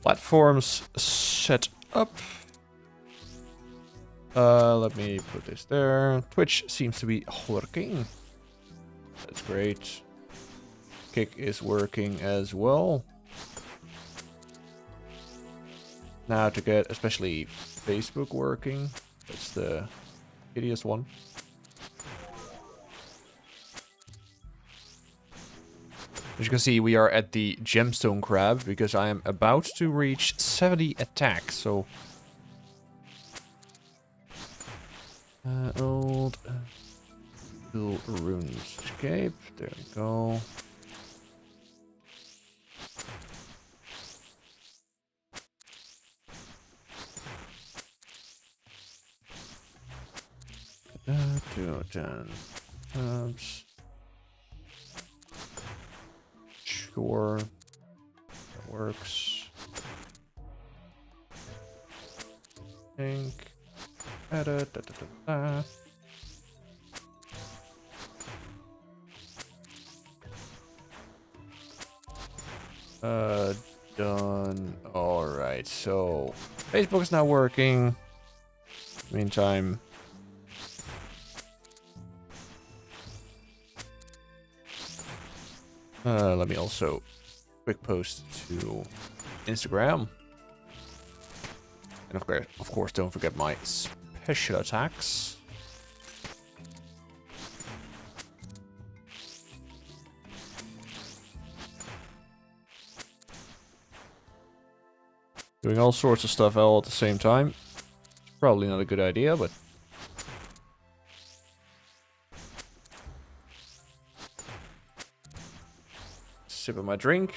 Platforms set up. Let me put this there. Twitch seems to be working. That's great. Kick is working as well. Now to get especially Facebook working. That's the hideous one. As you can see, we are at the gemstone crab because I am about to reach 70 attacks. So old RuneScape. There we go. Sure, that works. Think. Edit. Done. All right. So Facebook is now working. Meantime. Let me also quick post to Instagram. And of course, don't forget my special attacks. Doing all sorts of stuff all at the same time. It's probably not a good idea, but... Sip of my drink.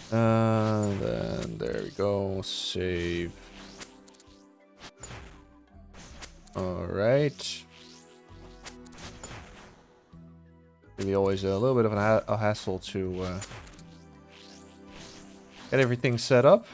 Then there we go. Save. Alright. Maybe always a little bit of a hassle to get everything set up.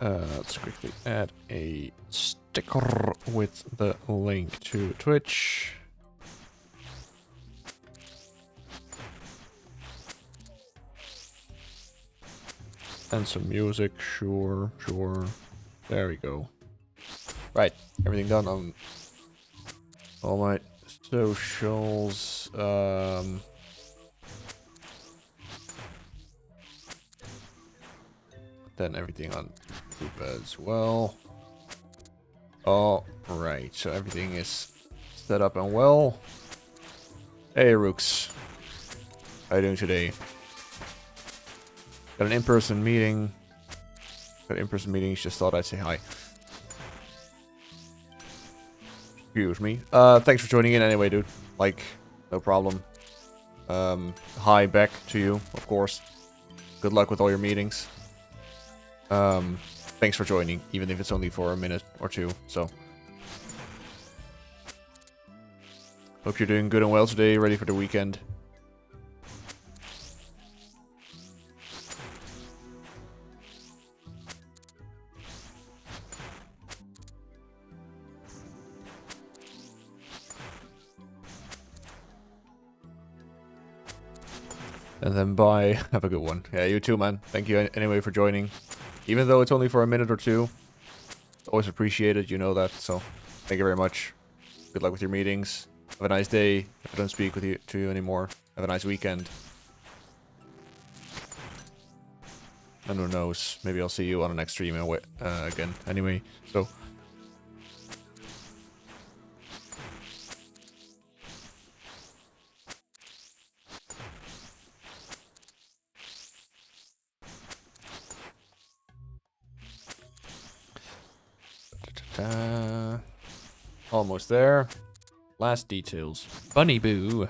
Let's quickly add a sticker with the link to Twitch. And some music, sure. There we go. Right, everything done on all my socials. Then everything on YouTube as well. All right, so everything is set up and well. Hey, Rooks. How you doing today? Got an in-person meeting. Just thought I'd say hi. Excuse me. Thanks for joining in anyway, dude. Like, no problem. Hi back to you, of course. Good luck with all your meetings. Thanks for joining, even if it's only for a minute or two, so. Hope you're doing good and well today, ready for the weekend. And then bye. Have a good one. Yeah, you too, man. Thank you anyway for joining. Even though it's only for a minute or two. Always appreciated, you know that. So, thank you very much. Good luck with your meetings. Have a nice day. If I don't speak to you anymore, have a nice weekend. And who knows, maybe I'll see you on the next stream again. Anyway, so... Almost there. Last details. Bunny Boo.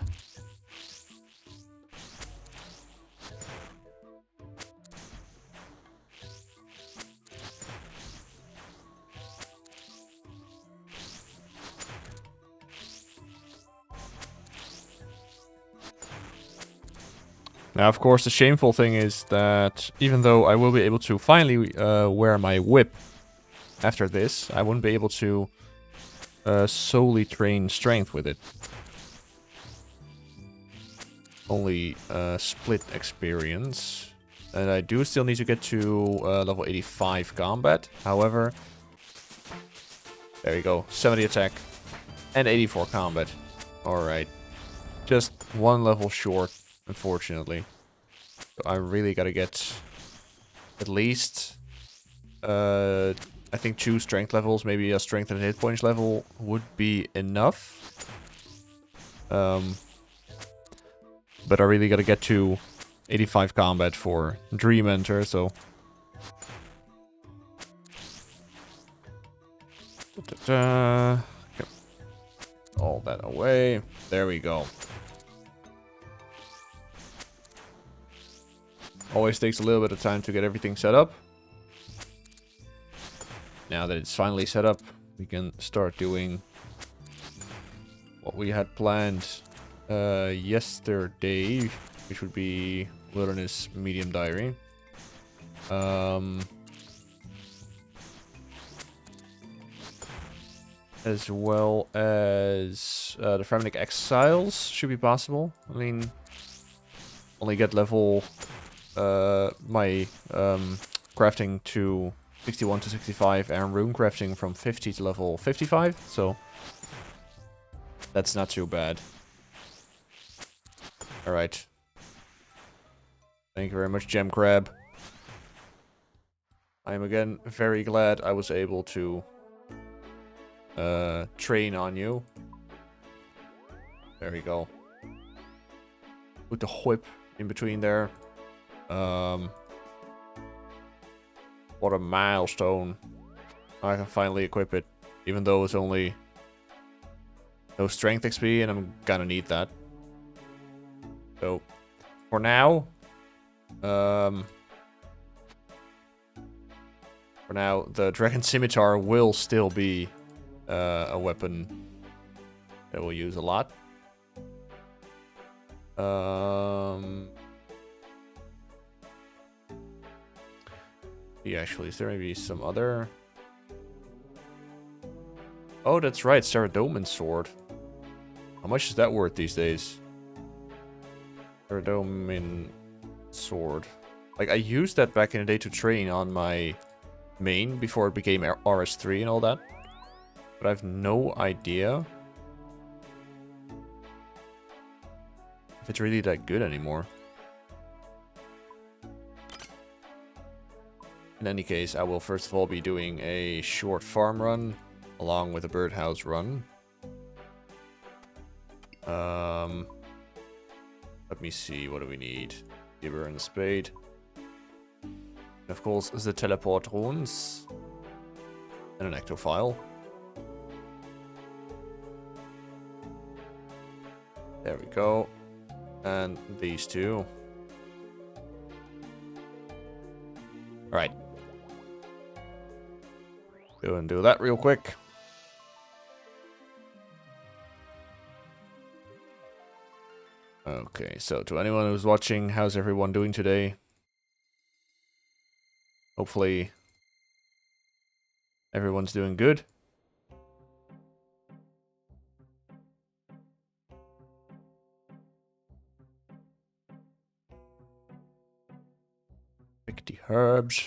Now, of course, the shameful thing is that even though I will be able to finally wear my whip after this, I wouldn't be able to solely train strength with it. Only split experience. And I do still need to get to level 85 combat. However, there you go. 70 attack and 84 combat. Alright. Just one level short, unfortunately. So I really gotta get at least, I think 2 strength levels, maybe a strength and hit points level would be enough. But I really gotta get to 85 combat for Dream Enter, so... Get all that away. There we go. Always takes a little bit of time to get everything set up. Now that it's finally set up, we can start doing what we had planned yesterday, which would be Wilderness Medium Diary. As well as the Fremenic Exiles should be possible. I mean, only get level my crafting to 61 to 65 and rune crafting from 50 to level 55, so that's not too bad. Alright. Thank you very much, Gem Crab. I am again very glad I was able to train on you. There we go. Put the whip in between there. What a milestone. I can finally equip it, even though it's only no strength XP, and I'm gonna need that. So, for now, the Dragon Scimitar will still be a weapon that we'll use a lot. Yeah, actually, is there maybe some other... Oh, that's right, Saradomin's sword. How much is that worth these days? Saradomin sword. Like, I used that back in the day to train on my main before it became RS3 and all that. But I have no idea if it's really that good anymore. In any case, I will first of all be doing a short farm run along with a birdhouse run. Let me see, what do we need? Gibber and a spade. And of course, the teleport runes. And an ectophile. There we go. And these two. Alright. Go and do that real quick. Okay, so to anyone who's watching, how's everyone doing today? Hopefully everyone's doing good. Pick the herbs.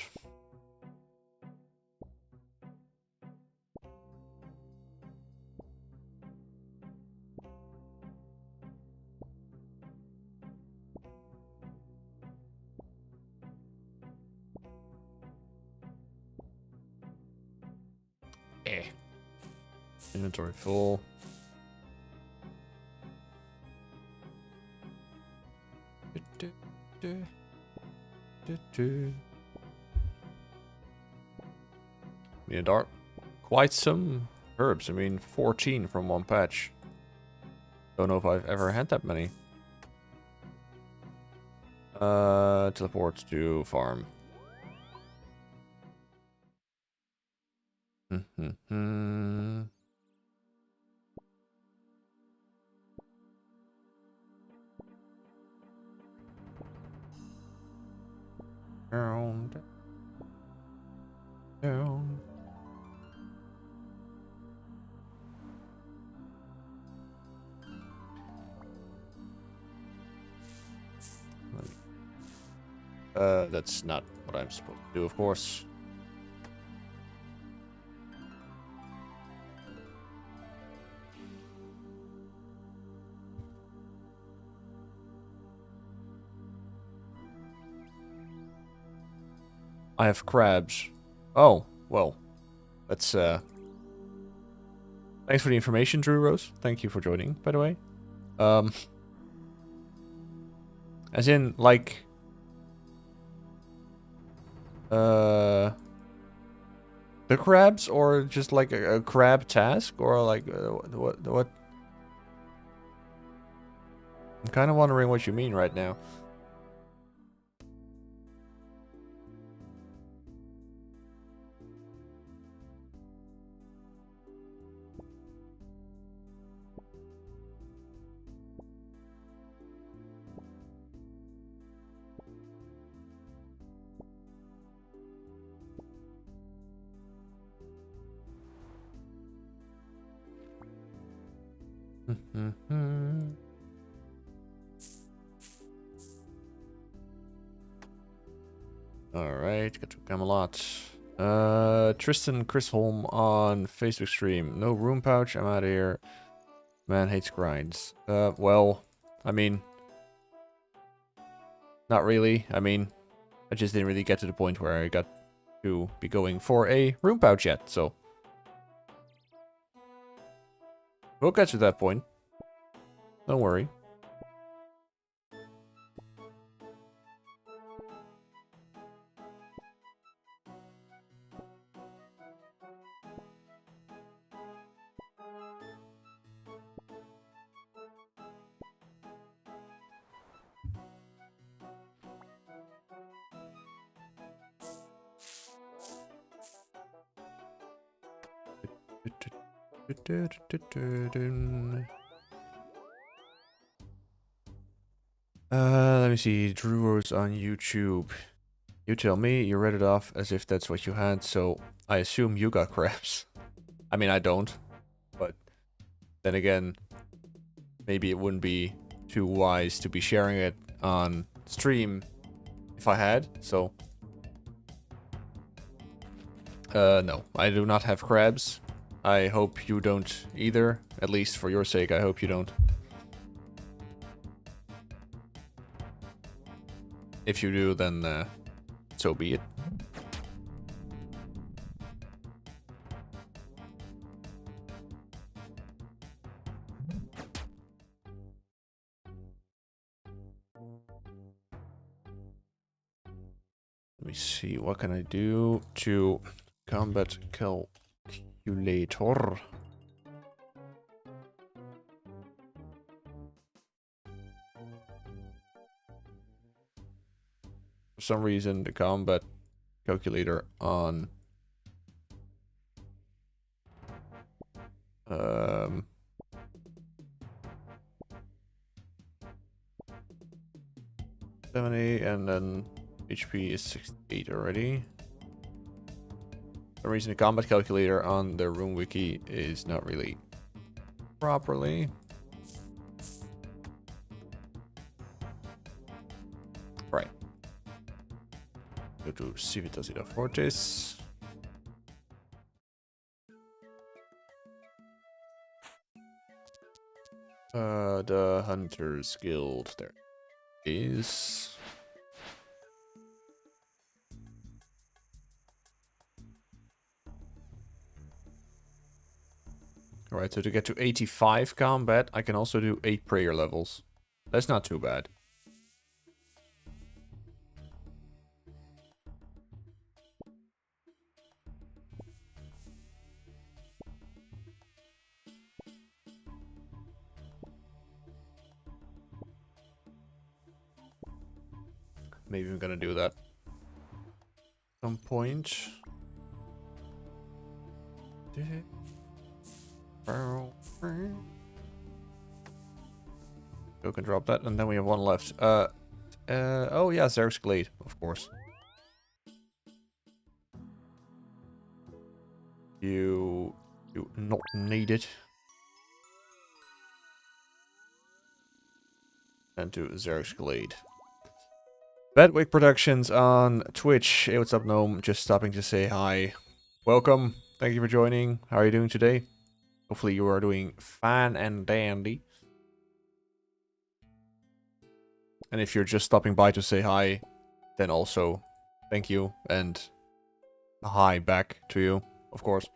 Inventory full. We need quite some herbs. I mean, 14 from one patch. Don't know if I've ever had that many. Teleport to farm. Down, down. That's not what I'm supposed to do, of course. I have crabs. Oh, well. Let's, Thanks for the information, Drew Rose. Thank you for joining, by the way. As in, like... the crabs, or just like a crab task, or like what? I'm kind of wondering what you mean right now. Alright, got to Camelot. Tristan Chrisholm on Facebook stream. No room pouch, I'm out of here. Man hates grinds. Well, I mean... Not really. I mean, I just didn't really get to the point where I got to be going for a room pouch yet, so... We'll get to that point. Don't worry. Let me see. Drew Rose on YouTube. You tell me, you read it off as if that's what you had, so I assume you got crabs. I mean, I don't, but then again, maybe it wouldn't be too wise to be sharing it on stream if I had, so... no, I do not have crabs. I hope you don't either, at least for your sake, I hope you don't. If you do, then so be it. Let me see, what can I do to combat calculator? For some reason, the combat calculator on .70, and then HP is 68 already. For some reason, the combat calculator on the room wiki is not really properly. Right. Go to Civitas Ida Fortis. The Hunters Guild. There is. Alright, so to get to 85 combat, I can also do 8 prayer levels. That's not too bad. Maybe I'm gonna do that at some point. Go can drop that, and then we have one left. Oh yeah, Zerg's Glade, of course. You do not need it. And to Xerxes Glade. Bedwick Productions on Twitch. Hey, what's up, Gnome? Just stopping to say hi. Welcome. Thank you for joining. How are you doing today? Hopefully you are doing fine and dandy. And if you're just stopping by to say hi, then also thank you and a hi back to you, of course.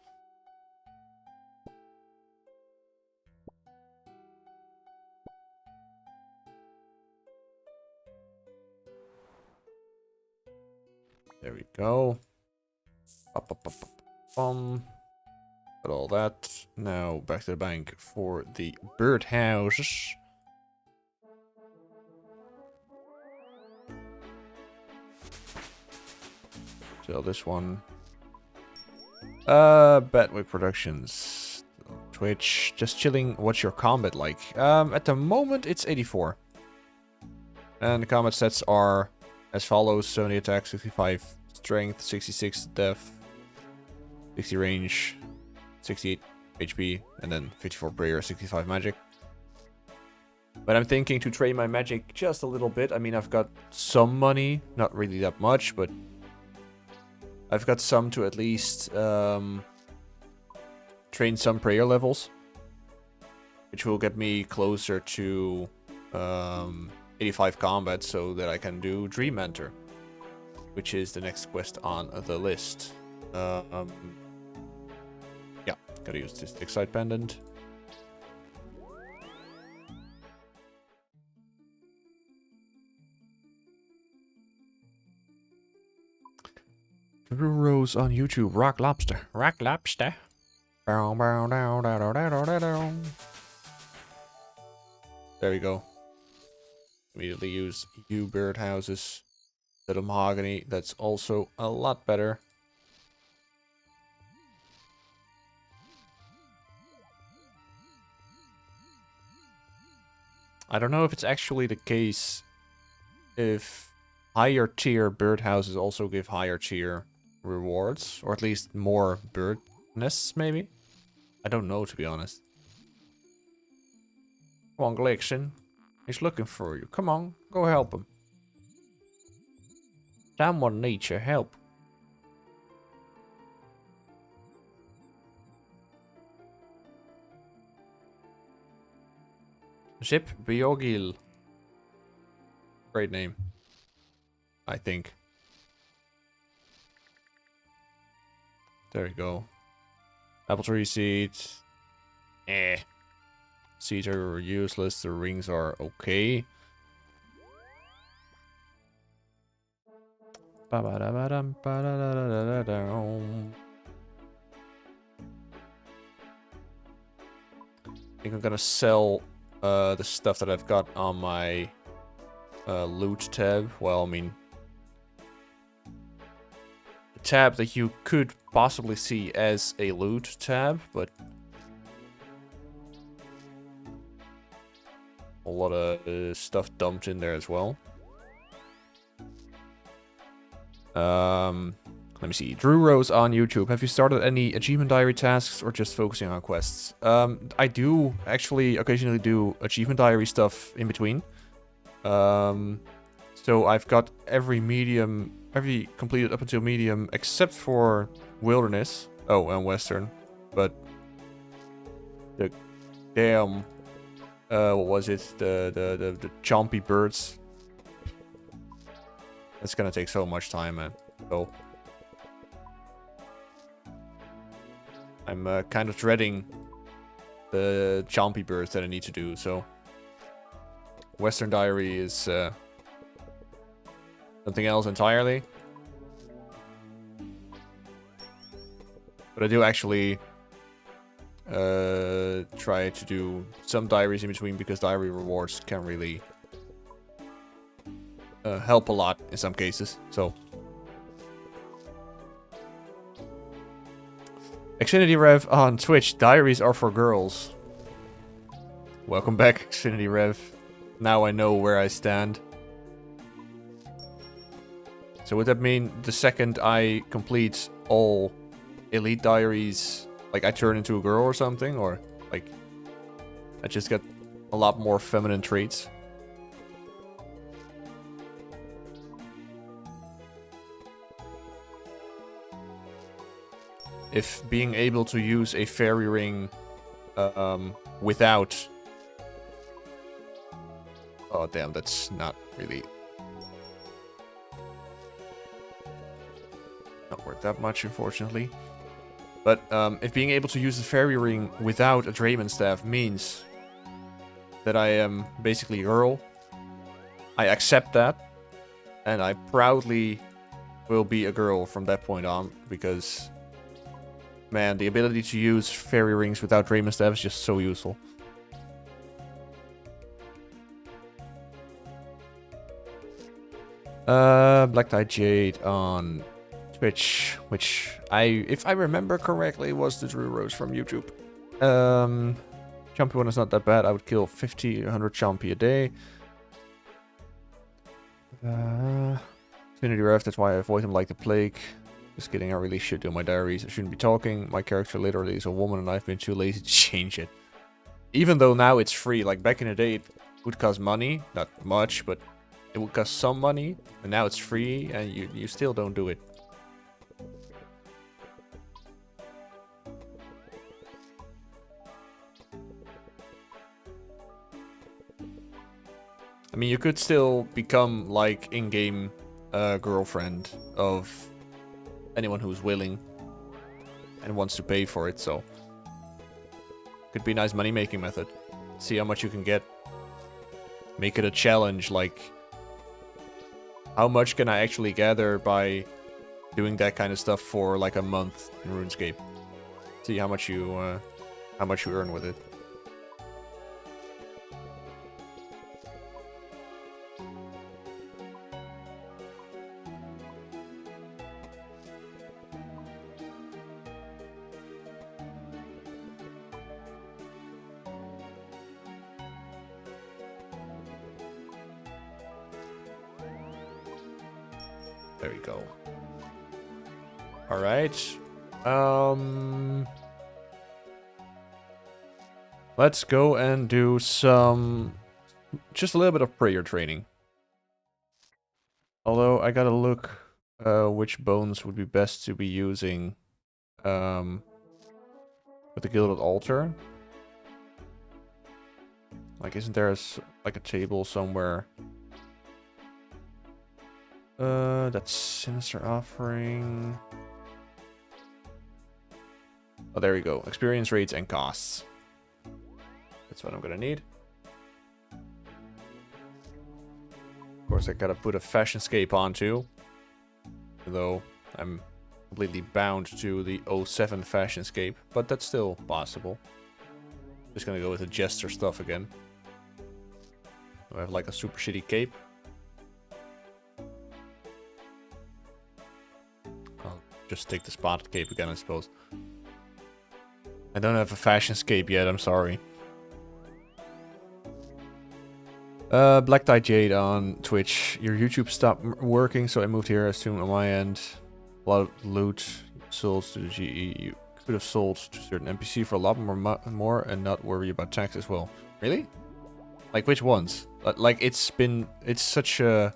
There we go. Up, up, up, up, got all that. Now back to the bank for the birdhouses. Sell this one. Bedwick Productions. Twitch. Just chilling. What's your combat like? At the moment it's 84. And the combat stats are as follows: 70 attack, 65 strength, 66 def, 60 range, 68 HP, and then 54 prayer, 65 magic. But I'm thinking to train my magic just a little bit. I mean, I've got some money, not really that much, but I've got some to at least train some prayer levels, which will get me closer to 85 combat so that I can do Dream Mentor, which is the next quest on the list. Yeah, gotta use this Excite Pendant. Drew Rose on YouTube, Rock Lobster. Rock Lobster. There we go. Immediately use U birdhouses. Little mahogany, that's also a lot better. I don't know if it's actually the case if higher tier birdhouses also give higher tier rewards, or at least more bird nests, maybe? I don't know, to be honest. Come on, Glixen. He's looking for you. Come on, go help him. Someone needs your help. Zip Biogil. Great name, I think. There we go. Apple tree seeds. Seeds are useless. The rings are okay. I think I'm gonna sell the stuff that I've got on my loot tab. Well, I mean, the tab that you could possibly see as a loot tab, but a lot of stuff dumped in there as well. Let me see. Drew Rose on YouTube. Have you started any achievement diary tasks or just focusing on quests? I do actually occasionally do achievement diary stuff in between. So I've got every completed up until medium except for wilderness. Oh, and western. But the damn what was it? The chompy birds. That's gonna take so much time, man. So I'm kind of dreading the chompy birds that I need to do. So Western Diary is something else entirely. But I do actually try to do some diaries in between, because diary rewards can really help a lot in some cases. So Xfinity Rev on Twitch. Diaries are for girls. Welcome back, Xfinity Rev. Now I know where I stand. So would that mean the second I complete all Elite Diaries, like I turn into a girl or something, or like I just get a lot more feminine traits. If being able to use a fairy ring without... Oh damn, that's not really... not worth that much, unfortunately. But if being able to use the fairy ring without a Draymond staff means that I am basically a girl, I accept that, and I proudly will be a girl from that point on, because, man, the ability to use fairy rings without Draymond staff is just so useful. Black Tie Jade on Twitch, which if I remember correctly, was the Drew Rose from YouTube. Chompy one is not that bad. I would kill 50, 100 Chompy a day. Infinity Ref, that's why I avoid him like the plague. Just kidding, I really should do my diaries. I shouldn't be talking. My character literally is a woman and I've been too lazy to change it. Even though now it's free, like back in the day it would cost money. Not much, but it would cost some money. And now it's free and you still don't do it. I mean, you could still become like in-game girlfriend of anyone who's willing and wants to pay for it, so could be a nice money-making method. See how much you can get. Make it a challenge, like how much can I actually gather by doing that kind of stuff for like a month in RuneScape. See how much you earn with it. There we go. All right. Let's go and do some, just a little bit of prayer training. Although I gotta look which bones would be best to be using with the Gilded Altar. Like, isn't there like a table somewhere? That's Sinister Offering. Oh, there we go. Experience rates and costs. That's what I'm gonna need. Of course, I gotta put a FashionScape on too. Though I'm completely bound to the 07 FashionScape, but that's still possible. Just gonna go with the Jester stuff again. I have like a super shitty cape. I'll just take the spotted cape again, I suppose. I don't have a FashionScape yet, I'm sorry. Black Tie Jade on Twitch. Your YouTube stopped working, so I moved here. I assume on my end. A lot of loot. Souls to the GE. You could have sold to certain NPC for a lot more and not worry about tax as well. Really? Like, which ones? Like, it's such a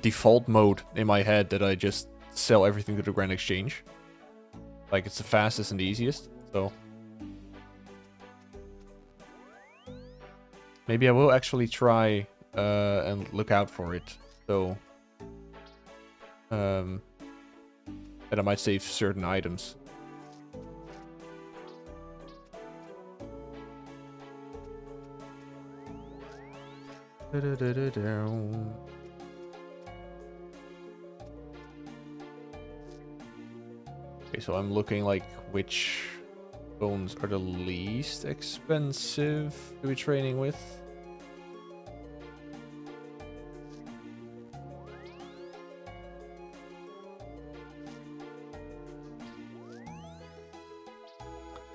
default mode in my head that I just sell everything to the Grand Exchange. Like, it's the fastest and the easiest, so... Maybe I will actually try and look out for it, so that I might save certain items. Okay, so I'm looking like which bones are the least expensive to be training with.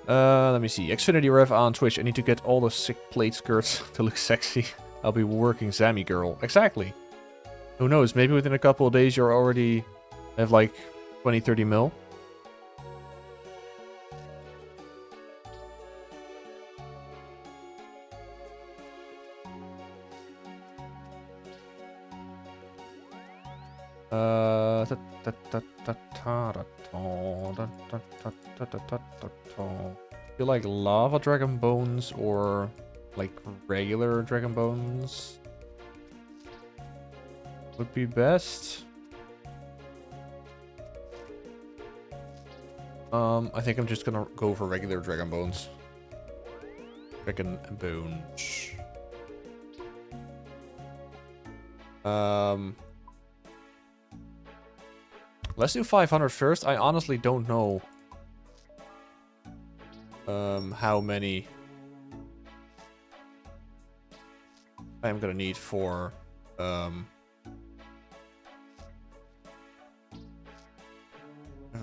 Let me see. Xfinity Rev on Twitch. I need to get all the sick plate skirts to look sexy. I'll be working Zammy Girl. Exactly. Who knows? Maybe within a couple of days you're already have like 20-30 mil. Feel like lava dragon bones or like regular dragon bones would be best. I think I'm just gonna go for regular dragon bones. Dragon bones. Let's do 500 first. I honestly don't know how many I'm gonna need for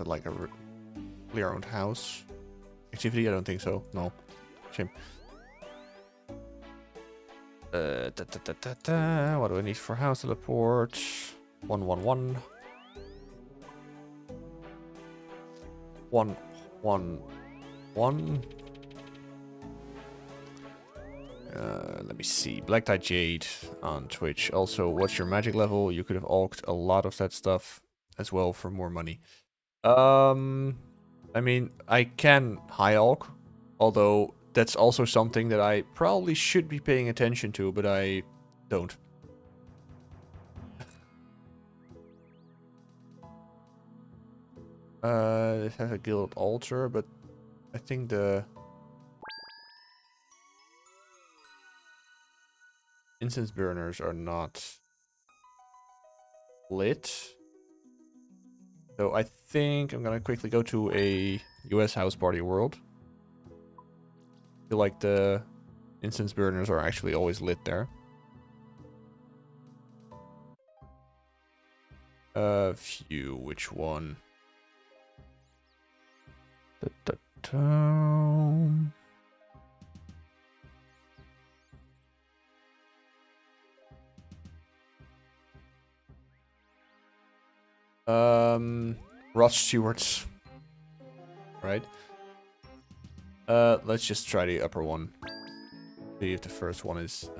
like a clear owned house activity. I don't think so. No, shame. What do I need for house teleport? 111. 111. Let me see. Black Tie Jade on Twitch. Also, what's your magic level? You could have alked a lot of that stuff as well for more money. I mean, I can high alk, although that's also something that I probably should be paying attention to, but I don't. It has a guild altar, but I think the incense burners are not lit. So I think I'm gonna quickly go to a US house party world. I feel like the incense burners are actually always lit there. Phew, which one? Rod Stewart's. Right. Let's just try the upper one. See if the first one is...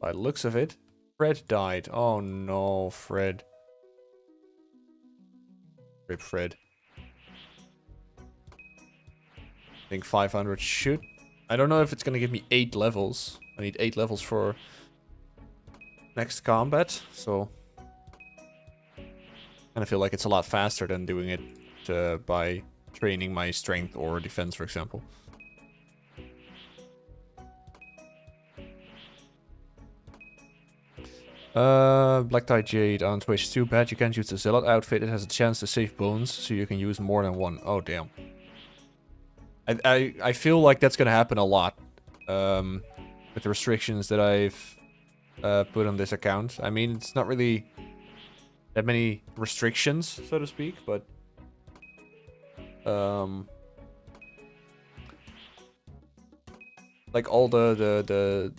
by the looks of it. Fred died. Oh no, Fred. Rip Fred. I think 500 should... I don't know if it's gonna give me 8 levels. I need 8 levels for next combat, so... And I feel like it's a lot faster than doing it by training my strength or defense, for example. Black Tie Jade on Twitch. Too bad you can't use the Zealot outfit. It has a chance to save bones, so you can use more than one. Oh, damn. I feel like that's gonna happen a lot. With the restrictions that I've put on this account. I mean, it's not really that many restrictions, so to speak, but... like all the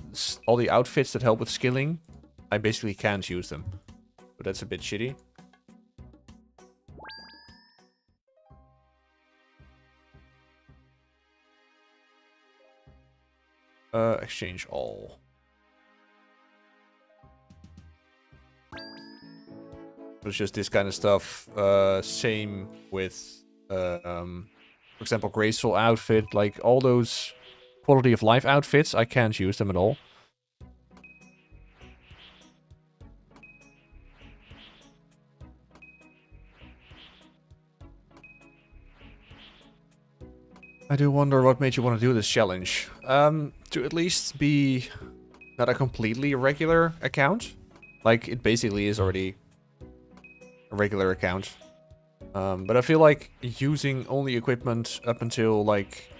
outfits that help with skilling, I basically can't use them. But that's a bit shitty. Exchange all. It's just this kind of stuff. Same with, for example, graceful outfit. Like all those quality of life outfits, I can't use them at all. I do wonder what made you want to do this challenge. To at least be not a completely regular account. Like, it basically is already a regular account. But I feel like using only equipment up until, like,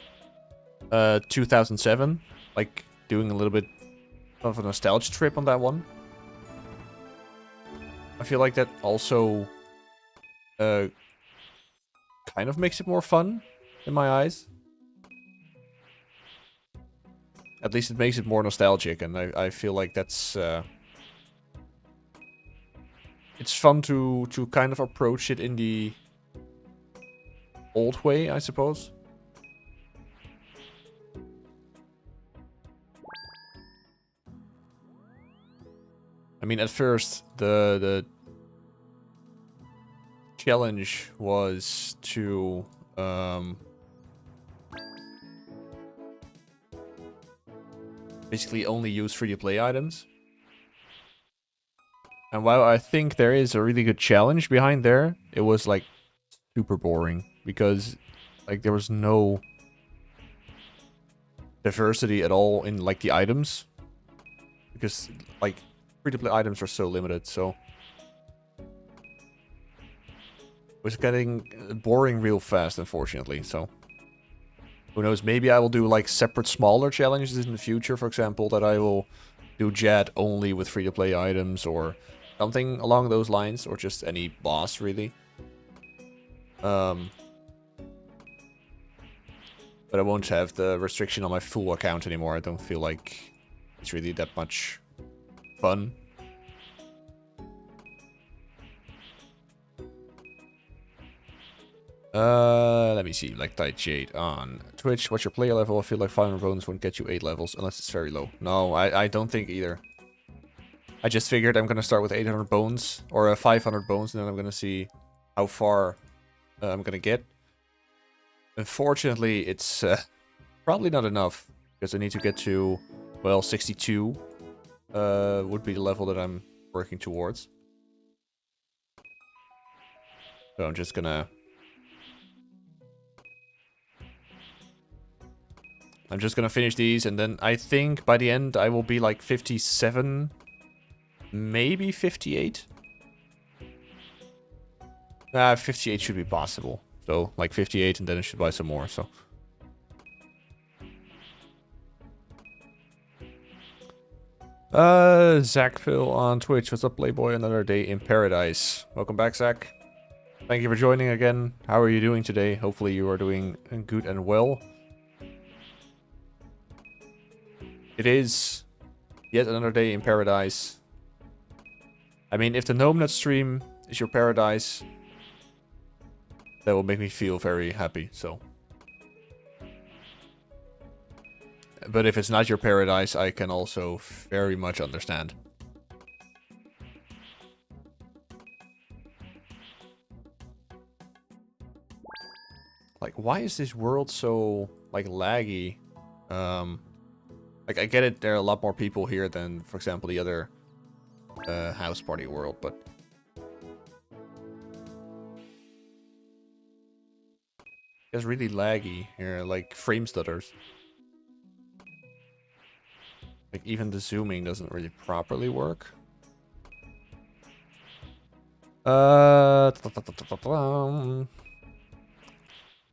2007. Like, doing a little bit of a nostalgia trip on that one. I feel like that also kind of makes it more fun in my eyes. At least it makes it more nostalgic, and I feel like that's... it's fun to kind of approach it in the old way, I suppose. I mean, at first, the challenge was to basically only use free-to-play items. And while I think there is a really good challenge behind there, it was like super boring because like there was no diversity at all in like the items, because like free-to-play items are so limited. So it was getting boring real fast, unfortunately. So who knows, maybe I will do like separate smaller challenges in the future, for example, that I will do Jet only with free-to-play items or something along those lines, or just any boss really. But I won't have the restriction on my full account anymore. I don't feel like it's really that much fun. Let me see. Like Tide Jade on Twitch. What's your player level? I feel like 500 bones won't get you 8 levels unless it's very low. No, I don't think either. I just figured I'm gonna start with 800 bones or 500 bones, and then I'm gonna see how far I'm gonna get. Unfortunately, it's probably not enough because I need to get to, well, 62 would be the level that I'm working towards. So I'm just gonna finish these, and then I think by the end I will be like 57, maybe 58. 58 should be possible. So like 58, and then I should buy some more. So Zach Phil on Twitch. What's up, Playboy? Another day in paradise. Welcome back, Zach. Thank you for joining again. How are you doing today? Hopefully you are doing good and well. It is yet another day in paradise. I mean, if the Gnome Nut stream is your paradise, that will make me feel very happy, so. But if it's not your paradise, I can also very much understand. Like, why is this world so, like, laggy? Like, I get it, there are a lot more people here than, for example, the other house party world, but it's really laggy here, like frame stutters. Like, even the zooming doesn't really properly work.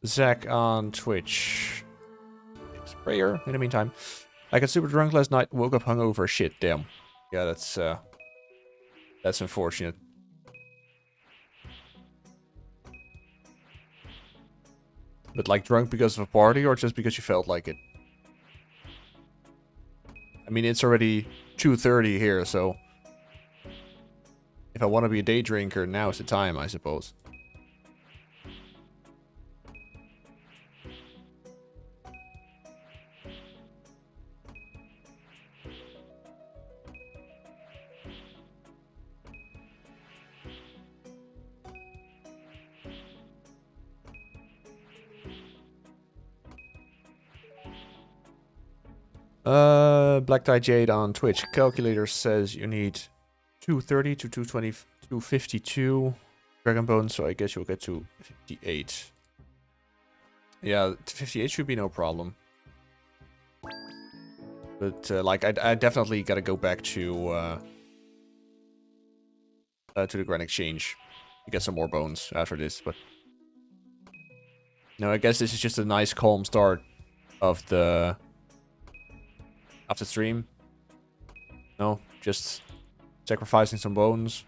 Zach on Twitch. Prayer. In the meantime, I got super drunk last night, woke up hungover. Shit, damn. Yeah, that's unfortunate. But like drunk because of a party or just because you felt like it? I mean, it's already 2:30 here, so if I want to be a day drinker, now's the time, I suppose. Black Tie Jade on Twitch. Calculator says you need 230 to 220 to 52 Dragon Bones, so I guess you'll get to 58. Yeah, 58 should be no problem. But like, I definitely gotta go back to the Grand Exchange to get some more bones after this. But no, I guess this is just a nice calm start of the stream. No, just sacrificing some bones.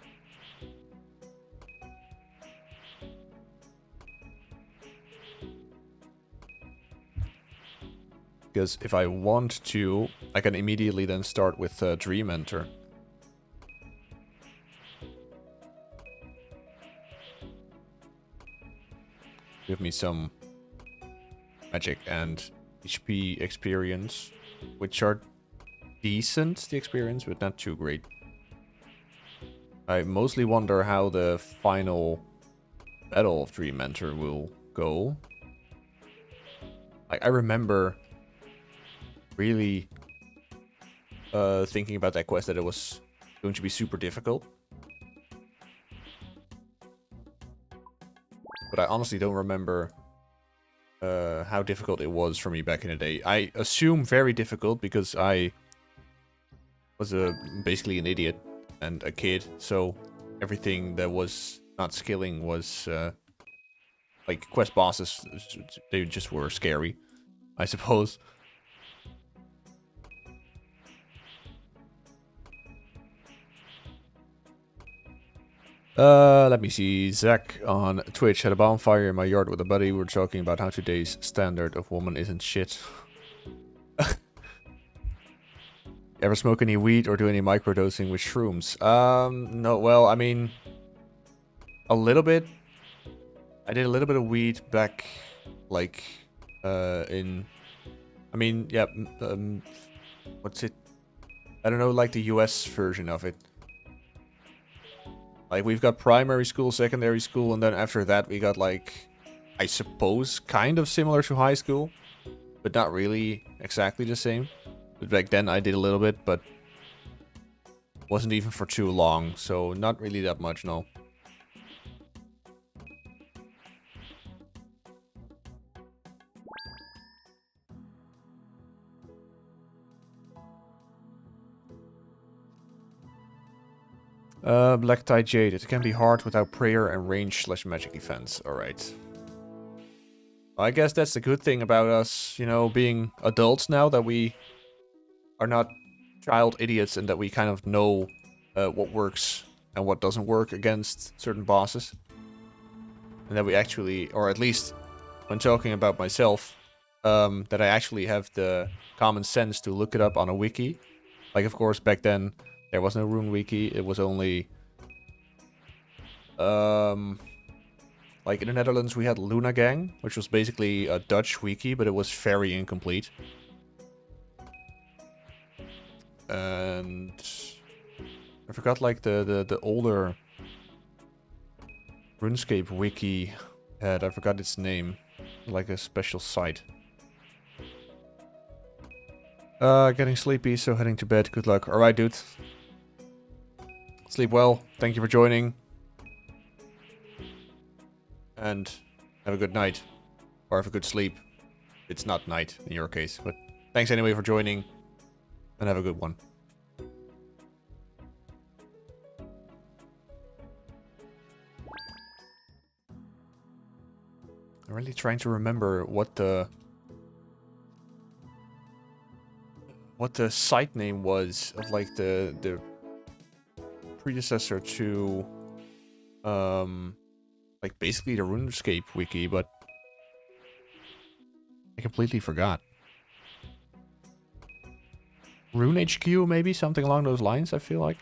Because if I want to, I can immediately then start with Dream Enter. Give me some magic and HP experience, which are decent, the experience, but not too great. I mostly wonder how the final Battle of Dream Mentor will go. Like, I remember really thinking about that quest that it was going to be super difficult. But I honestly don't remember how difficult it was for me back in the day. I assume very difficult because I was basically an idiot and a kid, so everything that was not skilling was like quest bosses. They just were scary, I suppose. Let me see. Zach on Twitch had a bonfire in my yard with a buddy. We were talking about how today's standard of woman isn't shit. Ever smoke any weed or do any microdosing with shrooms? No, well, I mean, a little bit. I did a little bit of weed back, like, in, I mean, yeah, what's it? I don't know, like the US version of it. Like, we've got primary school, secondary school, and then after that we got, like, I suppose, kind of similar to high school, but not really exactly the same. But back then I did a little bit, but wasn't even for too long, so not really that much, no. Black Tie Jade. It can be hard without prayer and range/magic defense. Alright. I guess that's the good thing about us, you know, being adults now, that we are not child idiots and that we kind of know what works and what doesn't work against certain bosses. And that we actually, or at least when talking about myself, that I actually have the common sense to look it up on a wiki. Like, of course, back then there was no rune wiki. It was only, like in the Netherlands we had Luna Gang, which was basically a Dutch wiki, but it was very incomplete. And I forgot, like, the older RuneScape wiki had, I forgot its name, like a special site. Getting sleepy, so heading to bed. Good luck. Alright, dude. Sleep well. Thank you for joining. And have a good night. Or have a good sleep. It's not night in your case, but thanks anyway for joining. And have a good one. I'm really trying to remember what the site name was of, like, the predecessor to like basically the RuneScape wiki, but I completely forgot. Rune HQ, maybe? Something along those lines, I feel like.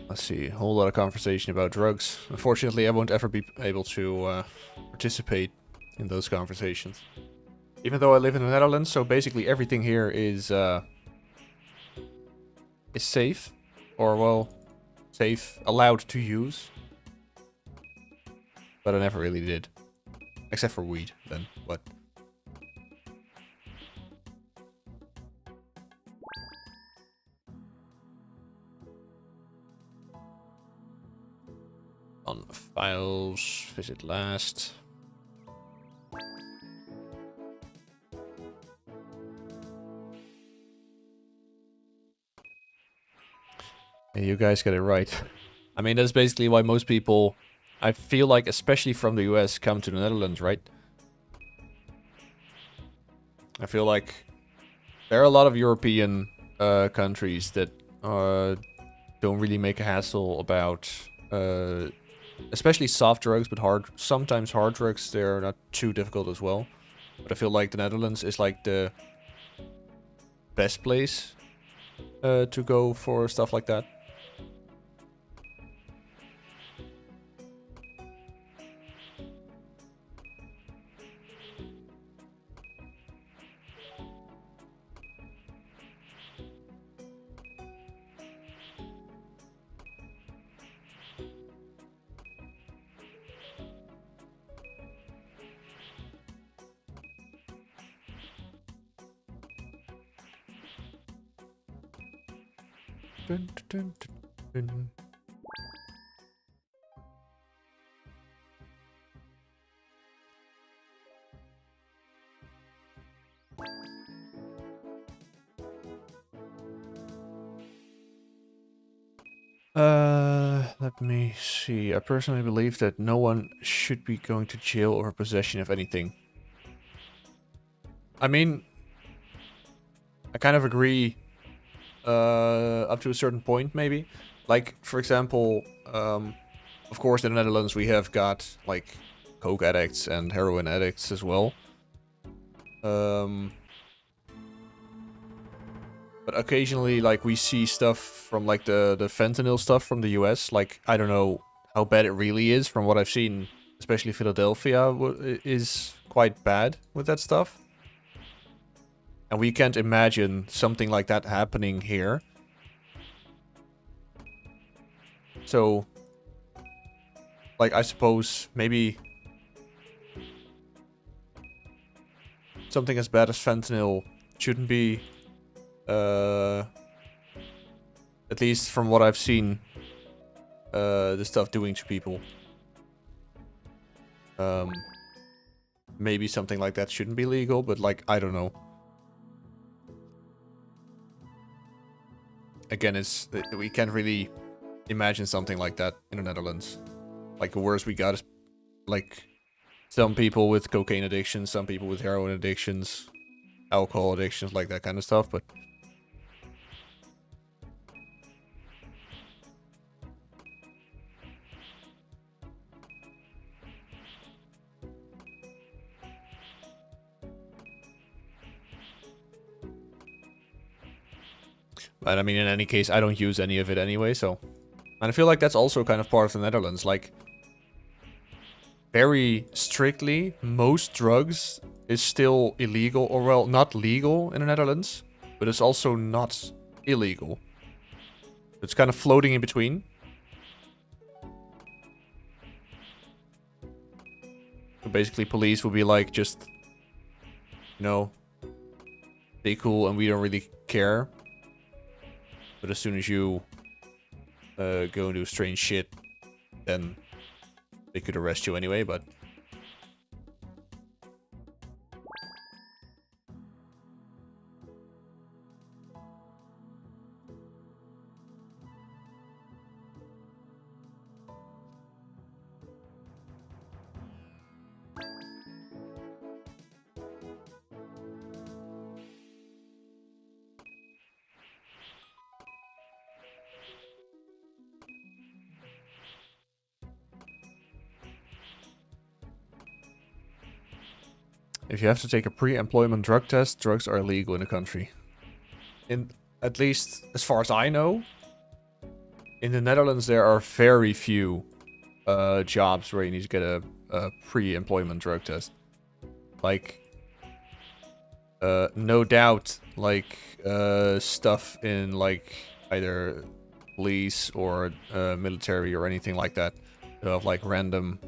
Let's see, a whole lot of conversation about drugs. Unfortunately, I won't ever be able to participate in those conversations. Even though I live in the Netherlands, so basically everything here is safe. Or, well, safe, allowed to use. But I never really did. Except for weed, then, but... On files, visit last. Yeah, you guys got it right. I mean, that's basically why most people, I feel like, especially from the US, come to the Netherlands, right? I feel like there are a lot of European countries that don't really make a hassle about especially soft drugs, but sometimes hard drugs, they're not too difficult as well. But I feel like the Netherlands is like the best place to go for stuff like that. Dun, dun, dun, dun. Let me see. I personally believe that no one should be going to jail over possession of anything. I mean, I kind of agree up to a certain point, maybe. Like, for example, of course, in the Netherlands, we have got, like, coke addicts and heroin addicts as well. But occasionally, like, we see stuff from, like, the fentanyl stuff from the US. Like, I don't know how bad it really is. From what I've seen, especially Philadelphia is quite bad with that stuff. And we can't imagine something like that happening here. So, like, I suppose maybe something as bad as fentanyl shouldn't be, at least from what I've seen, the stuff doing to people. Maybe something like that shouldn't be legal, but, like, I don't know. Again, we can't really imagine something like that in the Netherlands. Like, the worst we got is, like, some people with cocaine addictions, some people with heroin addictions, alcohol addictions, like that kind of stuff, but... But I mean, in any case, I don't use any of it anyway, so... And I feel like that's also kind of part of the Netherlands, like... Very strictly, most drugs is still illegal, or well, not legal in the Netherlands, but it's also not illegal. It's kind of floating in between. So basically, police will be like, just, you know, stay cool and we don't really care. But as soon as you go and do strange shit, then they could arrest you anyway, but... If you have to take a pre-employment drug test, drugs are illegal in the country. At least, as far as I know, in the Netherlands there are very few jobs where you need to get a pre-employment drug test. Like, no doubt, like, stuff in, like, either police or military or anything like that. They'll have, like, random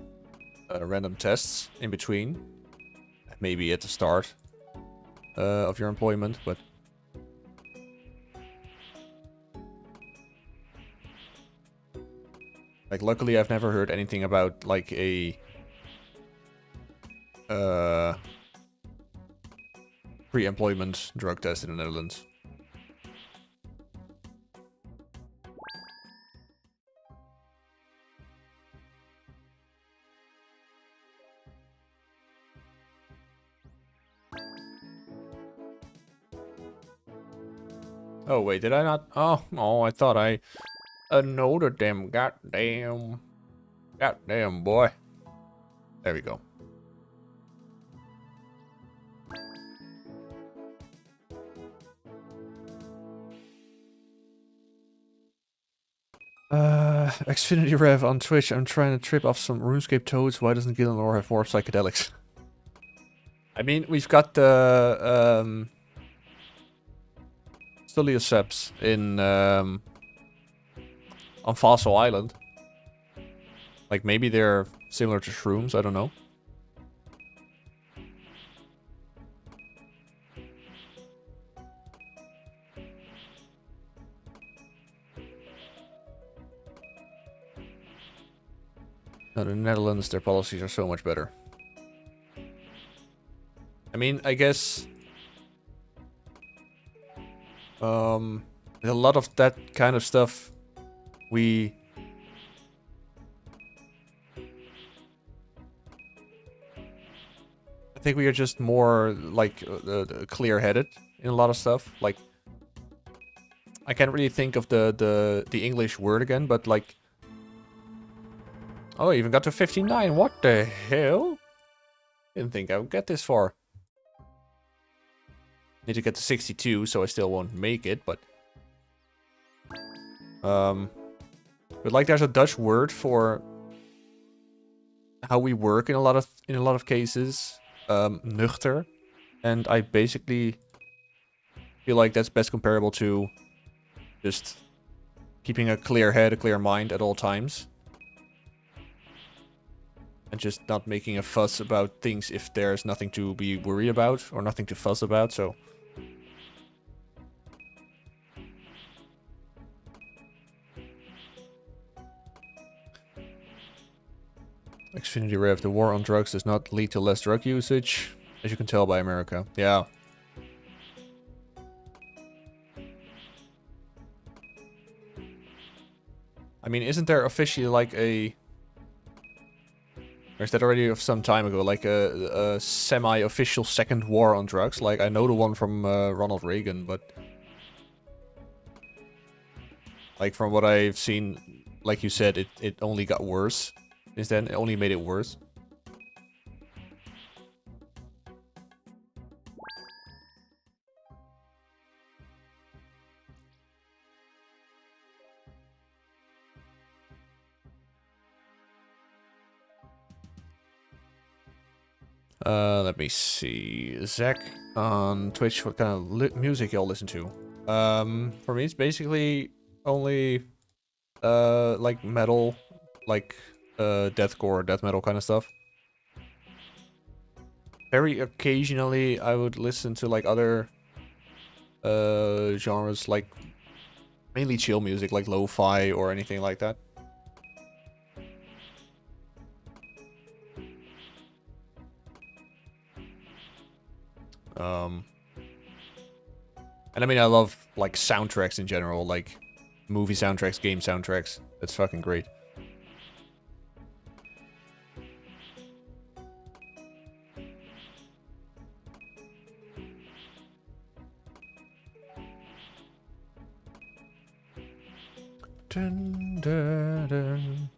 tests in between. Maybe at the start of your employment, but... Like, luckily I've never heard anything about, like, a... pre-employment drug test in the Netherlands. Oh, wait, did I not? Oh, I thought I... Another damn goddamn God damn, boy. There we go. Xfinity Rev on Twitch. I'm trying to trip off some RuneScape toads. Why doesn't Gillenor have more psychedelics? I mean, we've got the NostalgiaScape in on Fossil Island. Like maybe they're similar to shrooms. I don't know. No, the Netherlands, their policies are so much better. I mean, I guess a lot of that kind of stuff I think we are just more like clear-headed in a lot of stuff. Like I can't really think of the English word again, but like, oh, I even got to 59. What the hell? Didn't think I would get this far. Need to get to 62, so I still won't make it, but like there's a Dutch word for how we work in a lot of cases, nuchter, and I basically feel like that's best comparable to just keeping a clear head, a clear mind at all times. And just not making a fuss about things if there's nothing to be worried about or nothing to fuss about, so. Xfinity Rev, the war on drugs does not lead to less drug usage, as you can tell by America. Yeah. I mean, isn't there officially like a... Or is that already of some time ago? Like a semi-official second war on drugs? Like, I know the one from Ronald Reagan, but... Like, from what I've seen, like you said, it only got worse. Since then, it only made it worse. Let me see. Zach on Twitch, what kind of music y'all listen to? For me, it's basically only, like metal, like, deathcore, death metal kind of stuff. Very occasionally, I would listen to, like, other, genres, like, mainly chill music, like lo-fi or anything like that. And I mean, I love, like, soundtracks in general, like, movie soundtracks, game soundtracks. That's fucking great. Dun, dun, dun.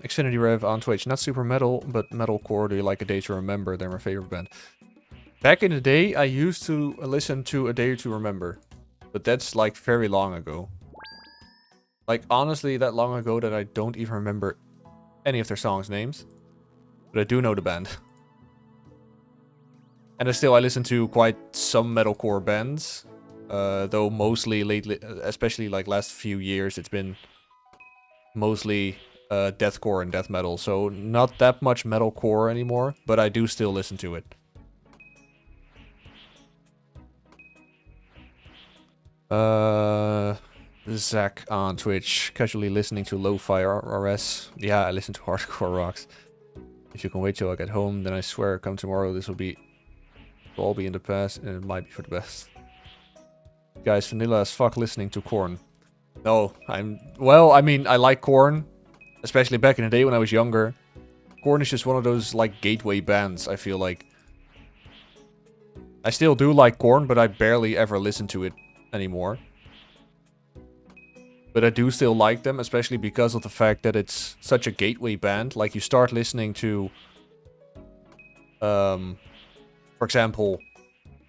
Xfinity Rev on Twitch. Not super metal, but metalcore. Do you like A Day to Remember? They're my favorite band. Back in the day, I used to listen to A Day to Remember. But that's like very long ago. Like, honestly, that long ago that I don't even remember any of their songs' names. But I do know the band. And I listen to quite some metalcore bands. Though mostly lately, especially like last few years, it's been mostly deathcore and death metal, so not that much metalcore anymore, but I do still listen to it. Zach on Twitch, casually listening to lo-fi RS. Yeah, I listen to hardcore rocks. If you can wait till I get home, then I swear come tomorrow this will all be in the past, and it might be for the best. Guys, vanilla as fuck listening to Korn. No, well, I mean, I like Korn, especially back in the day when I was younger. Korn is just one of those, like, gateway bands, I feel like. I still do like Korn, but I barely ever listen to it anymore. But I do still like them, especially because of the fact that it's such a gateway band. Like, you start listening to, for example,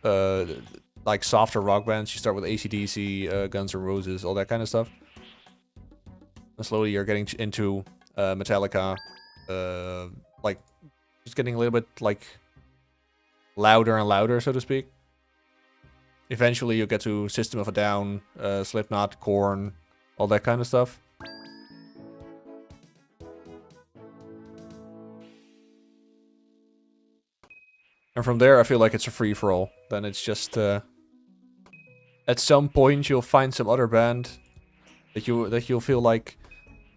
like softer rock bands. You start with AC/DC, Guns N' Roses, all that kind of stuff. And slowly you're getting into Metallica, like just getting a little bit like louder and louder, so to speak. Eventually you get to System of a Down, Slipknot, Korn, all that kind of stuff. And from there I feel like it's a free-for-all. Then it's just at some point you'll find some other band that you'll feel like,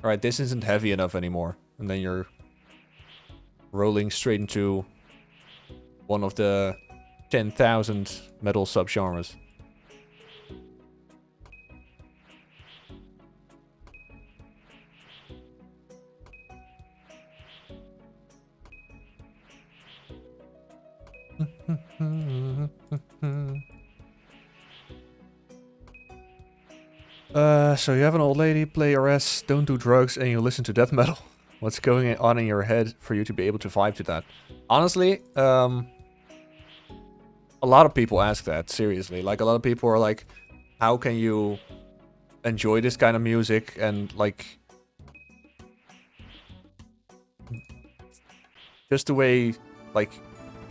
alright, this isn't heavy enough anymore. And then you're rolling straight into one of the 10,000 metal subgenres. So you have an old lady, play RS, don't do drugs, and you listen to death metal. What's going on in your head for you to be able to vibe to that? Honestly, a lot of people ask that, seriously. Like, a lot of people are like, how can you enjoy this kind of music and, like, just the way, like,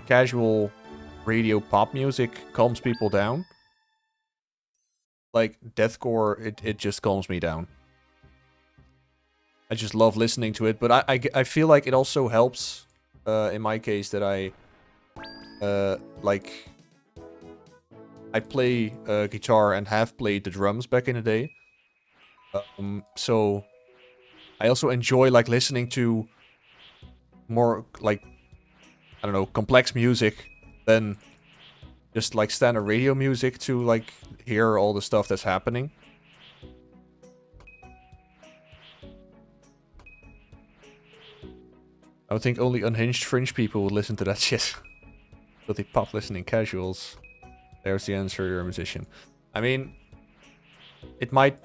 casual radio pop music calms people down. Like, deathcore, it just calms me down. I just love listening to it, but I feel like it also helps, in my case, that I play guitar and have played the drums back in the day. So I also enjoy, like, listening to more, like, I don't know, complex music than just, like, standard radio music to, like, hear all the stuff that's happening. I would think only unhinged fringe people would listen to that shit. But the pop listening casuals. There's the answer, you're a musician. I mean, it might...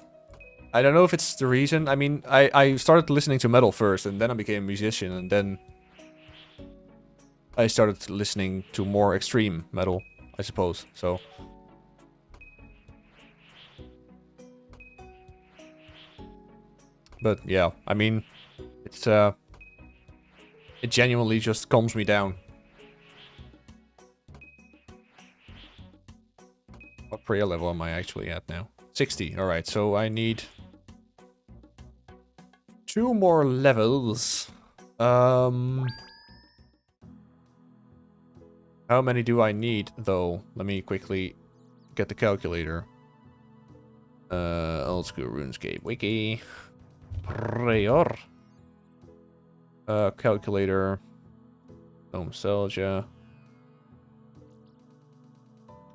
I don't know if it's the reason. I mean, I started listening to metal first, and then I became a musician, and then I started listening to more extreme metal, I suppose, so... But yeah, I mean, it's it genuinely just calms me down. What prayer level am I actually at now? 60, alright, so I need 2 more levels. How many do I need, though? Let me quickly get the calculator. Old school RuneScape wiki. Prayer. Calculator. Nostalgia.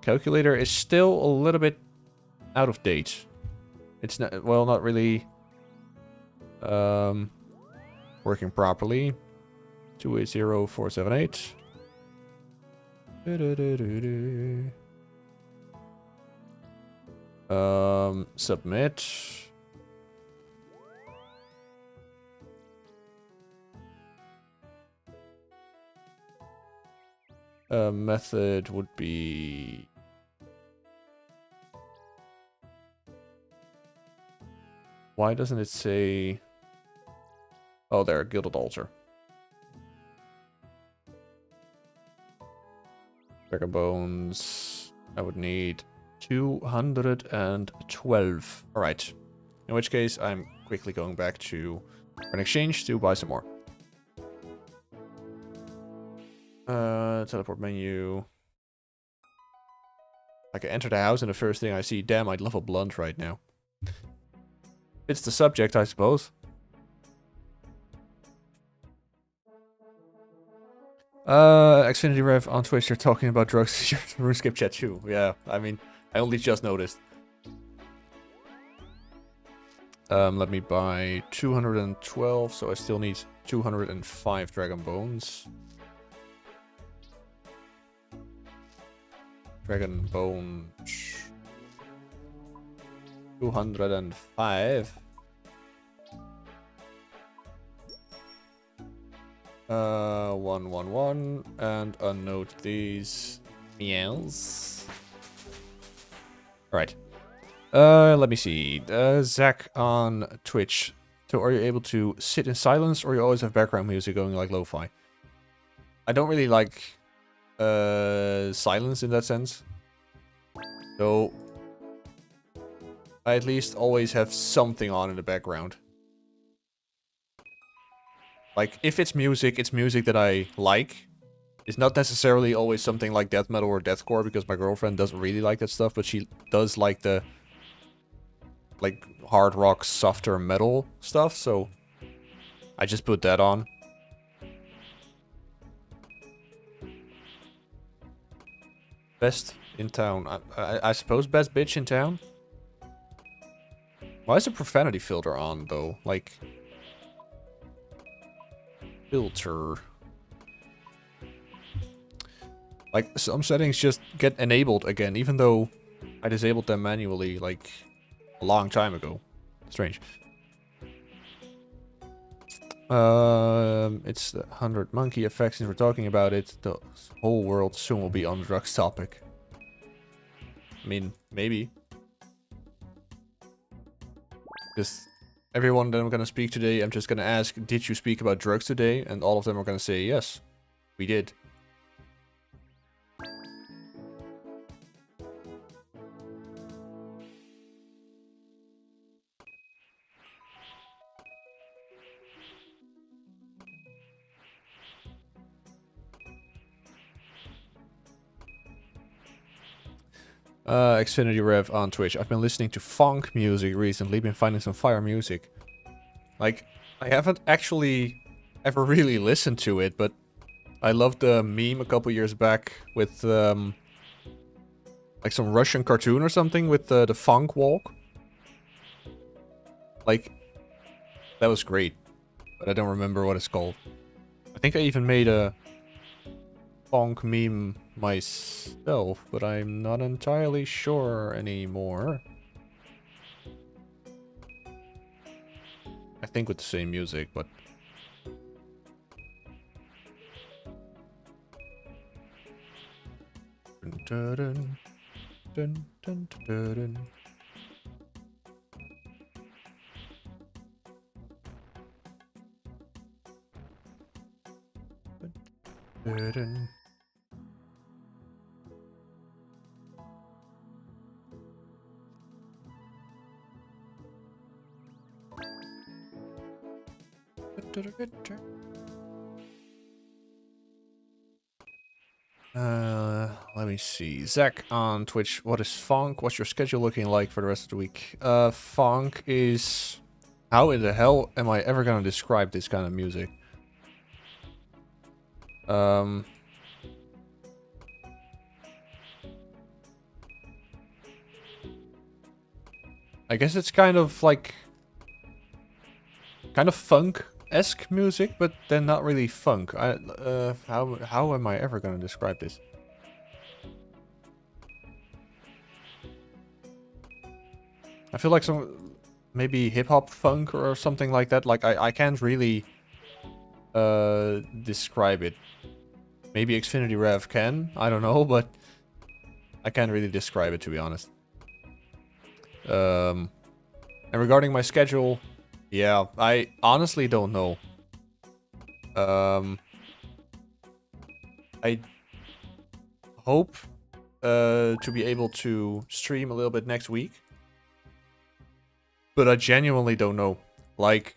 Calculator is still a little bit out of date. It's not, well, not really working properly. 280478. Submit. Method would be... Why doesn't it say... Oh, there, Gilded Altar. Dragon Bones. I would need 212. Alright. In which case, I'm quickly going back to an exchange to buy some more. Teleport menu. I can enter the house and the first thing I see, damn, I'd love a blunt right now. It's the subject, I suppose. Xfinity Rev on Twitch, you're talking about drugs. RuneScape chat too. Yeah, I mean, I only just noticed. Let me buy 212, so I still need 205 Dragon Bones. Dragon Bones. 205. 111 and unnote these meows. Alright. Let me see. Zach on Twitch. So are you able to sit in silence or you always have background music going like lo-fi? I don't really like silence in that sense. So I at least always have something on in the background. Like, if it's music that I like. It's not necessarily always something like death metal or deathcore, because my girlfriend doesn't really like that stuff, but she does like the, like, hard rock, softer metal stuff, so I just put that on. Best in town. I suppose best bitch in town? Why is the profanity filter on, though? Like... Filter... Like, some settings just get enabled again, even though I disabled them manually, like, a long time ago. Strange. It's the 100 monkey effect, since we're talking about it. The whole world soon will be on the drugs topic. I mean, maybe. Because everyone that I'm gonna speak today, I'm just gonna ask, did you speak about drugs today? And all of them are gonna say, yes, we did. Xfinity Rev on Twitch. I've been listening to funk music recently, been finding some fire music. Like, I haven't actually ever really listened to it, but I loved the meme a couple years back with, like some Russian cartoon or something with the funk walk. Like, that was great, but I don't remember what it's called. I think I even made a funk meme myself, but I'm not entirely sure anymore. I think with the same music, but... Dun, dun, dun, dun, dun, dun. Dun, dun. Let me see. Zach on Twitch, what is funk? What's your schedule looking like for the rest of the week? Funk is... How in the hell am I ever gonna describe this kind of music? I guess it's kind of like... Kind of funk-esque music, but then not really funk. How am I ever gonna describe this? I feel like some... Maybe hip-hop funk or something like that. Like, I can't really... describe it. Maybe Xfinity Rev can, I don't know, but... I can't really describe it, to be honest. And regarding my schedule... Yeah, I honestly don't know. I hope to be able to stream a little bit next week. But I genuinely don't know. Like,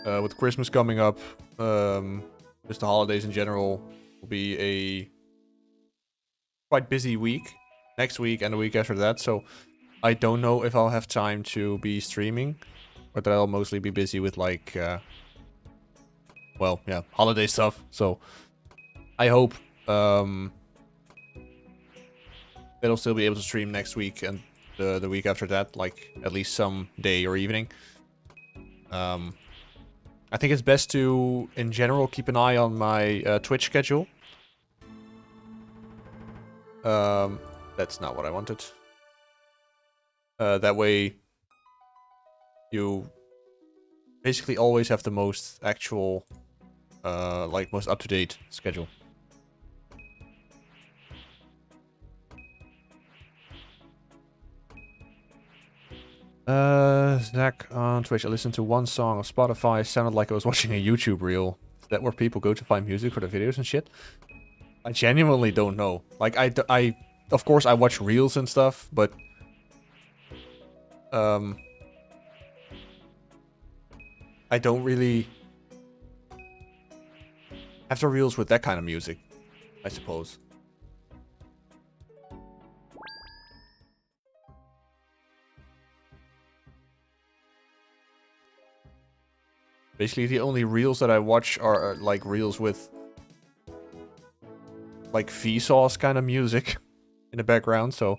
with Christmas coming up, just the holidays in general will be a quite busy week. Next week and the week after that, so I don't know if I'll have time to be streaming. Or that I'll mostly be busy with, like, well, yeah, holiday stuff. So, I hope that I'll still be able to stream next week and the week after that, like, at least some day or evening. I think it's best to, in general, keep an eye on my Twitch schedule. That's not what I wanted. That way, you basically always have the most actual, like most up-to-date schedule. Zach on Twitch, I listened to one song on Spotify, sounded like I was watching a YouTube reel. Is that where people go to find music for the videos and shit? I genuinely don't know. Like, I of course I watch reels and stuff, but I don't really have the reels with that kind of music, I suppose. Basically, the only reels that I watch are like reels with like Vsauce kind of music in the background, so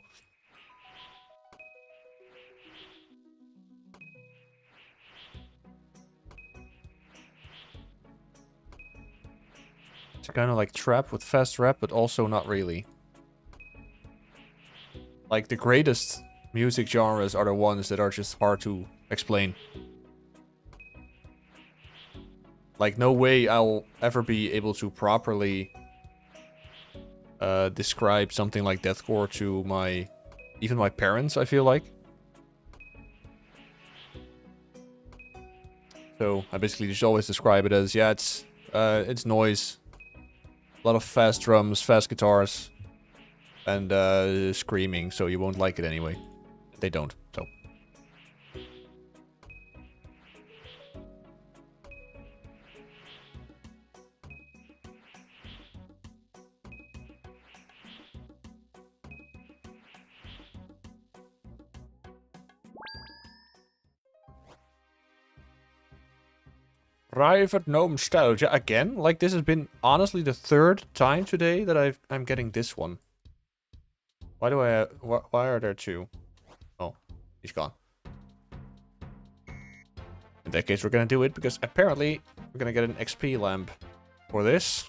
it's kind of like trap with fast rap, but also not really. Like, the greatest music genres are the ones that are just hard to explain. Like, no way I'll ever be able to properly describe something like deathcore to even my parents, I feel like. So I basically just always describe it as, yeah, it's noise. A lot of fast drums, fast guitars, and screaming, so you won't like it anyway. They don't, so. Private Nostalgia again? Like, this has been honestly the third time today that I'm getting this one. Why are there two? Oh, he's gone. In that case, we're gonna do it because apparently we're gonna get an XP lamp for this.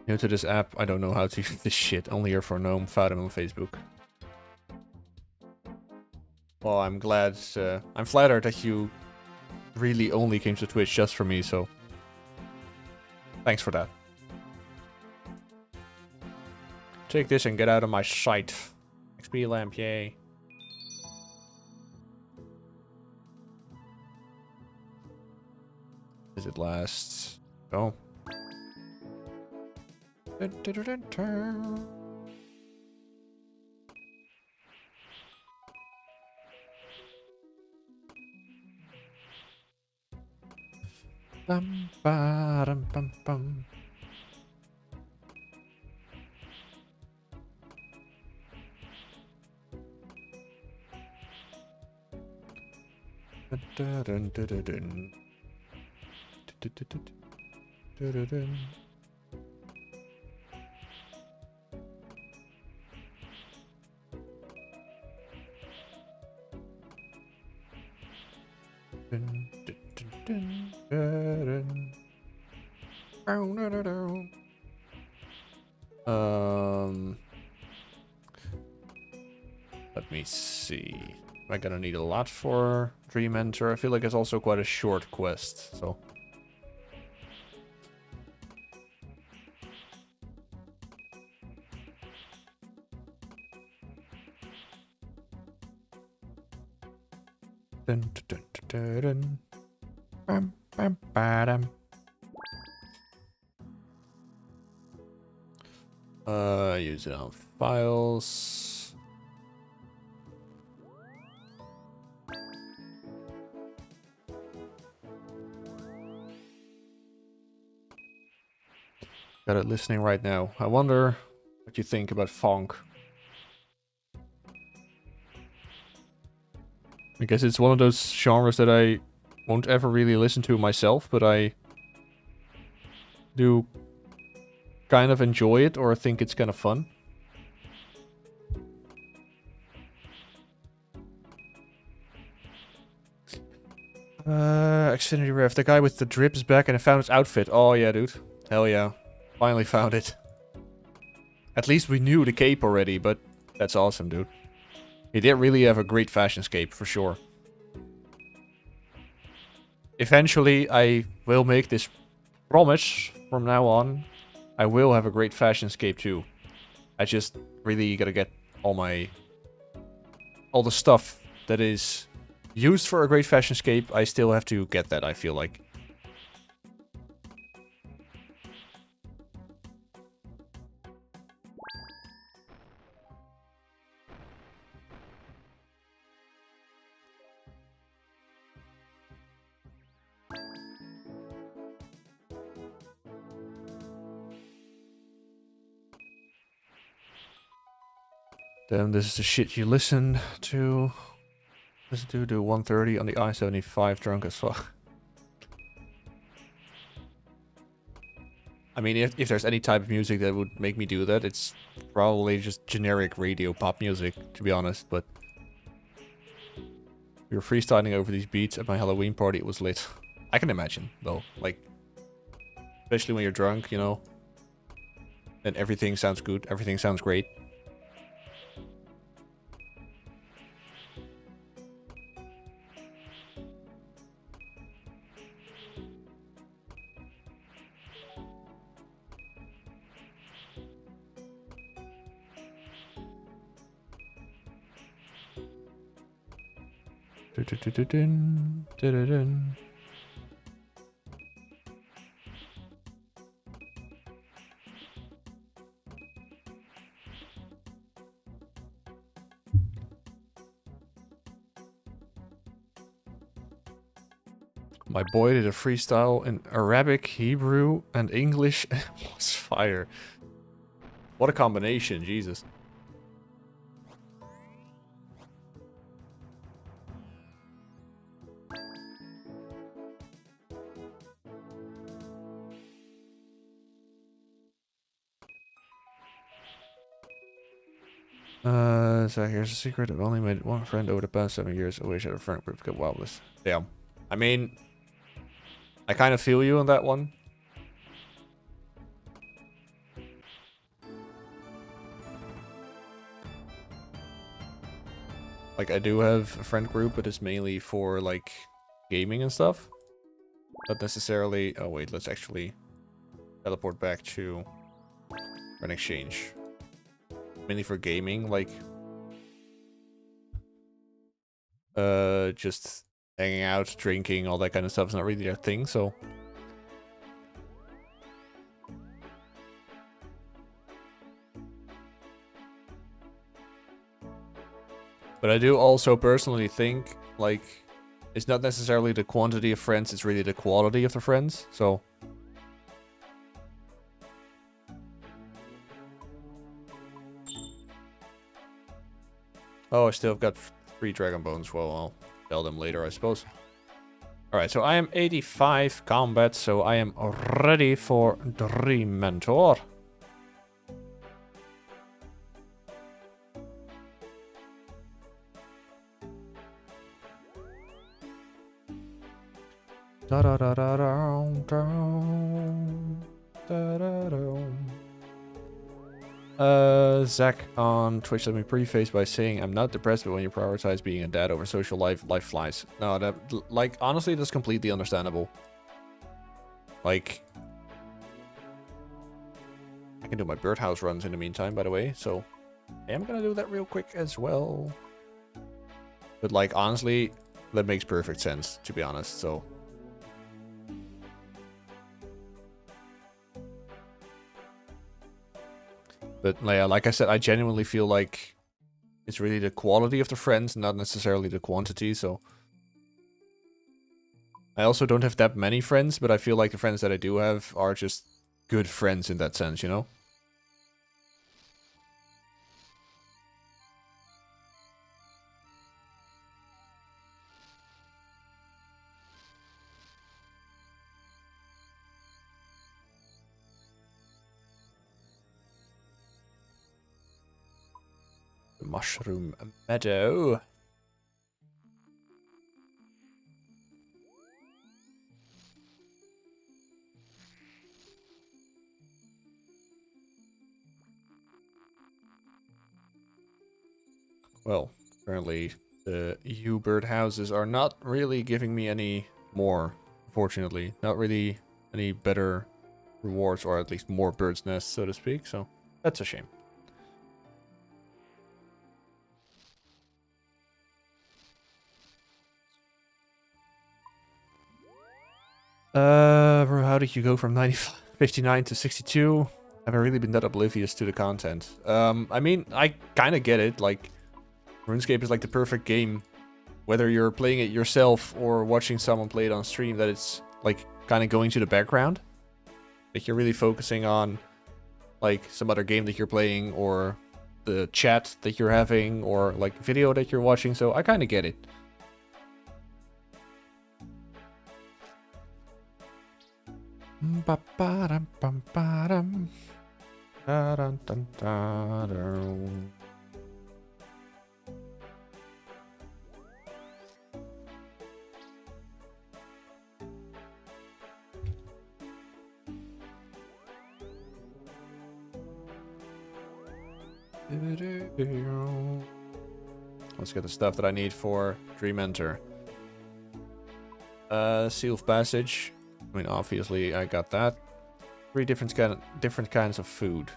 New to this app, I don't know how to use this shit. Only here for Gnome, found him on Facebook. Well, I'm glad, I'm flattered that you really only came to Twitch just for me, so thanks for that. Take this and get out of my sight. XP lamp, yay. Does it last? Oh. Bum, ba, dum, bum, bum. Dun, dun, dun, dun, dun. Dun, dun, dun, dun, dun, dun. Dun, dun, dun, dun, dun, dun. Let me see. Am I gonna need a lot for Dream Enter? I feel like it's also quite a short quest, so. Dun, dun, dun, dun, dun. Bam, bam, use it on files. Got it listening right now. I wonder what you think about funk. I guess it's one of those genres that I won't ever really listen to myself, but I do kind of enjoy it or think it's kind of fun. Xfinity Rev, the guy with the drips back and I found his outfit. Oh yeah, dude. Hell yeah. Finally found it. At least we knew the cape already, but that's awesome, dude. He did really have a great fashion scape, for sure. Eventually, I will make this promise from now on. I will have a great fashion scape too. I just really gotta get all the stuff that is used for a great fashion scape. I still have to get that, I feel like. Then this is the shit you listen to. Listen to do 130 on the I-75 drunk as fuck. I mean, if there's any type of music that would make me do that, it's probably just generic radio pop music, to be honest, but... We were freestyling over these beats at my Halloween party, it was lit. I can imagine, though, like... Especially when you're drunk, you know? Then everything sounds good, everything sounds great. My boy did a freestyle in Arabic, Hebrew, and English. It was fire. What a combination, Jesus. So here's a secret. I've only made one friend over the past 7 years. I wish I had a friend group to get wildless. Damn. I mean, I kind of feel you on that one. Like, I do have a friend group, but it's mainly for, like, gaming and stuff. Not necessarily... Oh, wait, let's actually teleport back to an exchange. Mainly for gaming, like... just hanging out, drinking, all that kind of stuff is not really their thing, so... But I do also personally think, like, it's not necessarily the quantity of friends, it's really the quality of the friends, so... Oh, I still have got 3 Dragon Bones. Well, I'll tell them later, I suppose. Alright, so I am 85 combat, so I am ready for Dream Mentor. Da da da da da da da da. Zach on Twitch let me preface by saying I'm not depressed, but when you prioritize being a dad over social life, life flies. No, that, like, honestly, that's completely understandable. Like, I can do my birdhouse runs in the meantime, by the way, so I am gonna do that real quick as well. But, like, honestly, that makes perfect sense, to be honest, so... But yeah, like I said, I genuinely feel like it's really the quality of the friends, not necessarily the quantity, so... I also don't have that many friends, but I feel like the friends that I do have are just good friends in that sense, you know? Mushroom Meadow. well, apparently the U-bird houses are not really giving me any more, unfortunately. Not really any better rewards, or at least more birds' nests, so to speak, so that's a shame. Bro, how did you go from 59 to 62? Have I really been that oblivious to the content? I mean, I kind of get it. Like, RuneScape is like the perfect game. Whether you're playing it yourself or watching someone play it on stream, that it's like kind of going to the background. Like you're really focusing on like some other game that you're playing, or the chat that you're having, or like video that you're watching. So I kind of get it. Let's get the stuff that I need for Dream Enter. Seal of Passage. I mean, obviously, I got that. 3 different kinds of food.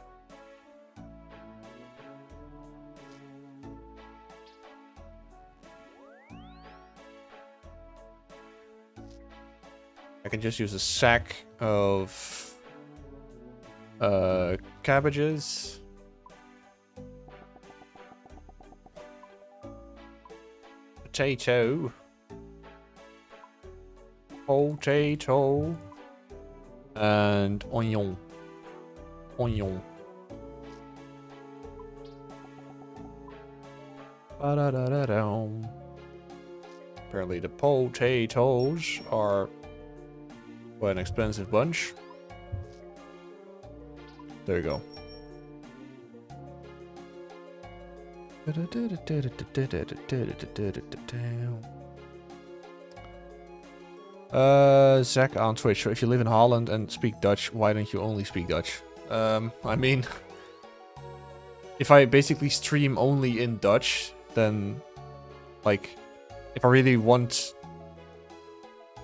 I can just use a sack of cabbages. Potato. And onion. Apparently the potatoes are quite an expensive bunch. There you go. Zach on Twitch. So if you live in Holland and speak Dutch, why don't you only speak Dutch? I mean, if I basically stream only in Dutch, then, like, if I really want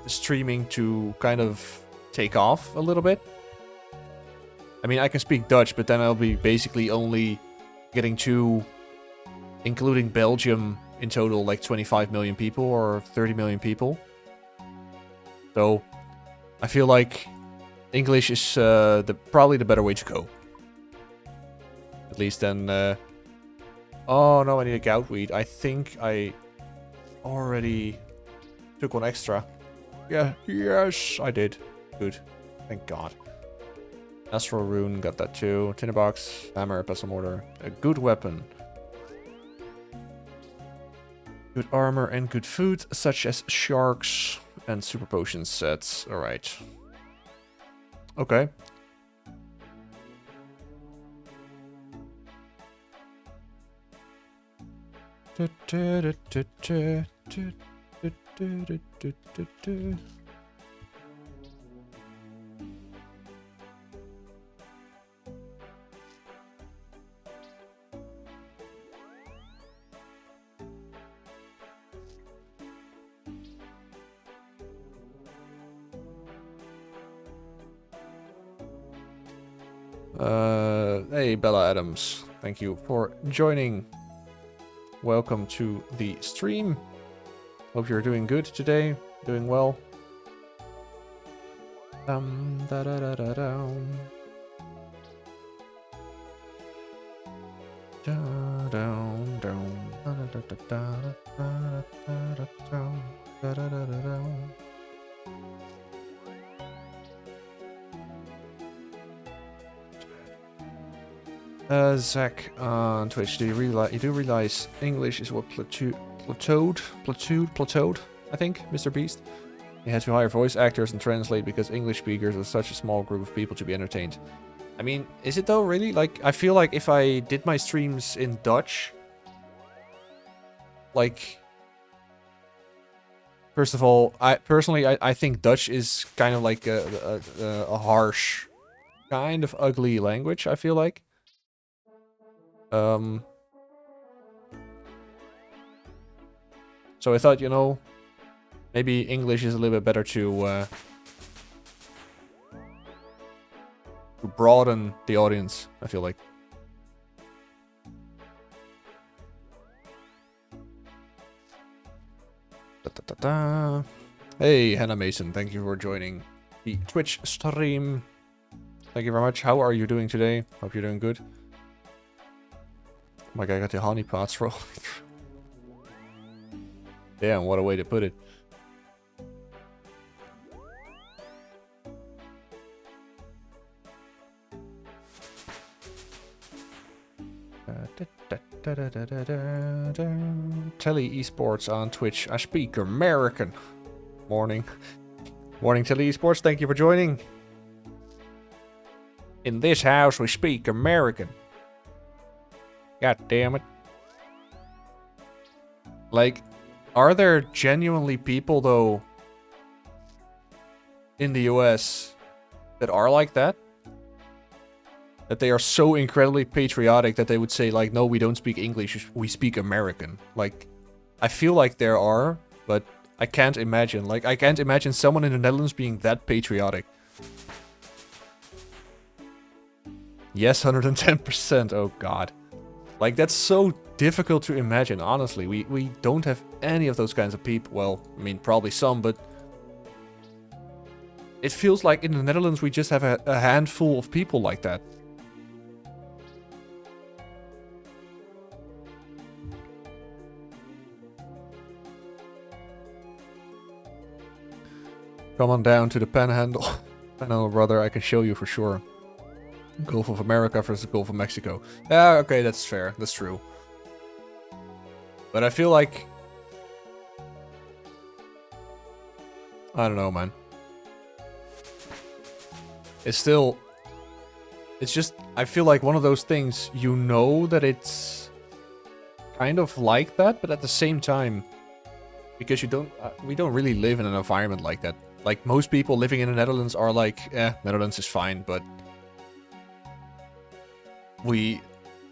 the streaming to kind of take off a little bit, I mean, I can speak Dutch, but then I'll be basically only getting to, including Belgium, in total, like 25 million people or 30 million people. So, I feel like English is probably the better way to go. At least then... oh no, I need a gout weed. I think I already took one extra. Yeah, yes, I did. Good. Thank God. Astral Rune, got that too. Tinderbox, hammer, pestle mortar. A good weapon. Good armor and good food, such as sharks and super potion sets. Alright. Okay. Hey, Bella Adams. Thank you for joining. Welcome to the stream. Hope you're doing good today. Doing well. Da da da da dum. Da dum dum. Da da da da da da da da da da. Zach on Twitch, do you realize English is what plateaued, I think, Mr. Beast? You had to hire voice actors and translate because English speakers are such a small group of people to be entertained. I mean, is it though, really? Like, I feel like if I did my streams in Dutch, like, first of all, I think Dutch is kind of like a harsh, kind of ugly language, I feel like. So I thought, you know, maybe English is a little bit better to broaden the audience, I feel like. Da, da, da, da. Hey, Hannah Mason, thank you for joining the Twitch stream. Thank you very much. How are you doing today? Hope you're doing good. Oh my god, I got the honey pots rolling. Damn, what a way to put it. Telly Esports on Twitch. I speak American. Morning. Morning, Telly Esports. Thank you for joining. In this house, we speak American. God damn it. Like, are there genuinely people, though, in the US that are like that? That they are so incredibly patriotic that they would say, like, no, we don't speak English, we speak American. Like, I feel like there are, but I can't imagine. Like, I can't imagine someone in the Netherlands being that patriotic. Yes, 110%. Oh, God. Like, that's so difficult to imagine, honestly. We don't have any of those kinds of people. Well, I mean, probably some, but it feels like in the Netherlands we just have a handful of people like that. Come on down to the Panhandle. Panhandle, brother, I can show you for sure. Gulf of America versus Gulf of Mexico. Yeah, okay, that's fair. That's true. But I feel like... I don't know, man. It's still... It's just... I feel like one of those things, you know that it's kind of like that, but at the same time... Because you don't... we don't really live in an environment like that. Like, most people living in the Netherlands are like, Netherlands is fine, but... we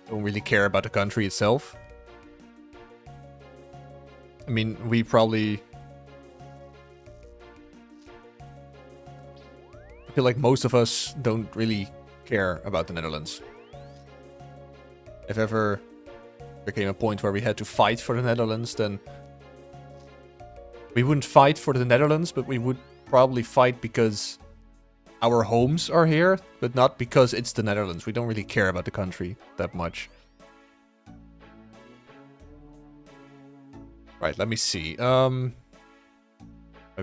don't really care about the country itself. I mean, we probably... I feel like most of us don't really care about the Netherlands. If ever became a point where we had to fight for the Netherlands, then... we wouldn't fight for the Netherlands, but we would probably fight because... our homes are here, but not because it's the Netherlands. We don't really care about the country that much. Right, let me see. I've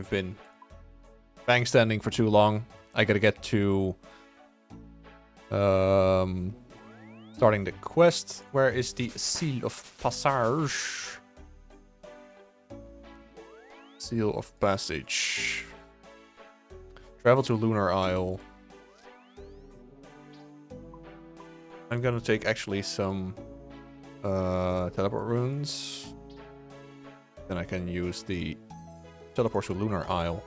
been bang standing for too long. I gotta get to starting the quest. Where is the Seal of Passage? Seal of Passage. Travel to Lunar Isle. I'm gonna take actually some teleport runes. Then I can use the teleport to Lunar Isle.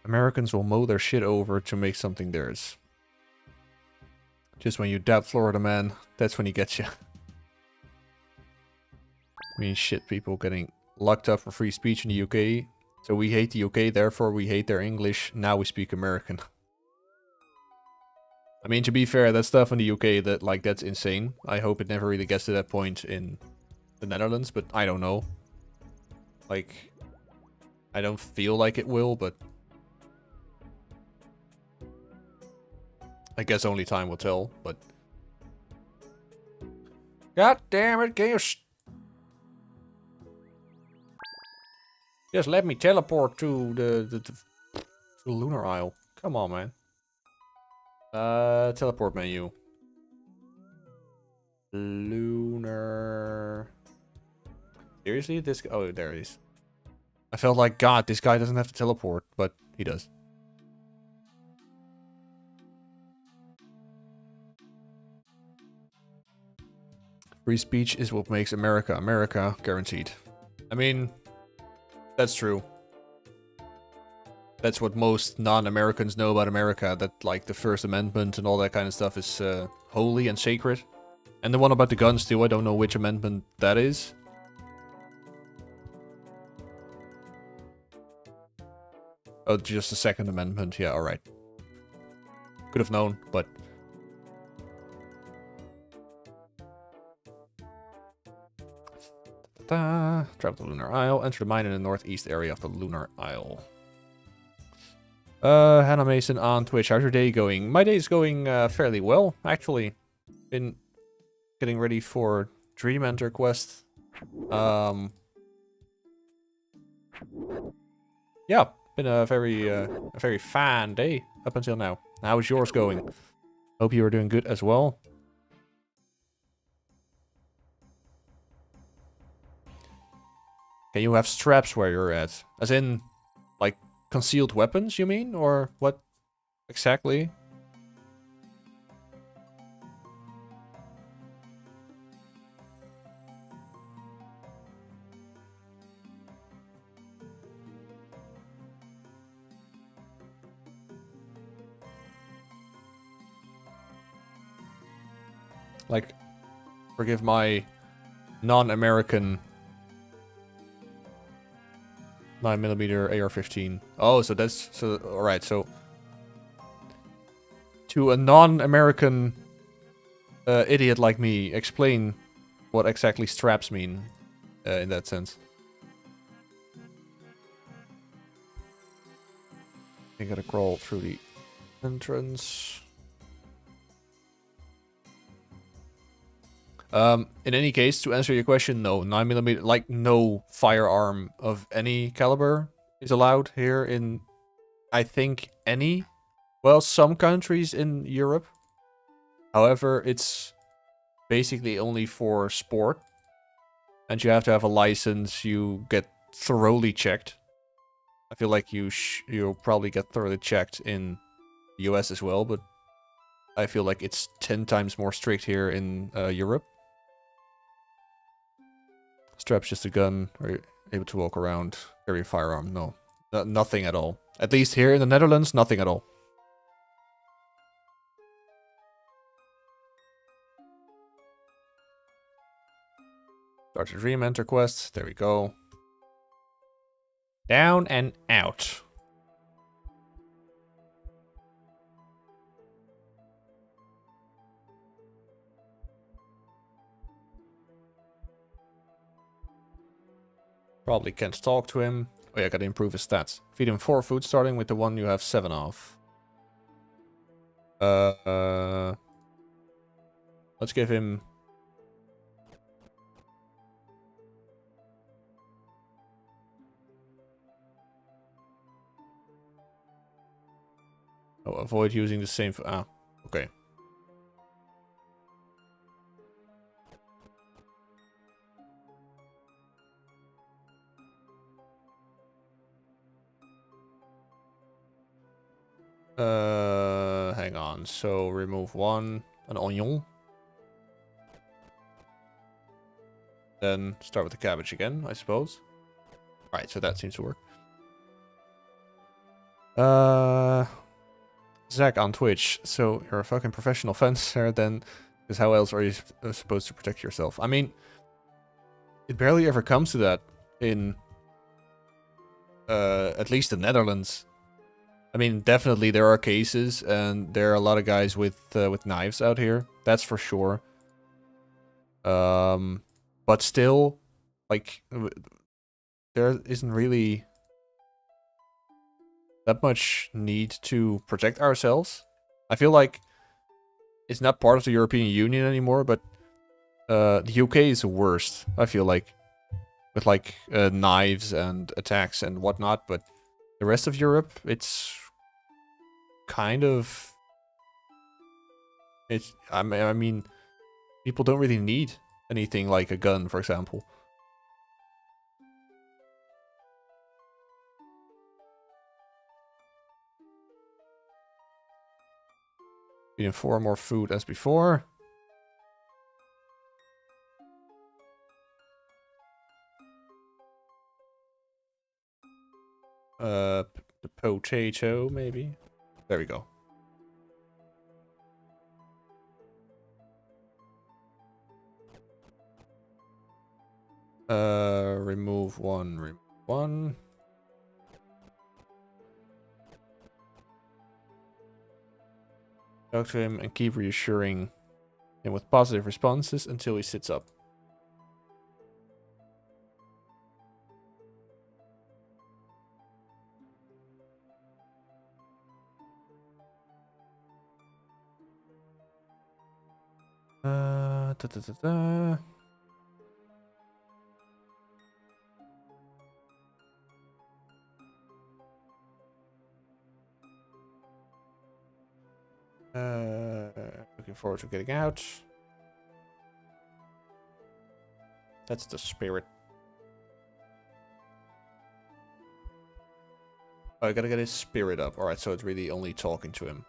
Americans will mow their shit over to make something theirs. Just when you doubt Florida, man, that's when he gets you. I mean, shit, people getting locked up for free speech in the UK. So we hate the UK, therefore we hate their English. Now we speak American. I mean, to be fair, that stuff in the UK, that's insane. I hope it never really gets to that point in the Netherlands, but I don't know. Like, I don't feel like it will, but... I guess only time will tell, but... God damn it, can you... Just let me teleport to the Lunar Isle. Come on, man. Teleport menu. Lunar... Seriously? This... oh, there it is. I felt like, God, this guy doesn't have to teleport, but he does. Free speech is what makes America America, guaranteed. I mean, that's true. That's what most non-Americans know about America, that like the First Amendment and all that kind of stuff is holy and sacred. And the one about the guns too, I don't know which amendment that is. Oh, just the second amendment. Yeah, alright. Could have known, but... Travel to Lunar Isle. Enter the mine in the northeast area of the Lunar Isle. Hannah Mason on Twitch. How's your day going? My day is going fairly well, actually. Been getting ready for Dream Enter quest. Yeah, been a very fun day up until now. How is yours going? Hope you are doing good as well. Can you have straps where you're at? As in, like, concealed weapons, you mean? Or what exactly? Like, forgive my non-American 9mm AR-15. Oh, so that's... So, alright, so... To a non-American idiot like me, explain what exactly straps mean in that sense. I gotta crawl through the entrance. In any case, to answer your question, no. 9mm, like, no firearm of any caliber is allowed here in, I think, any... Well, some countries in Europe. However, it's basically only for sport. And you have to have a license, you get thoroughly checked. I feel like you'll probably get thoroughly checked in the US as well, but I feel like it's 10 times more strict here in Europe. Strap's just a gun. Are you able to walk around, carry a firearm? No. Nothing at all. At least here in the Netherlands, nothing at all. Start the Dream Enter quest. There we go. Down and out. Probably can't talk to him. Oh yeah, gotta improve his stats. Feed him 4 food, starting with the one you have 7 of. Let's give him... Oh, avoid using the same... Ah, okay. Hang on. So remove one, an onion. Then start with the cabbage again, I suppose. Alright, so that seems to work. Zach on Twitch. So you're a fucking professional fencer then, because how else are you supposed to protect yourself? I mean, it barely ever comes to that in at least the Netherlands. I mean, definitely there are cases, and there are a lot of guys with knives out here. That's for sure. But still, like, there isn't really that much need to protect ourselves. I feel like it's not part of the European Union anymore, but the UK is the worst, I feel like. With, like, knives and attacks and whatnot, but the rest of Europe, it's kind of... I mean, people don't really need anything like a gun, for example. Eating 4 more food as before. The potato, maybe? There we go. Remove one, remove one. Talk to him and keep reassuring him with positive responses until he sits up. Da, da, da, da. Looking forward to getting out. That's the spirit. Oh, I gotta get his spirit up. Alright, so it's really only talking to him.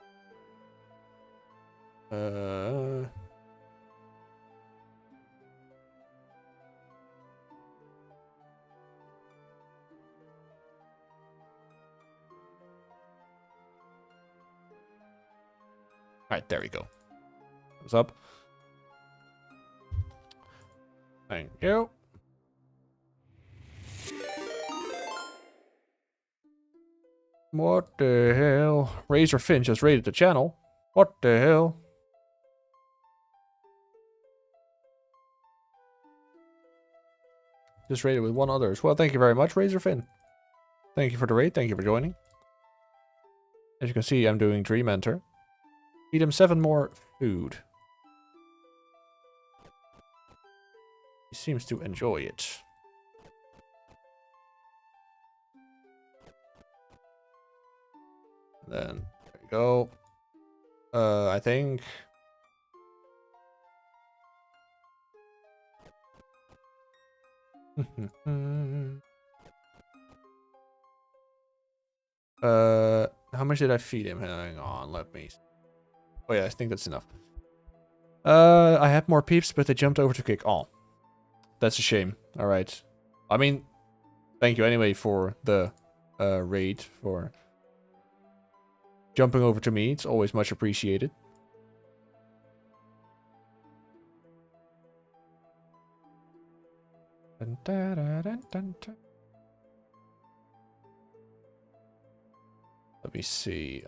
Alright, there we go. What's up? Thank you. What the hell? Razor Finn just raided the channel. What the hell? Just raided with one other as well. Thank you very much, Razor Finn. Thank you for the raid. Thank you for joining. As you can see, I'm doing Dream Enter. Feed him 7 more food. He seems to enjoy it. Then, there we go. I think... how much did I feed him? Hang on, let me... Oh yeah, I think that's enough. I had more peeps, but they jumped over to kick. Oh, that's a shame. All right. I mean, thank you anyway for the raid, for jumping over to me. It's always much appreciated. Dun, da, da, dun, dun, dun. Let me see.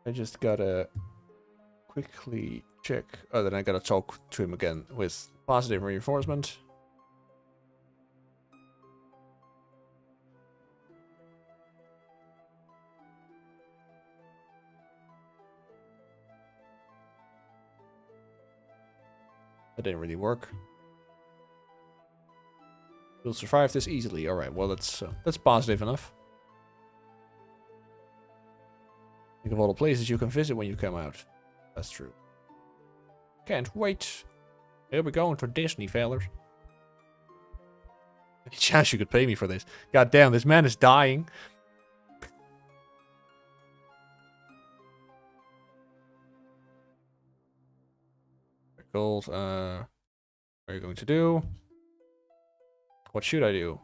I just gotta quickly check. Oh, then I gotta talk to him again with positive reinforcement. That didn't really work. We'll survive this easily. All right. Well, that's positive enough. Think of all the places you can visit when you come out. That's true. Can't wait. Here we go to Disney, fellas. Any chance you could pay me for this? God damn, this man is dying. Gold. What are you going to do? What should I do?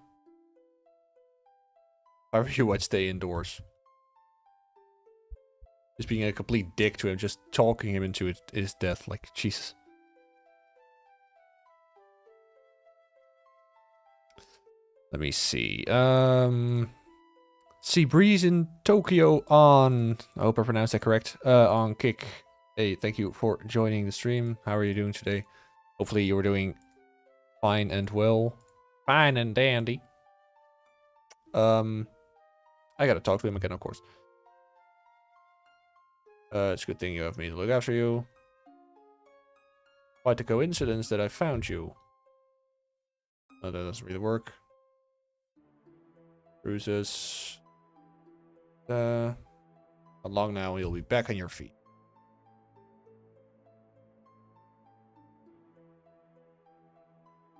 However you would stay indoors. Just being a complete dick to him, just talking him into his death, like, Jesus. Let me see. Sea Breeze in Tokyo on... I hope I pronounced that correct. On Kick. Hey, thank you for joining the stream. How are you doing today? Hopefully you were doing fine and well. Fine and dandy. I gotta talk to him again, of course. It's a good thing you have me to look after you. Quite a coincidence that I found you. No, that doesn't really work. Bruises. Not long now, you'll be back on your feet.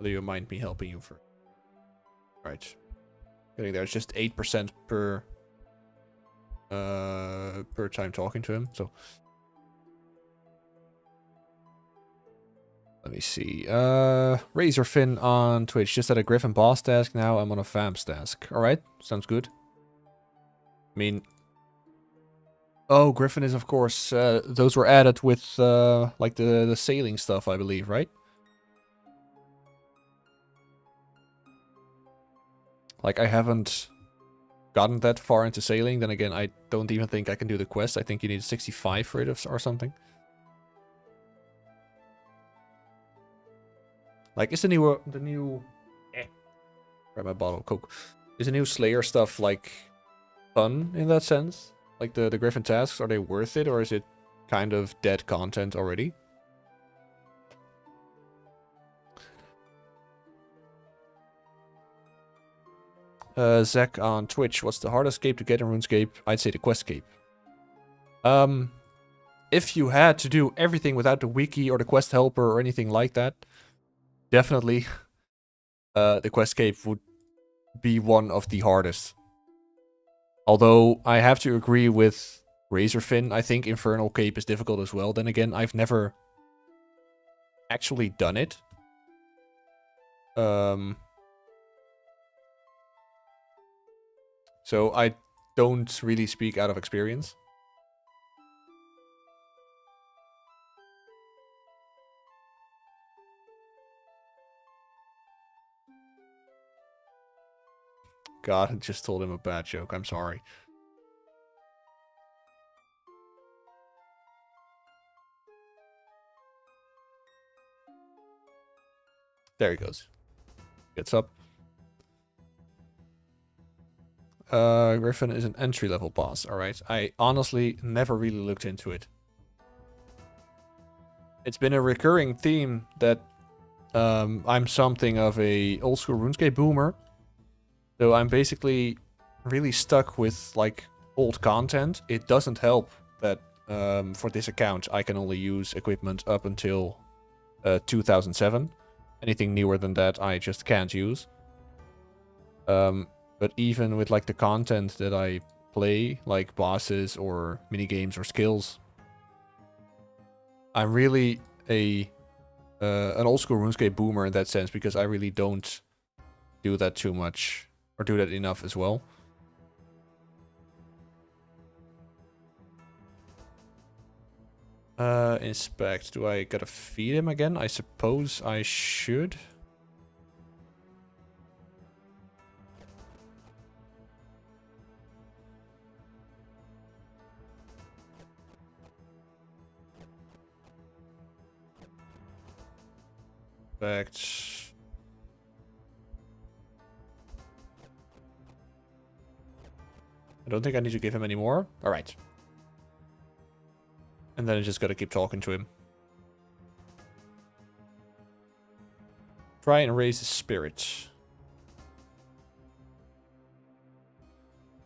Do you mind me helping you for? Right. Getting there. It's just 8% per time talking to him. So let me see. Razor Finn on Twitch. Just had a Griffin boss task. Now I'm on a FAMS task. All right, sounds good. I mean, Oh, Griffin is of course, those were added with like the sailing stuff, I believe, right? Like I haven't gotten that far into sailing. Then again, I don't even think I can do the quest. I think you need 65 for it or something. Like, is the new grab my bottle of Coke. Is the new Slayer stuff like fun in that sense? Like the Griffin tasks, are they worth it, or is it kind of dead content already? Zach on Twitch, what's the hardest cape to get in RuneScape? I'd say the quest cape. If you had to do everything without the wiki or the quest helper or anything like that, definitely the quest cape would be one of the hardest. Although I have to agree with Razorfin, I think Infernal Cape is difficult as well. Then again, I've never actually done it. So I don't really speak out of experience. God, I just told him a bad joke. I'm sorry. There he goes. Gets up. Griffin is an entry-level boss. Alright. I honestly never really looked into it. It's been a recurring theme that I'm something of a old-school RuneScape boomer. So I'm basically really stuck with, like, old content. It doesn't help that for this account I can only use equipment up until 2007. Anything newer than that I just can't use. But even with like the content that I play, like bosses or minigames or skills, I'm really an old school RuneScape boomer in that sense, because I really don't do that too much or do that enough as well. Inspect. Do I gotta feed him again? I suppose I should. Inspect. I don't think I need to give him any more. Alright. And then I just gotta keep talking to him. Try and raise his spirit.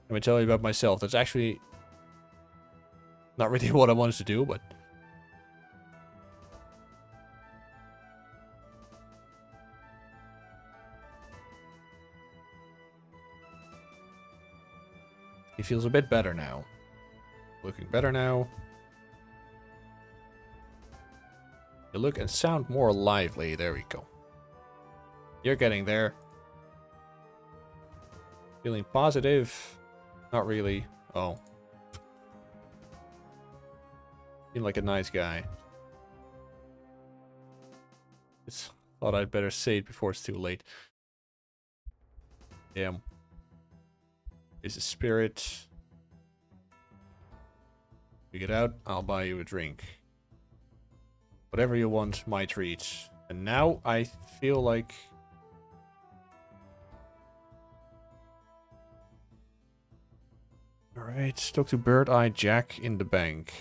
Let me tell you about myself. That's actually not really what I wanted to do, but... He feels a bit better now. Looking better now. You look and sound more lively. There we go. You're getting there. Feeling positive. Not really. Oh. Seem like a nice guy. Just thought I'd better say it before it's too late. Damn. Is a spirit. You get out, I'll buy you a drink. Whatever you want, my treat. And now I feel like... Alright, talk to Bird Eye Jack in the bank.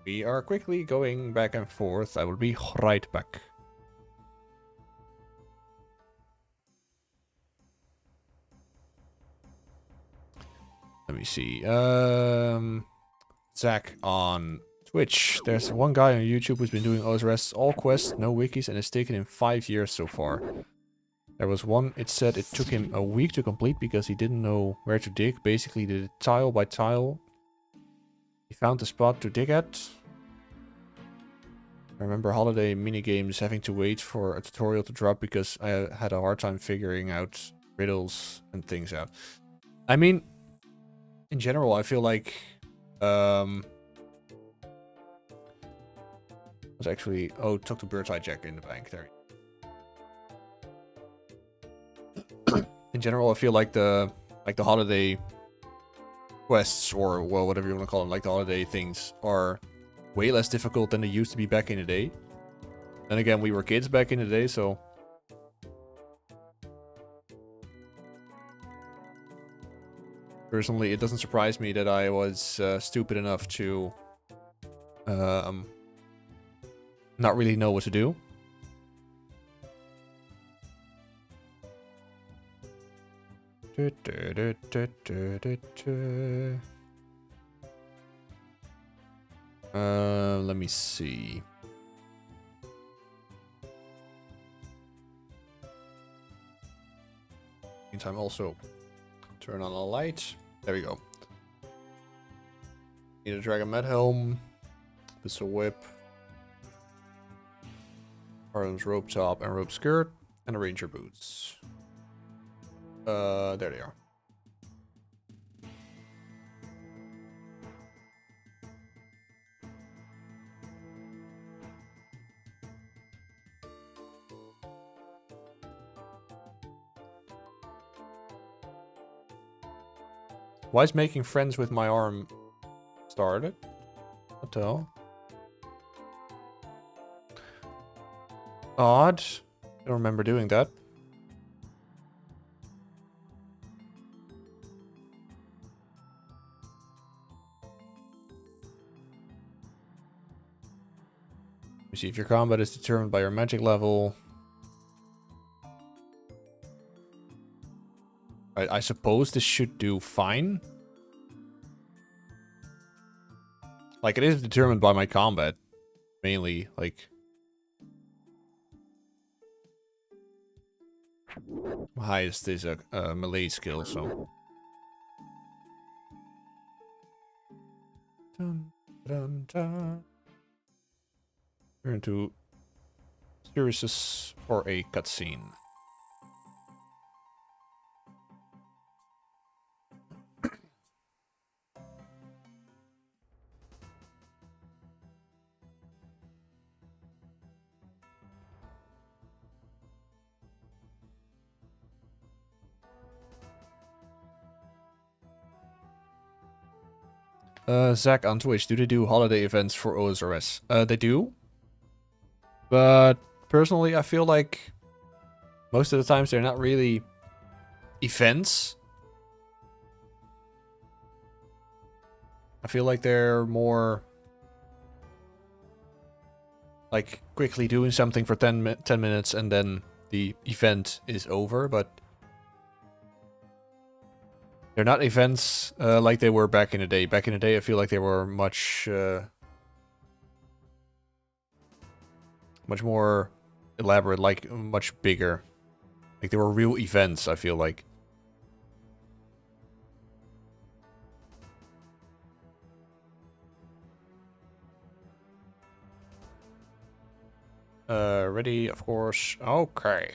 We are quickly going back and forth. I will be right back. Let me see. Zach on Twitch. There's one guy on YouTube who's been doing OSRS all quests, no wikis, and it's taken him 5 years so far. There was one, it said it took him a week to complete because he didn't know where to dig. Basically did it tile by tile. He found the spot to dig at. I remember holiday minigames having to wait for a tutorial to drop because I had a hard time figuring out riddles and things out. I mean, in general, I feel like Was actually took the bird's eye jacket in the bank there. In general, I feel like the holiday quests, or well, whatever you want to call them, like the holiday things, are way less difficult than they used to be back in the day. Then again, we were kids back in the day, so personally, it doesn't surprise me that I was stupid enough to not really know what to do. Let me see. Meantime, also turn on a light. There we go. Need a dragon med helm. Pistol whip. Harlem's rope top and rope skirt. And a ranger boots. There they are. Why is making friends with my arm started? What the hell? Odd. I don't remember doing that. Let me see, if your combat is determined by your magic level. I suppose this should do fine. Like, it is determined by my combat. Mainly, like... highest is a melee skill, so... Dun, dun, dun. Turn to Sirius for a cutscene. Zach on Twitch, do they do holiday events for OSRS? They do. But personally, I feel like most of the times they're not really events. I feel like they're more like quickly doing something for 10 minutes and then the event is over, but they're not events like they were back in the day. Back in the day, I feel like they were much more elaborate, like much bigger. Like they were real events, I feel like. Ready, of course. Okay.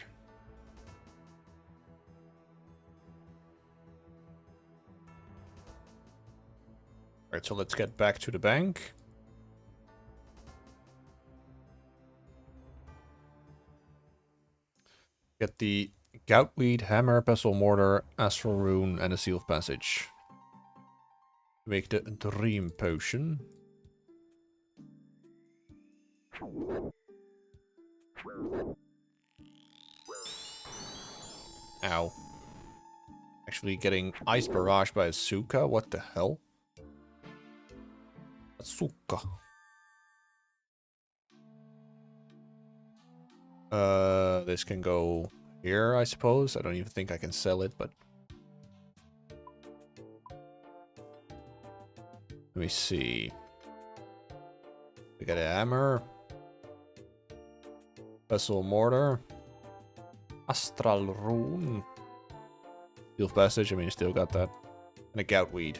Alright, so let's get back to the bank. Get the Goutweed, Hammer, Pestle Mortar, Astral Rune, and a Sealed Passage. Make the Dream Potion. Ow. Actually getting Ice Barrage by Asuka? What the hell? Asuka. This can go here, I suppose. I don't even think I can sell it, but... let me see. We got a Hammer. Pestle Mortar. Astral Rune. Sealed Passage, I mean, you still got that. And a Goutweed.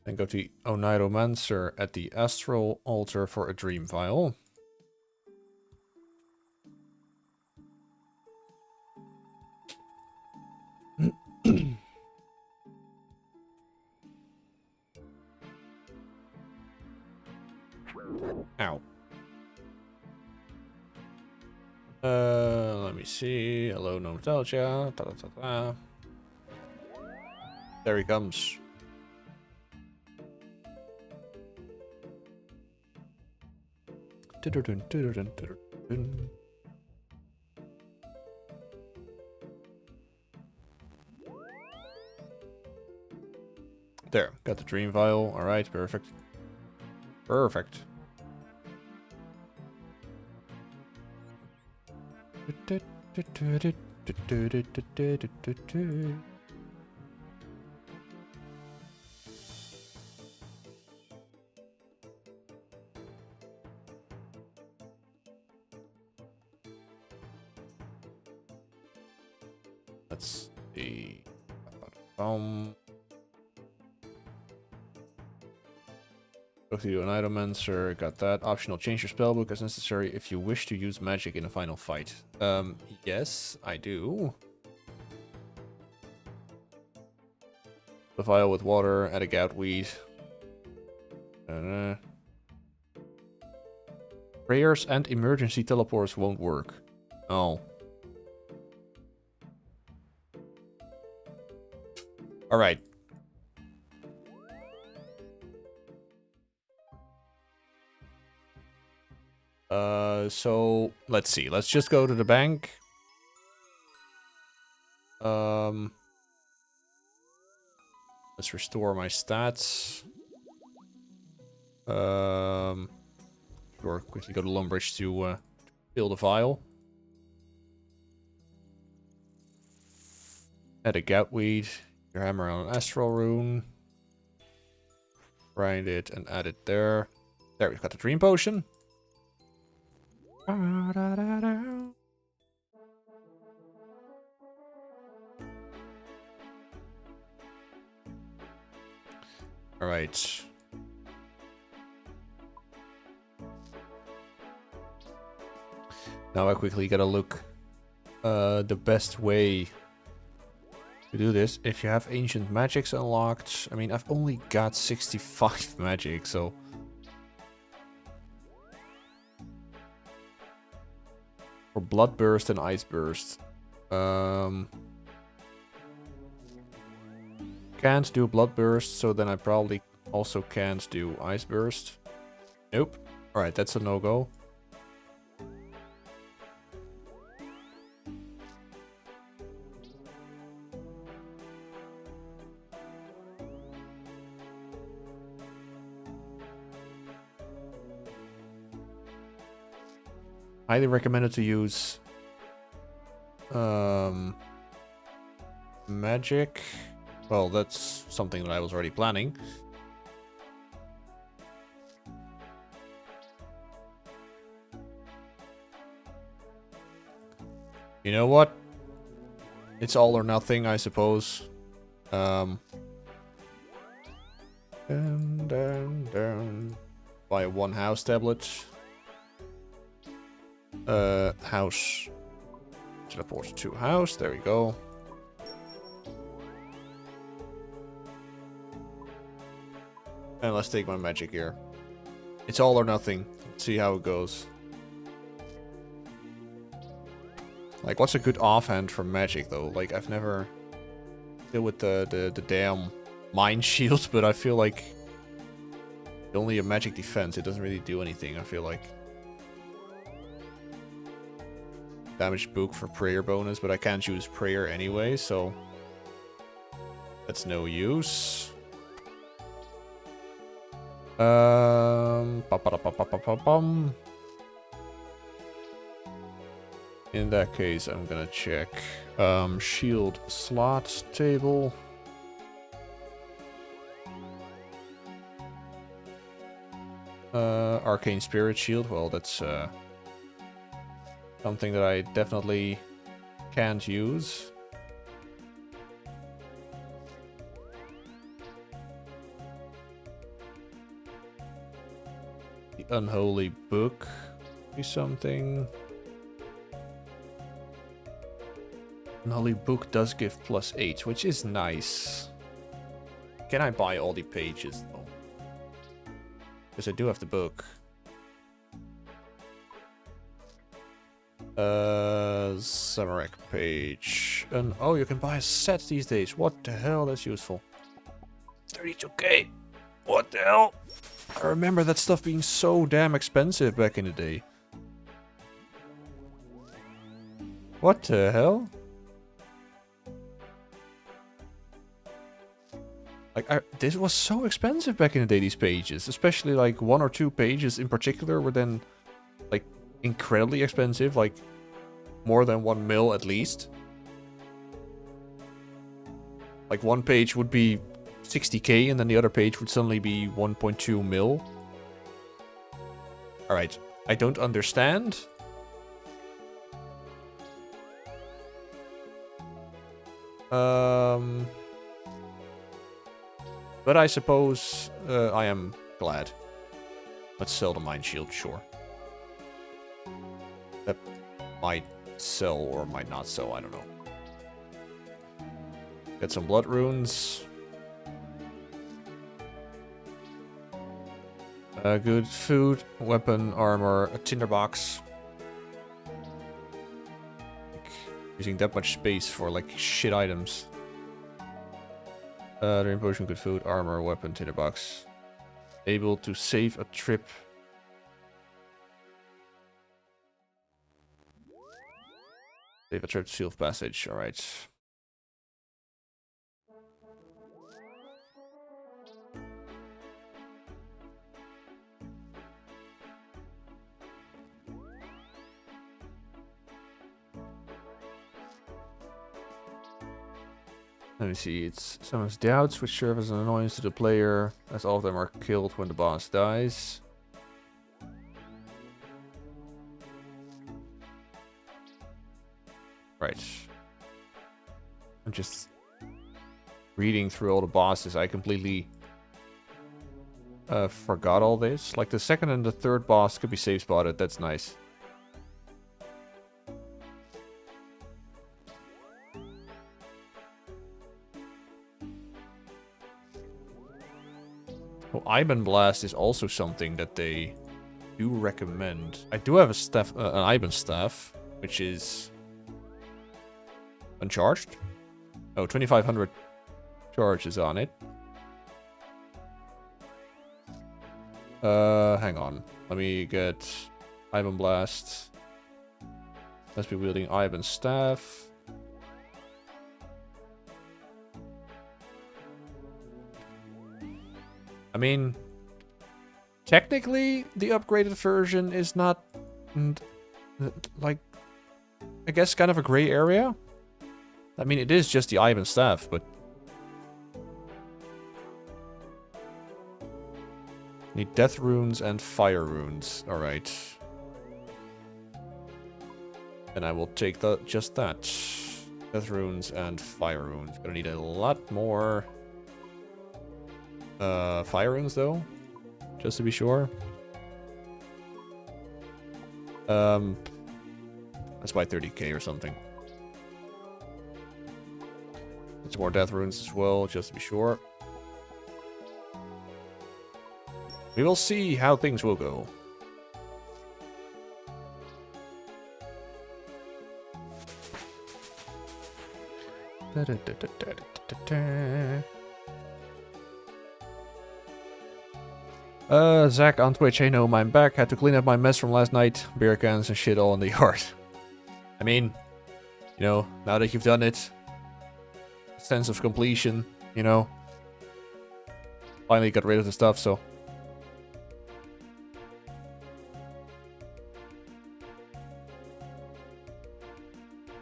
Then go to Oniromancer at the Astral Altar for a Dream Vial. Ow. Let me see. Hello, Nostalgia. Ta -ta -ta -ta. There he comes. There, got the Dream Vial. Alright, perfect. Perfect. Let's see. Go to an Itomancer, got that. Optional, change your spellbook as necessary if you wish to use magic in a final fight. Yes, I do. The vial with water, add a goutweed. Prayers and emergency teleports won't work. Oh. Alright. So let's see. Let's just go to the bank. Let's restore my stats. Or quickly go to Lumbridge to fill the vial. Add a goutweed. Your hammer on an astral rune. Grind it and add it there. There, we've got the dream potion. Alright. Now I quickly gotta look the best way to do this. If you have ancient magics unlocked, I mean, I've only got 65 magic, so for Blood Burst and Ice Burst. Can't do Blood Burst, so then I probably also can't do Ice Burst. Nope. Alright, that's a no-go. Highly recommended to use magic. Well, that's something that I was already planning. You know what? It's all or nothing, I suppose. Down. Buy one house tablet. House. Teleport to house. There we go. And let's take my magic here. It's all or nothing. Let's see how it goes. Like, what's a good offhand for magic, though? Like, I've never dealt with the damn mind shield, but I feel like only a magic defense. It doesn't really do anything, I feel like. Damage book for prayer bonus, but I can't use prayer anyway, so that's no use. In that case, I'm gonna check shield slot table. Arcane Spirit Shield. Well, that's something that I definitely can't use. The unholy book. Be something. Unholy book does give +8, which is nice. Can I buy all the pages though? Because I do have the book. Samurai page. And oh, you can buy a set these days. What the hell? That's useful. 32k. What the hell? I remember that stuff being so damn expensive back in the day. What the hell? Like, this was so expensive back in the day, these pages. Especially, like, 1 or 2 pages in particular were then, like, incredibly expensive. Like, more than 1 mil at least. Like, one page would be 60k and then the other page would suddenly be 1.2 mil. Alright, I don't understand. But I suppose I am glad. Let's sell the Mind Shield, sure. That might sell or might not sell, I don't know. Get some blood runes. Good food, weapon, armor, a tinderbox. Like, using that much space for like shit items. Drain potion, good food, armor, weapon, tinderbox. Able to save a trip. Save a trip to Seal of Passage, alright. Let me see, it's summons doubts, which serve as an annoyance to the player, as all of them are killed when the boss dies. Right. I'm just reading through all the bosses. I completely forgot all this. Like the second and the third boss could be safe spotted. That's nice. Oh, Iban Blast is also something that they do recommend. I do have a staff, an Iban staff, which is uncharged. Oh, 2500 charges on it. Hang on. Let me get Iban Blast. Must be wielding Iban staff. I mean, technically, the upgraded version is not, like, I guess kind of a gray area. I mean, it is just the Iban staff, but... Need death runes and fire runes. Alright. And I will take just that. Death runes and fire runes. Gonna need a lot more... fire runes though, just to be sure. Let's buy 30k or something. Some more death runes as well, just to be sure. We will see how things will go. Zach on Twitch, hey no, I'm back. Had to clean up my mess from last night. Beer cans and shit all in the yard. I mean, you know, now that you've done it, sense of completion, you know. Finally got rid of the stuff, so.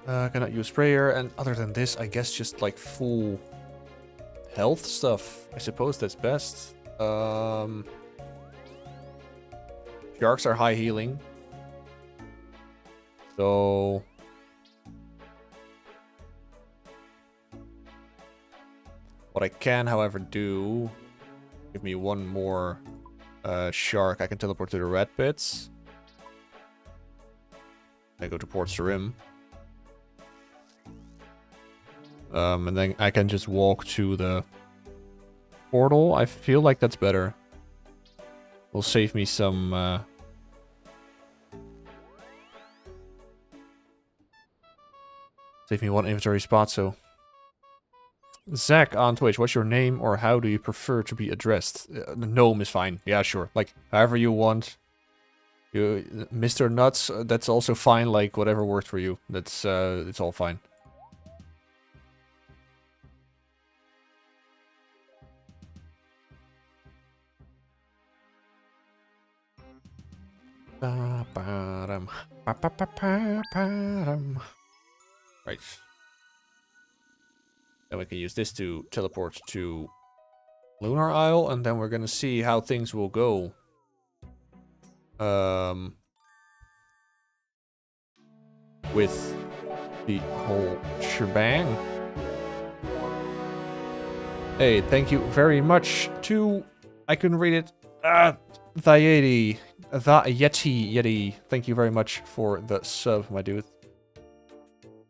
Cannot use sprayer, and other than this, I guess just like full health stuff. I suppose that's best. Sharks are high healing. So... What I can, however, do... Give me one more Shark, I can teleport to the red pits. I go to Port Sarim. And then I can just walk to the portal. I feel like that's better. Will save me some... save me one inventory spot, so... Zach on Twitch, what's your name or how do you prefer to be addressed? Gnome is fine. Yeah, sure. Like, however you want. You, Mr. Nuts, that's also fine. Like, whatever works for you. That's, it's all fine. Right. Then we can use this to teleport to Lunar Isle, and then we're gonna see how things will go. With the whole shebang. Hey, thank you very much to... I couldn't read it. The Yeti. Thank you very much for the sub, my dude.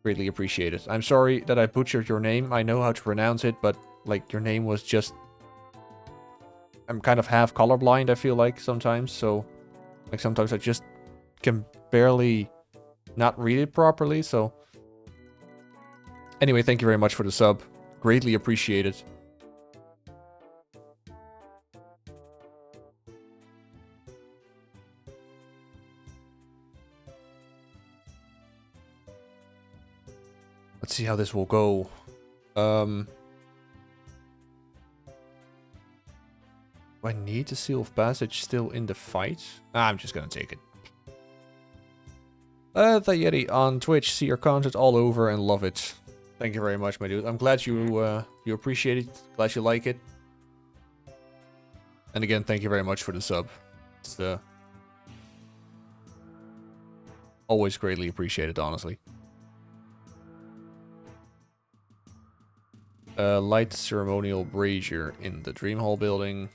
Greatly appreciate it. I'm sorry that I butchered your name. I know how to pronounce it, but, like, your name was just... I'm kind of half colorblind, I feel like, sometimes, so... Like, sometimes I just can barely not read it properly, so... Anyway, thank you very much for the sub. Greatly appreciate it. Let's see how this will go. Do I need the Seal of Passage still in the fight? I'm just gonna take it. The Yeti on Twitch, see your content all over and love it. Thank you very much, my dude. I'm glad you you appreciate it. Glad you like it. And again, thank you very much for the sub. It's always greatly appreciated, honestly. Light ceremonial brazier in the Dream Hall building.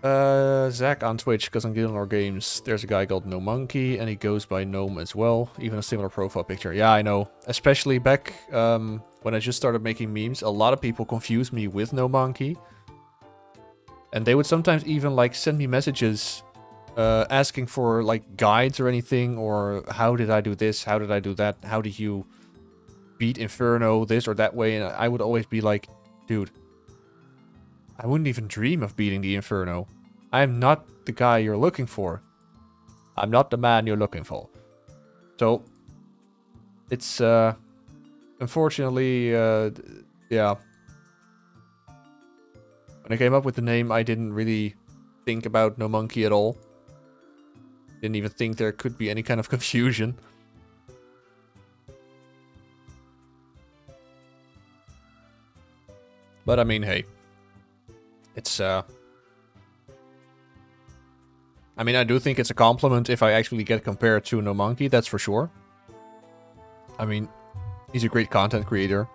Zach on Twitch, because on Gilnor Games, there's a guy called No Monkey, and he goes by Gnome as well. Even a similar profile picture. Yeah, I know. Especially back when I just started making memes, a lot of people confused me with No Monkey. And they would sometimes even, like, send me messages asking for, like, guides or anything, or how did I do this, how did I do that, how did you beat Inferno this or that way, and I would always be like, dude, I wouldn't even dream of beating the Inferno. I am not the guy you're looking for. I'm not the man you're looking for. So, it's, unfortunately, yeah. When I came up with the name, I didn't really think about No Monkey at all. Didn't even think there could be any kind of confusion. But I mean, hey. It's, I mean, I do think it's a compliment if I actually get compared to No Monkey, that's for sure. I mean, he's a great content creator.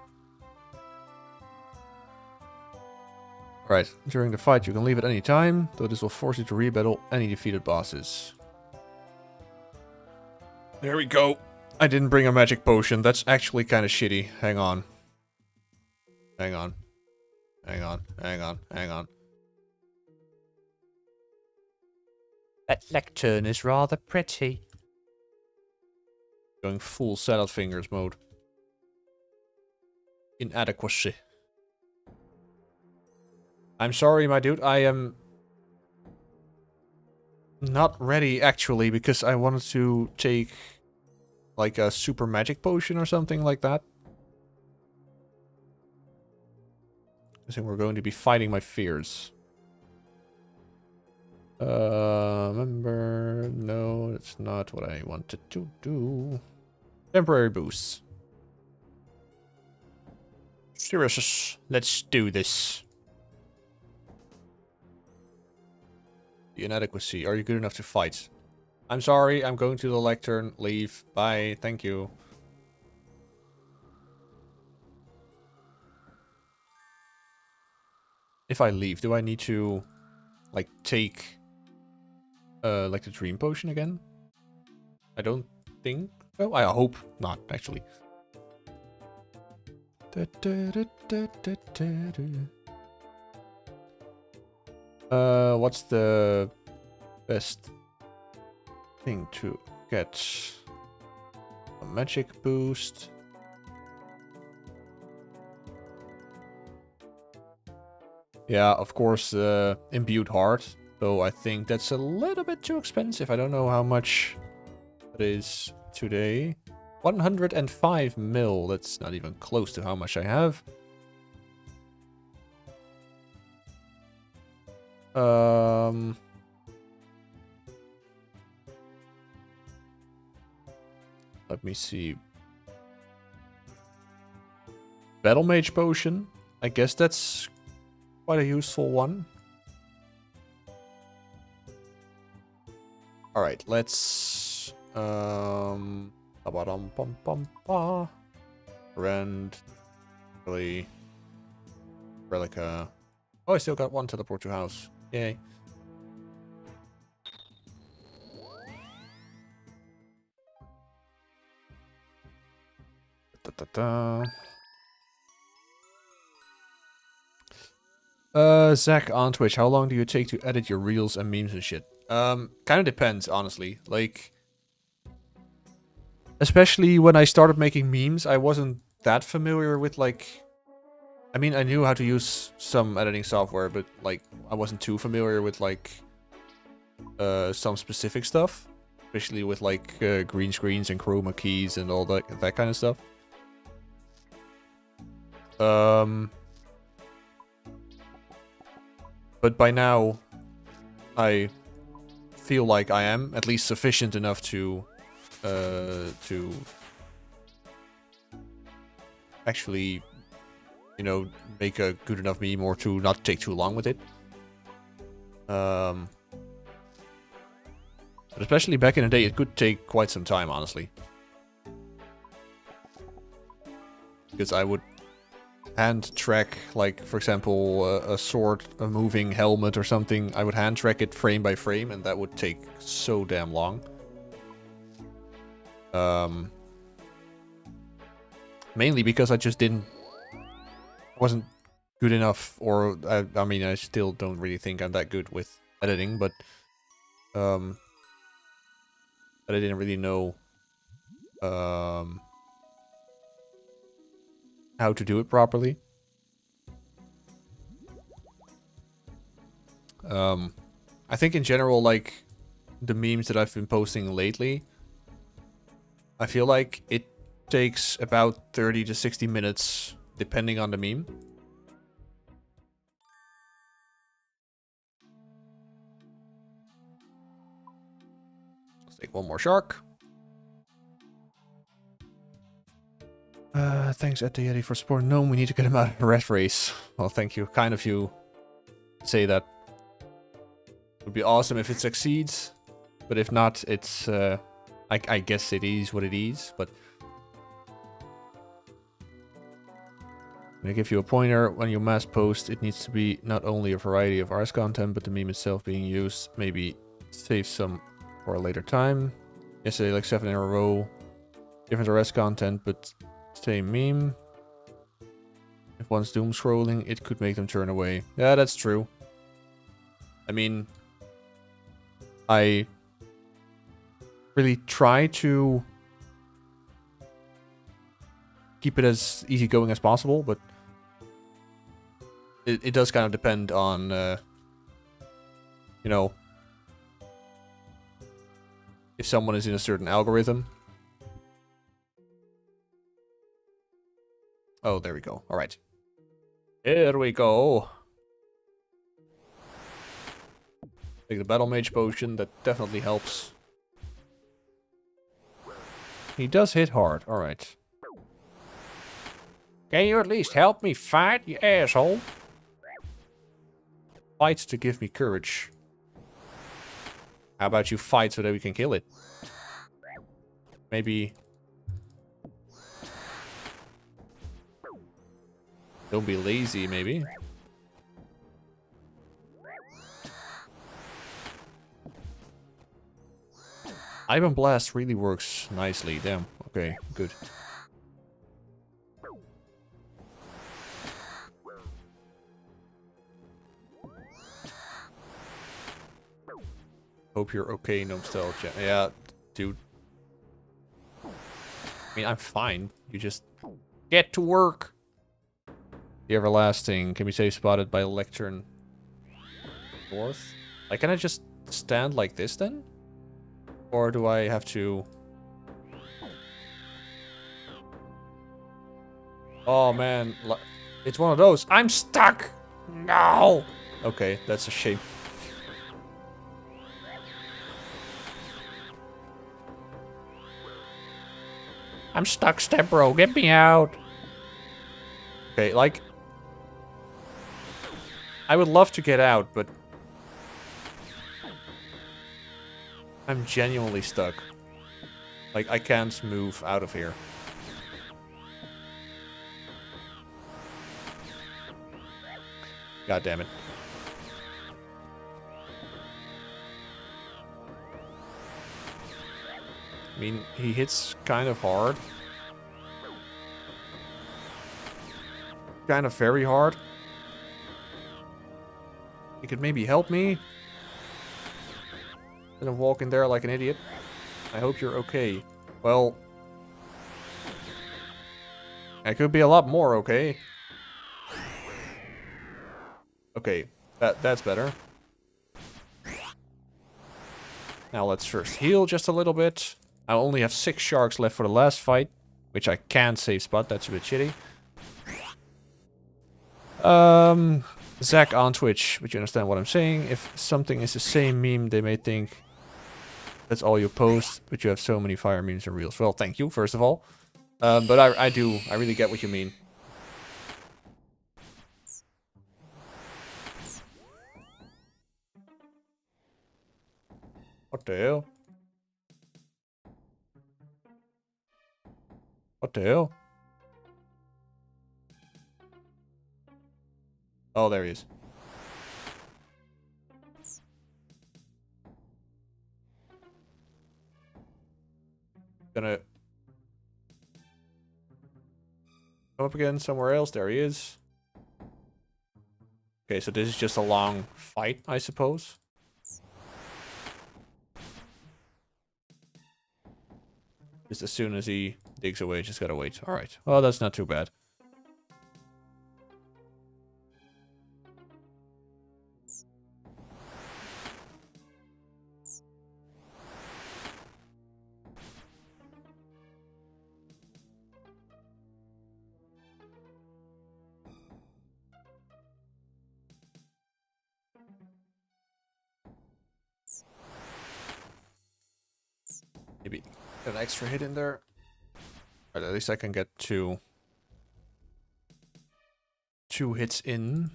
Right, during the fight you can leave at any time, though this will force you to rebattle any defeated bosses. There we go. I didn't bring a magic potion, that's actually kind of shitty. Hang on. Hang on. Hang on, hang on, hang on. That lectern is rather pretty. Going full salad fingers mode. Inadequacy. I'm sorry, my dude, I am not ready, actually, because I wanted to take, like, a super magic potion or something like that. I think we're going to be fighting my fears. Remember... No, that's not what I wanted to do. Temporary boosts. Seriously, let's do this. The inadequacy. Are you good enough to fight? I'm sorry, I'm going to the lectern. Leave. Bye. Thank you. if I leave, do I need to like take like the dream potion again? I don't think so. I hope not, actually. What's the best thing to get? A magic boost. Yeah, of course, imbued heart. So I think that's a little bit too expensive. I don't know how much that is today. 105 mil. That's not even close to how much I have. Let me see. Battle Mage Potion. I guess that's quite a useful one. Alright, let's... Rend... Really... Relica... Oh, I still got one teleport to house. Yay. Zach on Twitch, how long do you take to edit your reels and memes and shit? Kind of depends, honestly. Like, especially when I started making memes, I wasn't that familiar with, like... I mean, I knew how to use some editing software, but, like, I wasn't too familiar with, like, some specific stuff. Especially with, like, green screens and chroma keys and all that kind of stuff. But by now, I feel like I am at least sufficient enough to actually, you know, make a good enough meme or to not take too long with it. But especially back in the day, it could take quite some time, honestly. Because I would hand track, like, for example, a sword, a moving helmet or something. I would hand track it frame by frame, and that would take so damn long. Mainly because I just wasn't good enough, or I mean, I still don't really think I'm that good with editing, but I didn't really know how to do it properly. I think in general, like, the memes that I've been posting lately, I feel like it takes about 30 to 60 minutes, depending on the meme. Let's take one more shark. Thanks at the Yeti for supporting. No, we need to get him out of the rat race. Well, thank you. Kind of you say that. Would be awesome if it succeeds, but if not, it's I guess it is what it is. But I'm gonna give you a pointer. When you mass post, it needs to be not only a variety of RS content, but the meme itself being used. Maybe save some for a later time. Yesterday, like 7 in a row. Different RS content, but same meme. If one's doom scrolling, it could make them turn away. Yeah, that's true. I mean, I really try to keep it as easygoing as possible, but it does kind of depend on, you know, if someone is in a certain algorithm. Oh, there we go. All right. Here we go. Take the Battle Mage Potion. That definitely helps. He does hit hard. All right. Can you at least help me fight, you asshole? Fight to give me courage. How about you fight so that we can kill it? Maybe... Don't be lazy, maybe. Ivan Blast really works nicely. Damn. Okay, good. Hope you're okay, Nostalgia. Yeah, dude. I mean, I'm fine. You just get to work. The Everlasting can be safe spotted by Lectern North. Like, can I just stand like this then? Or do I have to... Oh man, it's one of those. I'm stuck! No! Okay, that's a shame. I'm stuck, step bro, get me out! Okay, like... I would love to get out, but... I'm genuinely stuck. Like, I can't move out of here. God damn it. I mean, he hits kind of hard. Kind of very hard. You could maybe help me? Instead of walking there like an idiot. I hope you're okay. Well... I could be a lot more okay. Okay, that's better. Now let's first heal just a little bit. I only have 6 sharks left for the last fight, which I can't save spot. That's a bit shitty. Zach on Twitch, but you understand what I'm saying. If something is the same meme, they may think that's all you post, but you have so many fire memes and reels. Well, thank you, first of all. But I really get what you mean. What the hell? What the hell? Oh, there he is. Gonna come up again somewhere else. There he is. Okay, so this is just a long fight, I suppose. Just as soon as he digs away, just gotta wait. Alright. Well, that's not too bad. Maybe an extra hit in there. But at least I can get two hits in.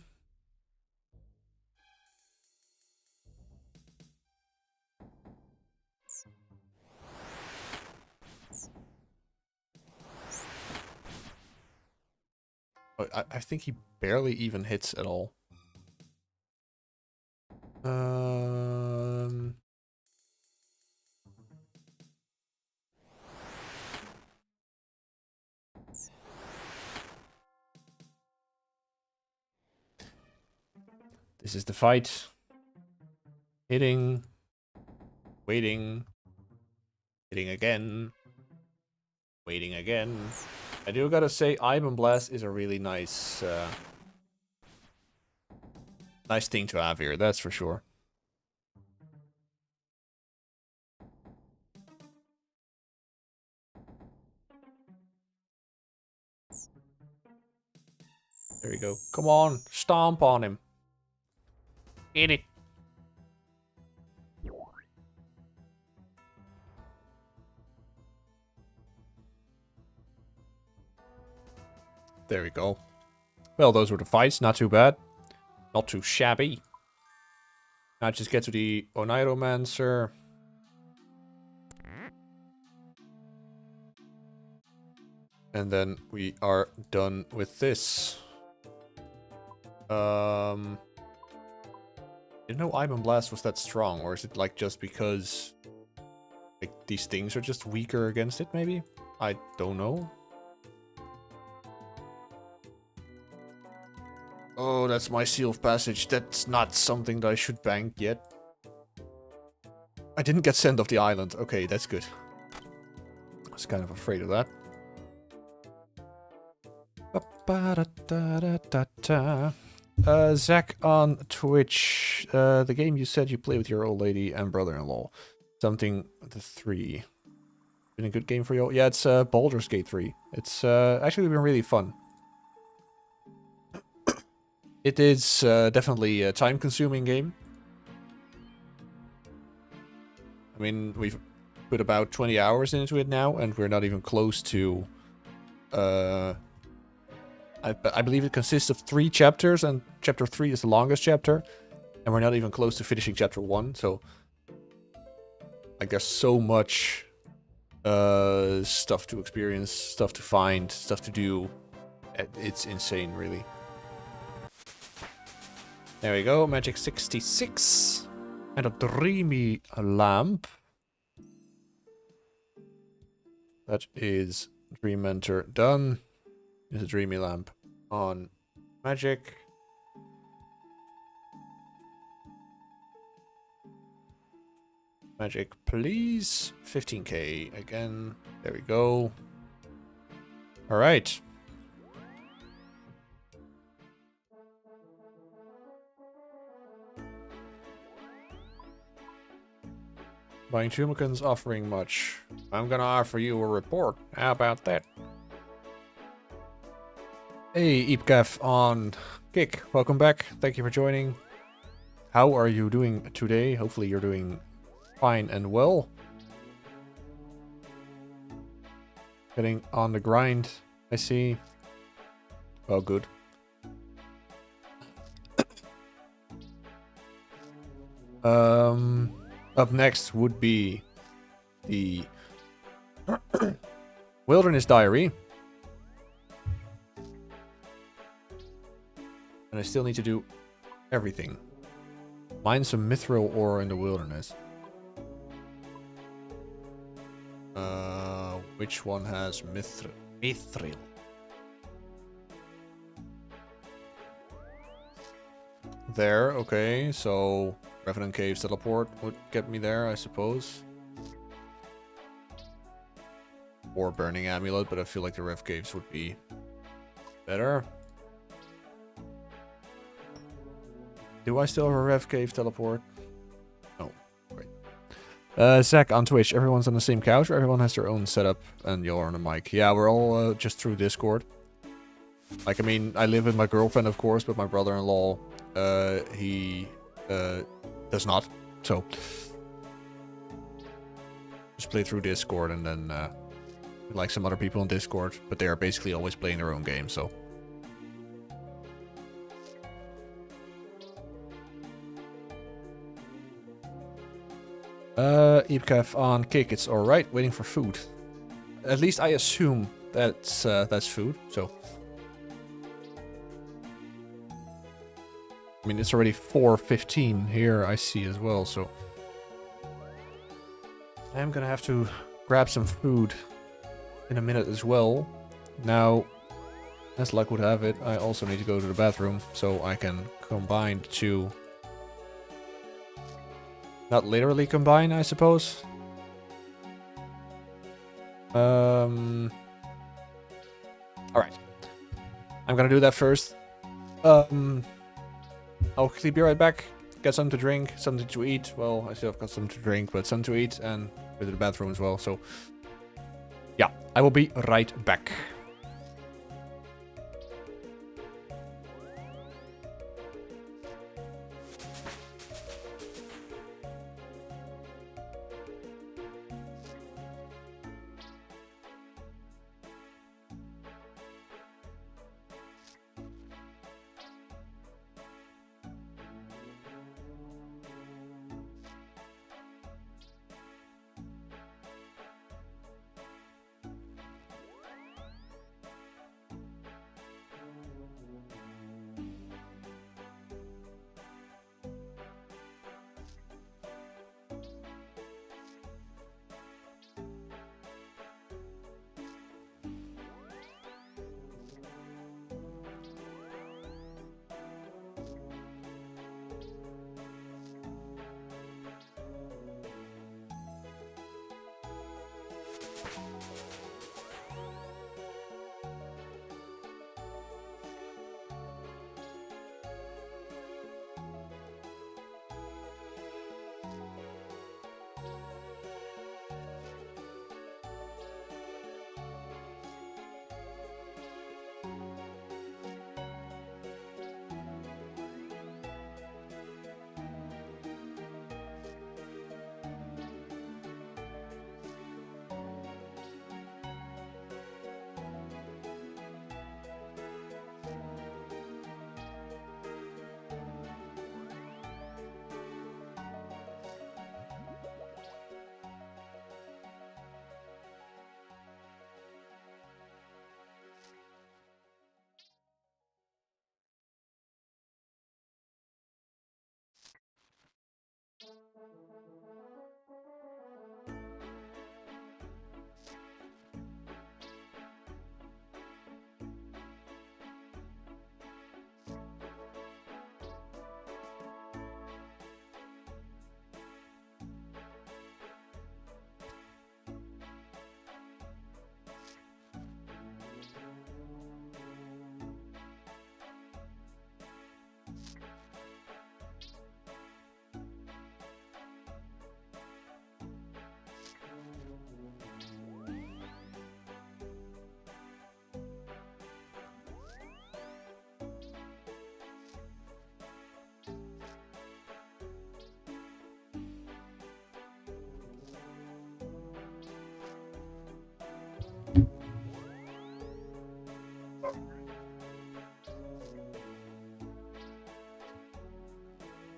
Oh, I think he barely even hits at all. This is the fight. Hitting. Waiting. Hitting again. Waiting again. I do gotta say, Ivan Blast is a really nice... nice thing to have here, that's for sure. There we go. Come on, stomp on him. Hit it. There we go. Well, those were the fights. Not too bad. Not too shabby. Now just get to the Oneiromancer. And then we are done with this. Didn't know Ivan Blast was that strong, or is it like just because like these things are just weaker against it, maybe? I don't know. Oh, that's my seal of passage. That's not something that I should bank yet. I didn't get sent off the island. Okay, that's good. I was kind of afraid of that. Zach on Twitch. The game you said you play with your old lady and brother-in-law. Something the 3. Been a good game for you? Yeah, it's Baldur's Gate 3. It's actually been really fun. It is definitely a time-consuming game. I mean, we've put about 20 hours into it now, and we're not even close to... I believe it consists of 3 chapters, and chapter 3 is the longest chapter. And we're not even close to finishing chapter 1, so... I guess so much stuff to experience, stuff to find, stuff to do. It's insane, really. There we go, magic 66. And a dreamy lamp. That is Dream Mentor done. Is a dreamy lamp on magic. Magic, please. 15k again. There we go. All right. Buying Chumikins offering much. I'm gonna offer you a report. How about that? Hey, Eepcaf on Kick. Welcome back. Thank you for joining. How are you doing today? Hopefully you're doing fine and well. Getting on the grind, I see. Well, good. Up next would be the Wilderness Diary. And I still need to do everything. Mine some mithril ore in the wilderness. Which one has mithril? There, okay, so Revenant Caves teleport would get me there, I suppose. Or Burning Amulet, but I feel like the Rev Caves would be better. Do I still have a Rev Cave teleport? No. Great. Zach on Twitch, everyone's on the same couch or everyone has their own setup and you're on a mic? Yeah, we're all just through Discord. Like, I mean, I live with my girlfriend, of course, but my brother-in-law, he does not. So, just play through Discord and then, like some other people on Discord, but they are basically always playing their own game, so. Eepcaf on Kick, it's alright, waiting for food. At least I assume that's food, so. I mean, it's already 4:15 here, I see as well, so. I'm gonna have to grab some food in a minute as well. Now, as luck would have it, I also need to go to the bathroom, so I can combine the two. Not literally combine, I suppose. Alright. I'm gonna do that first. I'll quickly be right back. Get something to drink, something to eat. Well, I still have got something to drink, but something to eat and go to the bathroom as well. So, yeah, I will be right back.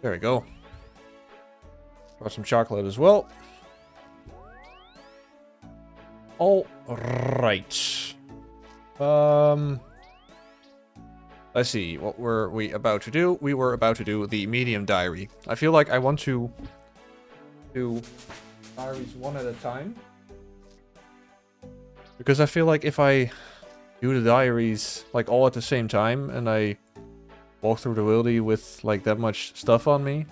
There we go. Got some chocolate as well. All right. Let's see. What were we about to do? We were about to do the medium diary. I feel like I want to do diaries one at a time. Because I feel like if I do the diaries like all at the same time and I walk through the wildy with like that much stuff on me,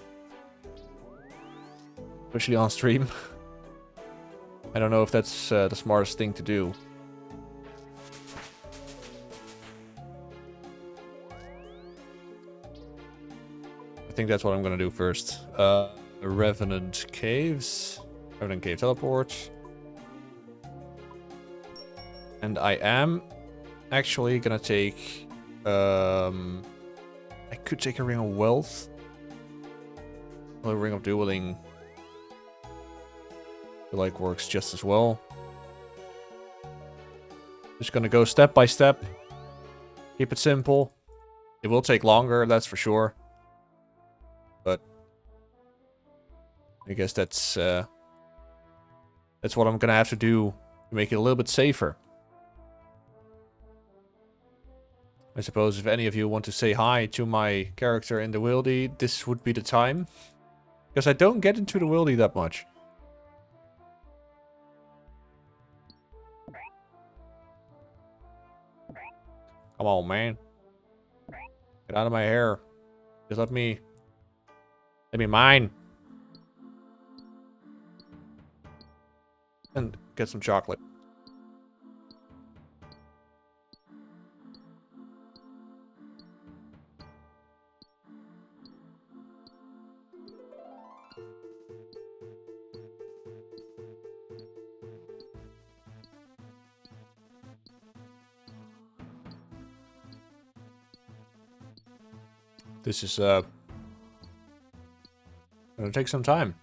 especially on stream, I don't know if that's the smartest thing to do. I think that's what I'm gonna do first. Revenant Caves. Revenant Cave teleport. And I am actually gonna take... I could take a Ring of Wealth. A Ring of Dueling. I feel like works just as well. Just gonna go step by step. Keep it simple. It will take longer, that's for sure. But I guess that's what I'm gonna have to do to make it a little bit safer. I suppose if any of you want to say hi to my character in the wildy, this would be the time. Because I don't get into the wildy that much. Come on, man. Get out of my hair. Just let me mine. And get some chocolate. This is gonna take some time.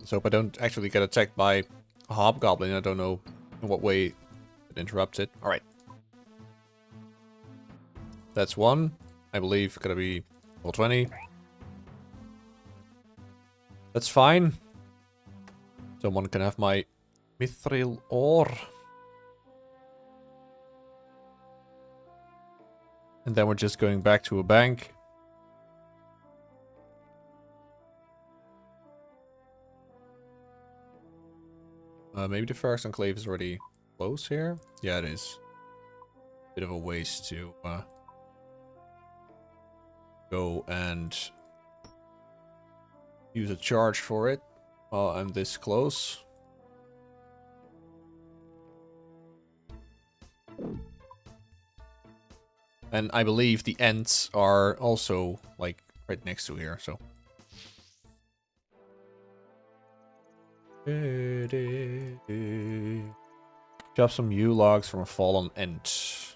So if I don't actually get attacked by a hobgoblin, I don't know in what way it interrupts it. Alright. That's one. I believe gonna be level 20. That's fine. Someone can have my mithril ore. And then we're just going back to a bank. Maybe the Forest Enclave is already close here? Yeah, it is. Bit of a waste to go and use a charge for it while I'm this close. And I believe the ends are also, like, right next to here, so. Chop some yew logs from a fallen ent.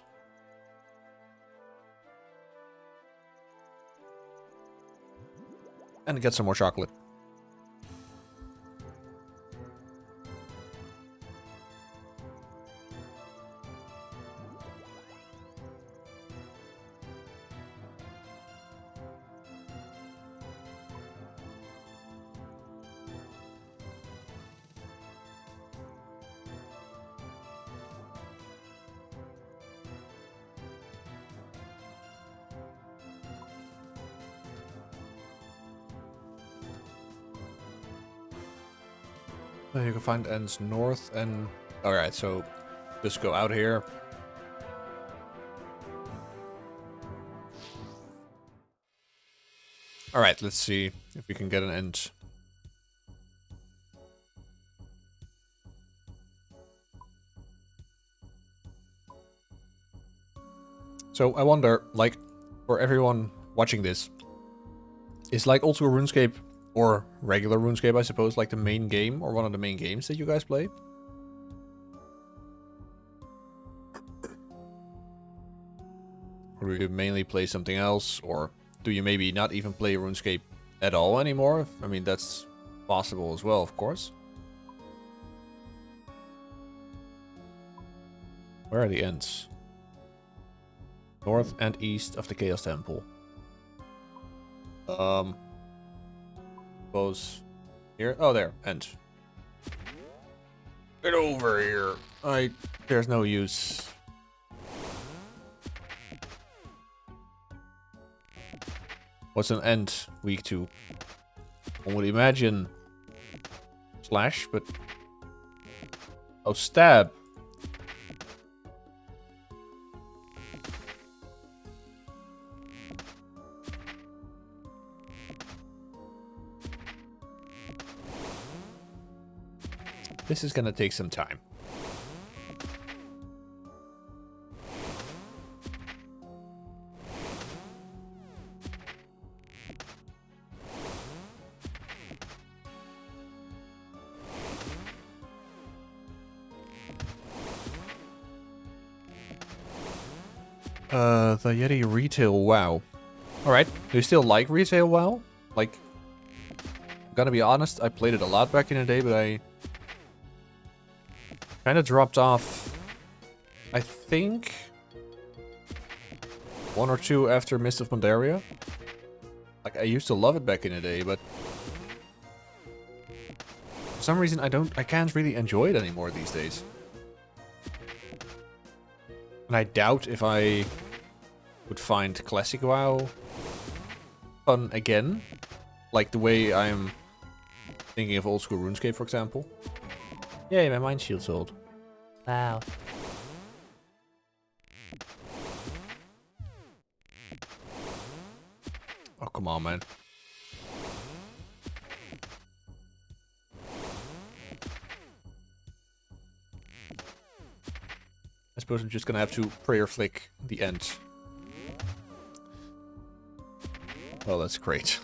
And get some more chocolate. You can find ends north and... Alright, so just go out here. Alright, let's see if we can get an end. So I wonder, like, for everyone watching this, is like also RuneScape or regular RuneScape, I suppose, like the main game or one of the main games that you guys play? Or do you mainly play something else? Or do you maybe not even play RuneScape at all anymore? I mean, that's possible as well, of course. Where are the ends? North and east of the Chaos Temple. Suppose here. Oh, there. End. Get over here. There's no use. What's an end? Week 2. One would imagine slash, but oh, stab. This is gonna take some time. The Yeti retail WoW. Alright, do you still like retail WoW? Like, I'm gonna be honest, I played it a lot back in the day, but I kind of dropped off, I think, 1 or 2 after Mist of Pandaria. Like, I used to love it back in the day, but for some reason I can't really enjoy it anymore these days. And I doubt if I would find classic WoW fun again, like the way I'm thinking of old school RuneScape, for example. Yay, my mind shield's old. Wow. Oh, come on, man. I suppose I'm just gonna have to prayer flick the end. Well, that's great.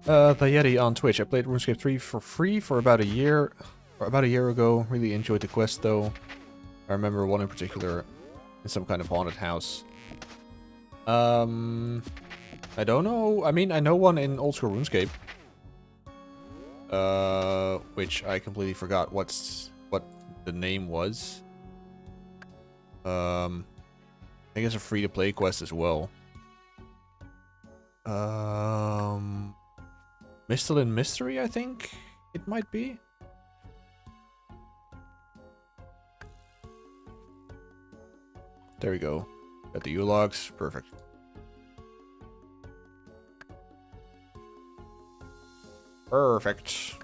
The Yeti on Twitch. I played RuneScape 3 for free for about a year. Or about a year ago. Really enjoyed the quest though. I remember one in particular in some kind of haunted house. I don't know. I mean, I know one in old school RuneScape. Which I completely forgot what the name was. I think it's a free-to-play quest as well. Mistal in Mystery, I think it might be. There we go. Got the U-logs. Perfect. Perfect.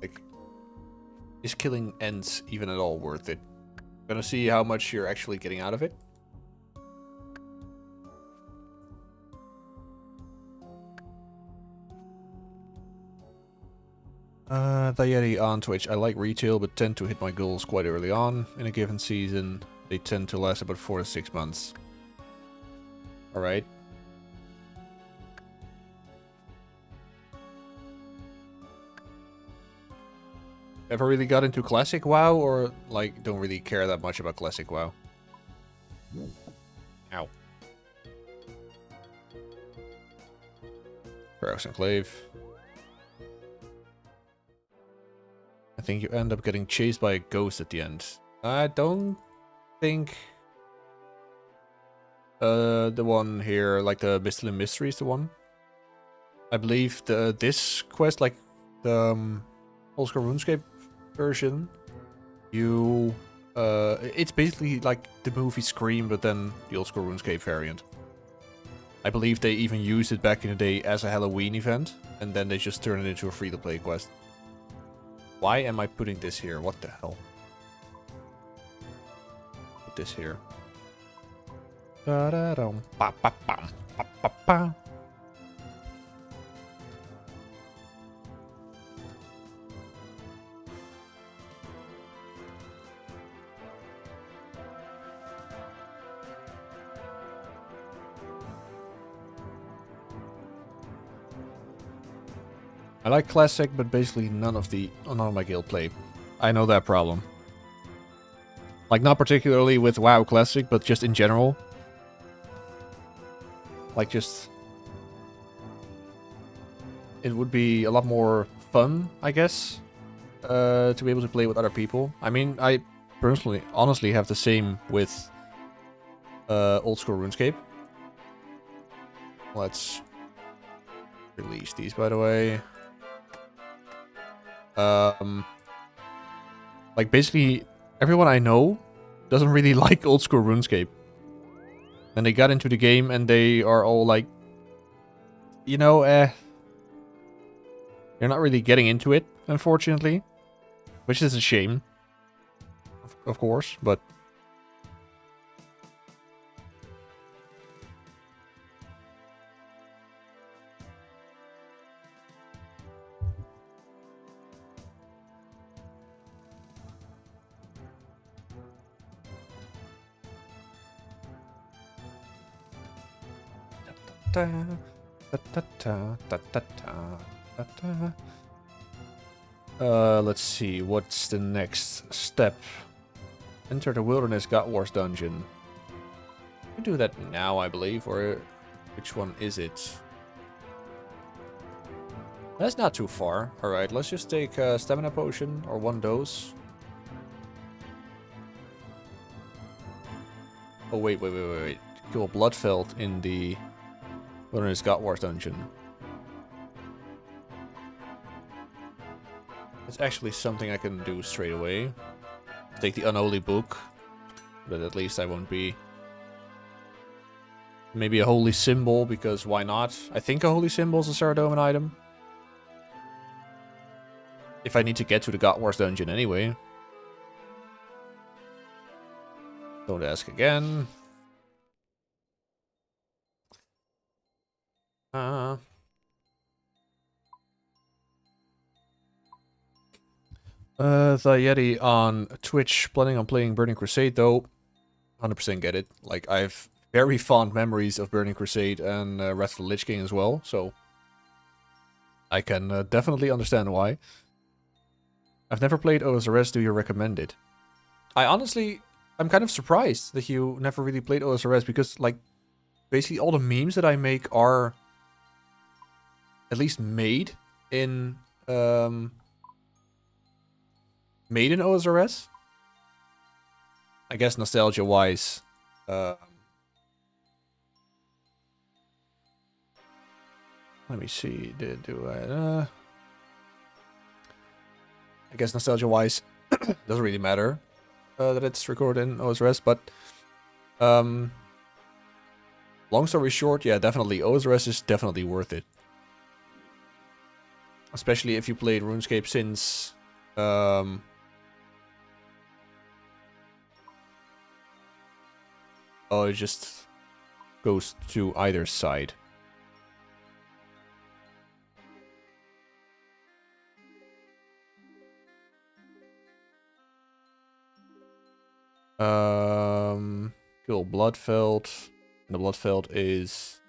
Like, is killing ends even at all worth it? Gonna see how much you're actually getting out of it. The Yeti on Twitch. I like retail, but tend to hit my goals quite early on in a given season. They tend to last about 4 to 6 months. Alright. Ever really got into Classic WoW, or like don't really care that much about Classic WoW? Ow. Pharaoh's Enclave. I think you end up getting chased by a ghost at the end. I don't think the one here, like the Mistal and Mystery, is the one. I believe this quest, like the old school RuneScape version, you it's basically like the movie Scream, but then the old school RuneScape variant. I believe they even used it back in the day as a Halloween event, and then they just turned it into a free-to-play quest. Why am I putting this here? What the hell? Put this here. Da-da-dum, ba-ba-bum, ba-ba-ba. I like Classic, but basically none of my guild play. I know that problem. Like, not particularly with WoW Classic, but just in general. Like, just it would be a lot more fun, I guess, to be able to play with other people. I mean, I personally, honestly, have the same with old school RuneScape. Let's release these, by the way. Like, basically, everyone I know doesn't really like old school RuneScape. And they got into the game and they are all like, you know, you're not really getting into it, unfortunately. Which is a shame, of course, but... Let's see, what's the next step? Enter the Wilderness God Wars dungeon. We do that now, I believe, or which one is it? That's not too far. Alright, let's just take a stamina potion, or one dose. Oh, wait. Kill Bloodfeld in the Wilderness God Wars dungeon. It's actually something I can do straight away. Take the Unholy Book, but at least I won't be... Maybe a Holy Symbol, because why not? I think a Holy Symbol is a Saradomin item. If I need to get to the God Wars dungeon anyway. Don't ask again. The Yeti on Twitch, planning on playing Burning Crusade though. 100% get it. Like, I have very fond memories of Burning Crusade and Wrath of the Lich King as well, so... I can definitely understand why. I've never played OSRS, do you recommend it? I'm kind of surprised that you never really played OSRS, because, like, basically all the memes that I make are at least made in OSRS. I guess nostalgia-wise. Let me see. I guess nostalgia-wise doesn't really matter that it's recorded in OSRS, but long story short, yeah, definitely OSRS is definitely worth it. Especially if you played RuneScape since oh, it just goes to either side. Kill Bloodfeld. The Bloodfeld is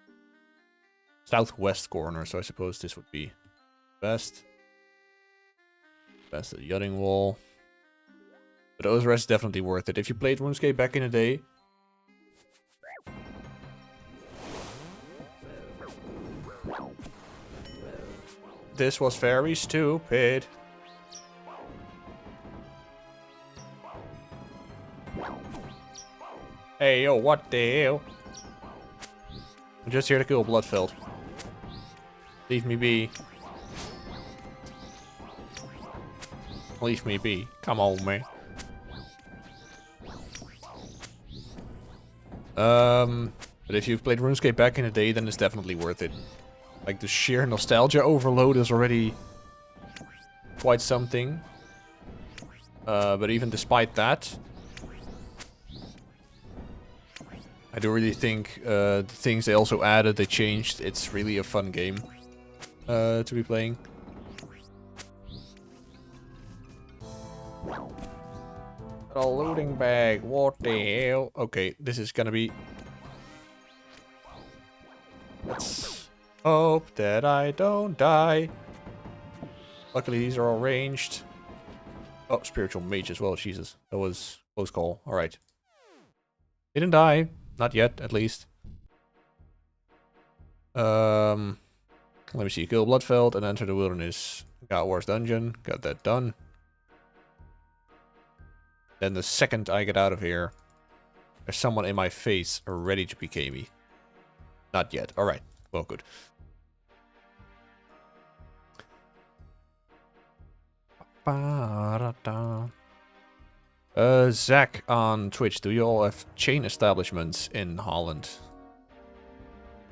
southwest corner, so I suppose this would be best. Best at Yutting Wall. But OSRS is definitely worth it. If you played RuneScape back in the day. This was very stupid. Hey, yo, what the hell? I'm just here to kill Bloodfeld. Leave me be. Leave me be. Come on, man. But if you've played RuneScape back in the day, then it's definitely worth it. Like, the sheer nostalgia overload is already quite something. But even despite that, I do really think the things they also added, they changed. It's really a fun game to be playing. A loading bag, what the hell? Okay, this is gonna be... Let's hope that I don't die. Luckily, these are all ranged. Oh, spiritual mage as well, Jesus. That was close call. Alright. Didn't die. Not yet, at least. Let me see. Kill Bloodfeld and enter the wilderness. Got Wars Dungeon. Got that done. Then the second I get out of here, there's someone in my face ready to PK me. Not yet. Alright. Well, good. Zach on Twitch, do you all have chain establishments in Holland?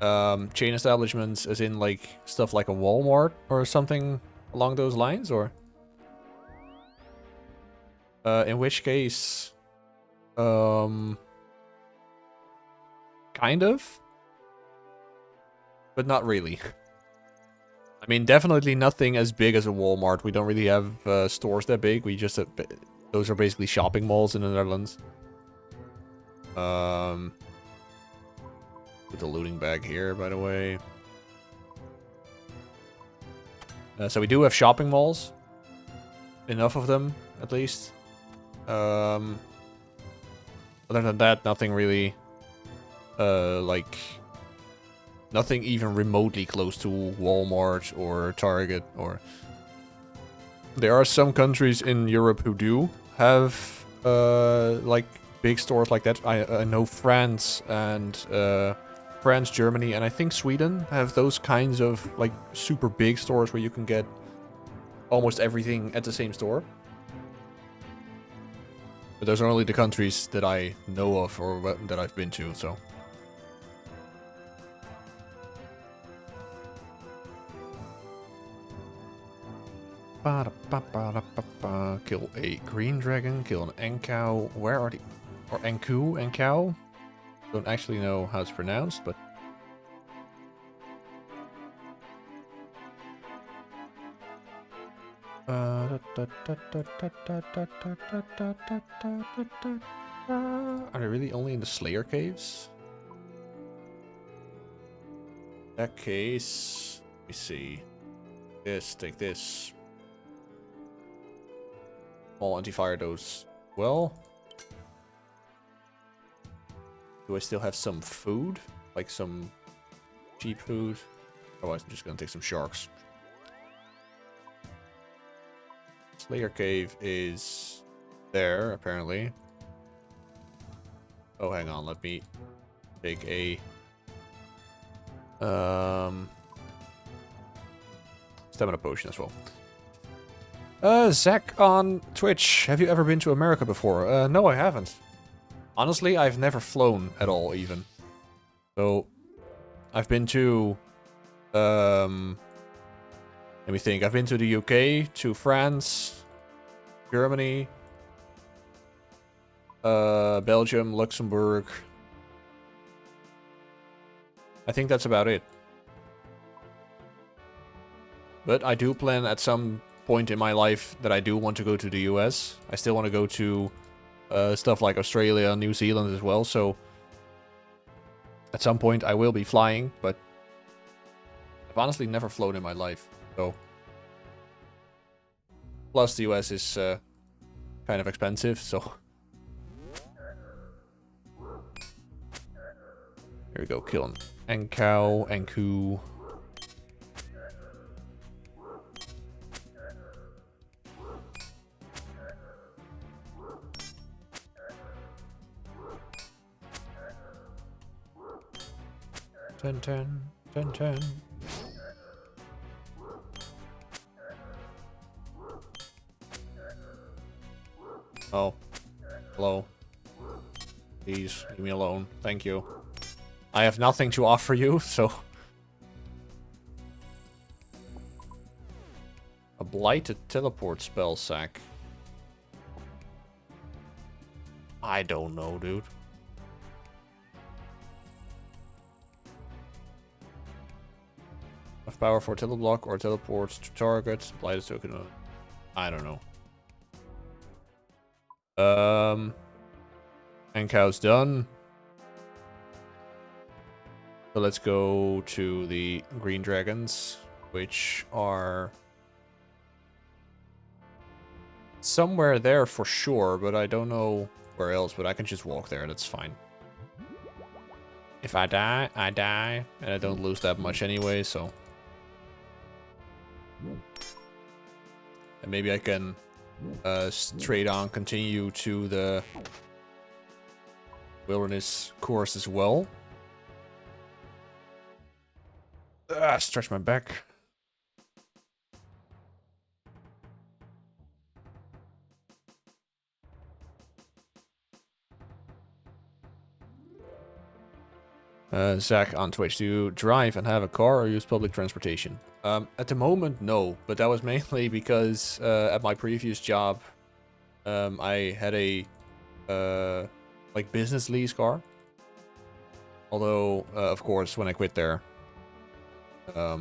Chain establishments as in like stuff like a Walmart or something along those lines, or? In which case, kind of, but not really. I mean, definitely nothing as big as a Walmart. We don't really have stores that big. We just have, those are basically shopping malls in the Netherlands. Put the looting bag here, by the way. So we do have shopping malls. Enough of them, at least. Other than that, nothing really, like, nothing even remotely close to Walmart or Target, or... There are some countries in Europe who do have, like, big stores like that. I know France and, France, Germany, and I think Sweden have those kinds of, like, super big stores where you can get almost everything at the same store. But those are only the countries that I know of or that I've been to, so... Kill a green dragon, kill an Enkau. Where are the... Or Enkau? Don't actually know how it's pronounced, but... Are they really only in the Slayer caves? In that case... Let me see. This, take this. Small anti-fire dose. Well... Do I still have some food? Like some cheap food? Otherwise I'm just gonna take some sharks. Slayer cave is there, apparently. Oh, hang on, let me take a stamina potion as well. Zach on Twitch, have you ever been to America before? No, I haven't. Honestly, I've never flown at all, even. So, I've been to, let me think. I've been to the UK, to France, Germany, Belgium, Luxembourg. I think that's about it. But I do plan at some point in my life that I do want to go to the US. I still want to go to stuff like Australia and New Zealand as well, so at some point I will be flying, but I've honestly never flown in my life, so... Plus the US is kind of expensive, so... Here we go, kill an Enkau, Enku. Ten. Oh. Hello. Please, leave me alone. Thank you. I have nothing to offer you, so... A blighted teleport spell sack. I don't know, dude. Of power for teleblock or teleports to target. Blighted token. I don't know. Enkau's done. So let's go to the green dragons, which are somewhere there for sure, but I don't know where else, but I can just walk there, that's fine. If I die, I die, and I don't lose that much anyway, so... And maybe I can straight on continue to the wilderness course as well. Stretch my back. Zach on Twitch, do you drive and have a car or use public transportation? At the moment, no, but that was mainly because at my previous job, I had a like business lease car. Although, of course, when I quit there, I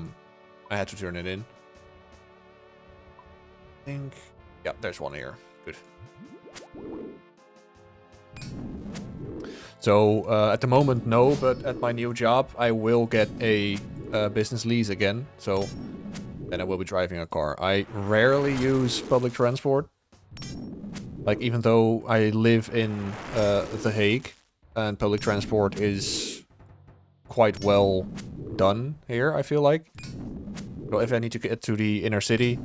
had to turn it in. I think, yeah, there's one here. Good. So at the moment, no, but at my new job, I will get a business lease again. So then I will be driving a car. I rarely use public transport. Like, even though I live in The Hague, and public transport is quite well done here, I feel like. So if I need to get to the inner city,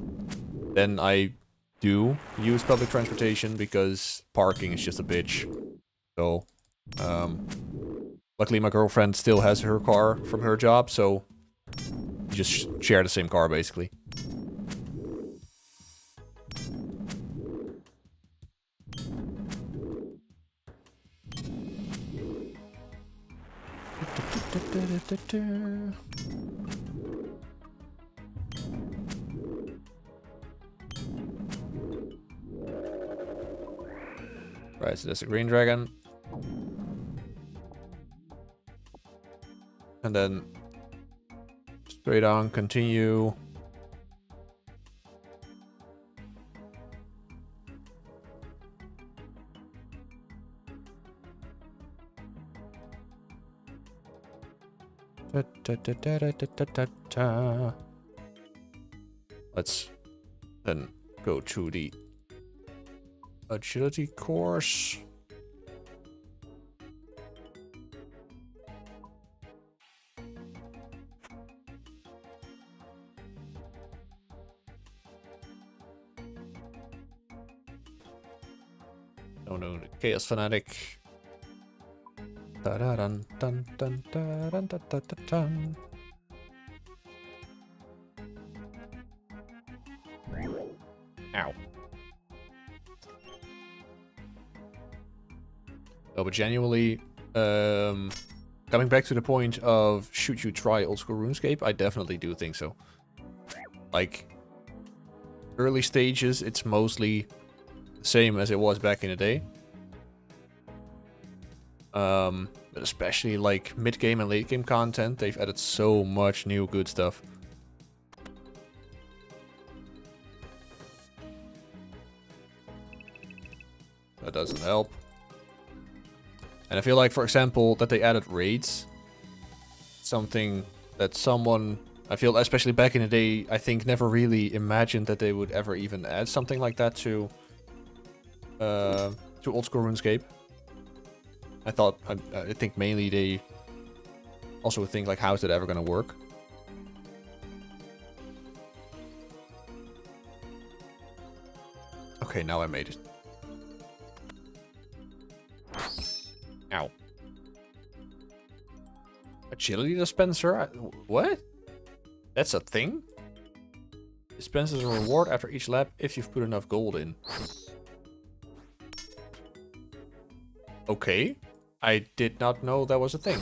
then I do use public transportation because parking is just a bitch. So, luckily my girlfriend still has her car from her job, so we just share the same car basically. Right, so there's a green dragon. And then straight on, continue. Let's then go to the agility course. Oh no, the Chaos Fanatic. Da da dun dun dun da dun dun dun dun dun. Ow. Oh, but genuinely, coming back to the point of should you try old school RuneScape, I definitely do think so. Like, early stages, it's mostly the same as it was back in the day. But especially like mid-game and late-game content, they've added so much new good stuff. That doesn't help. And I feel like, for example, that they added raids. Something that someone, I feel, especially back in the day, I think never really imagined that they would ever even add something like that to old school RuneScape. I think mainly they also think like, how is that ever gonna work? Okay, now I made it. Ow. Agility dispenser? What? That's a thing? Dispenses a reward after each lap if you've put enough gold in. Okay. I did not know that was a thing.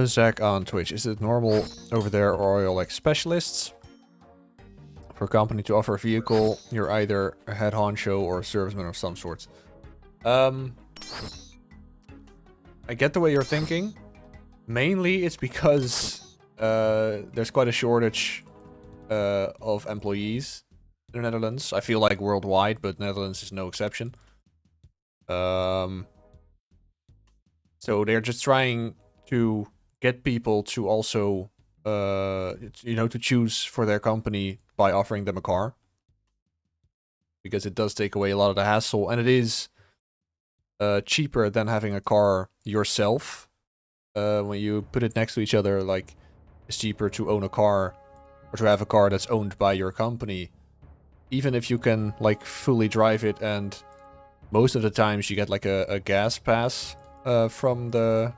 Zach on Twitch. Is it normal over there, or are you like specialists? For a company to offer a vehicle, you're either a head honcho or a serviceman of some sort. I get the way you're thinking. Mainly it's because there's quite a shortage of employees in the Netherlands. I feel like worldwide, but Netherlands is no exception. So they're just trying to get people to also you know, to choose for their company by offering them a car, because it does take away a lot of the hassle, and it is cheaper than having a car yourself. When you put it next to each other, like, it's cheaper to own a car or to have a car that's owned by your company, even if you can like fully drive it, and most of the times you get like a gas pass from the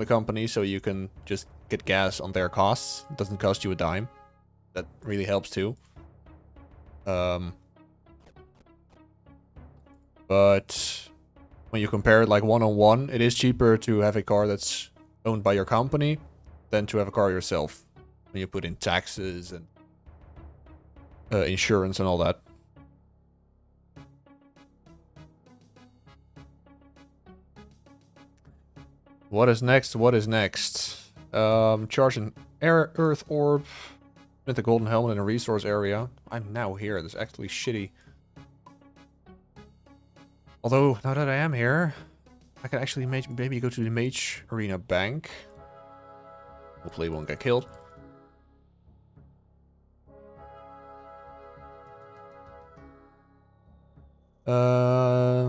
company, so you can just get gas on their costs. It doesn't cost you a dime. That really helps too. But when you compare it like one-on-one, it is cheaper to have a car that's owned by your company than to have a car yourself, when you put in taxes and insurance and all that. What is next? What is next? Charge an earth orb with the golden helmet in a resource area. I'm now here. That's actually shitty. Although, now that I am here, I can actually maybe go to the Mage Arena Bank. Hopefully, won't get killed.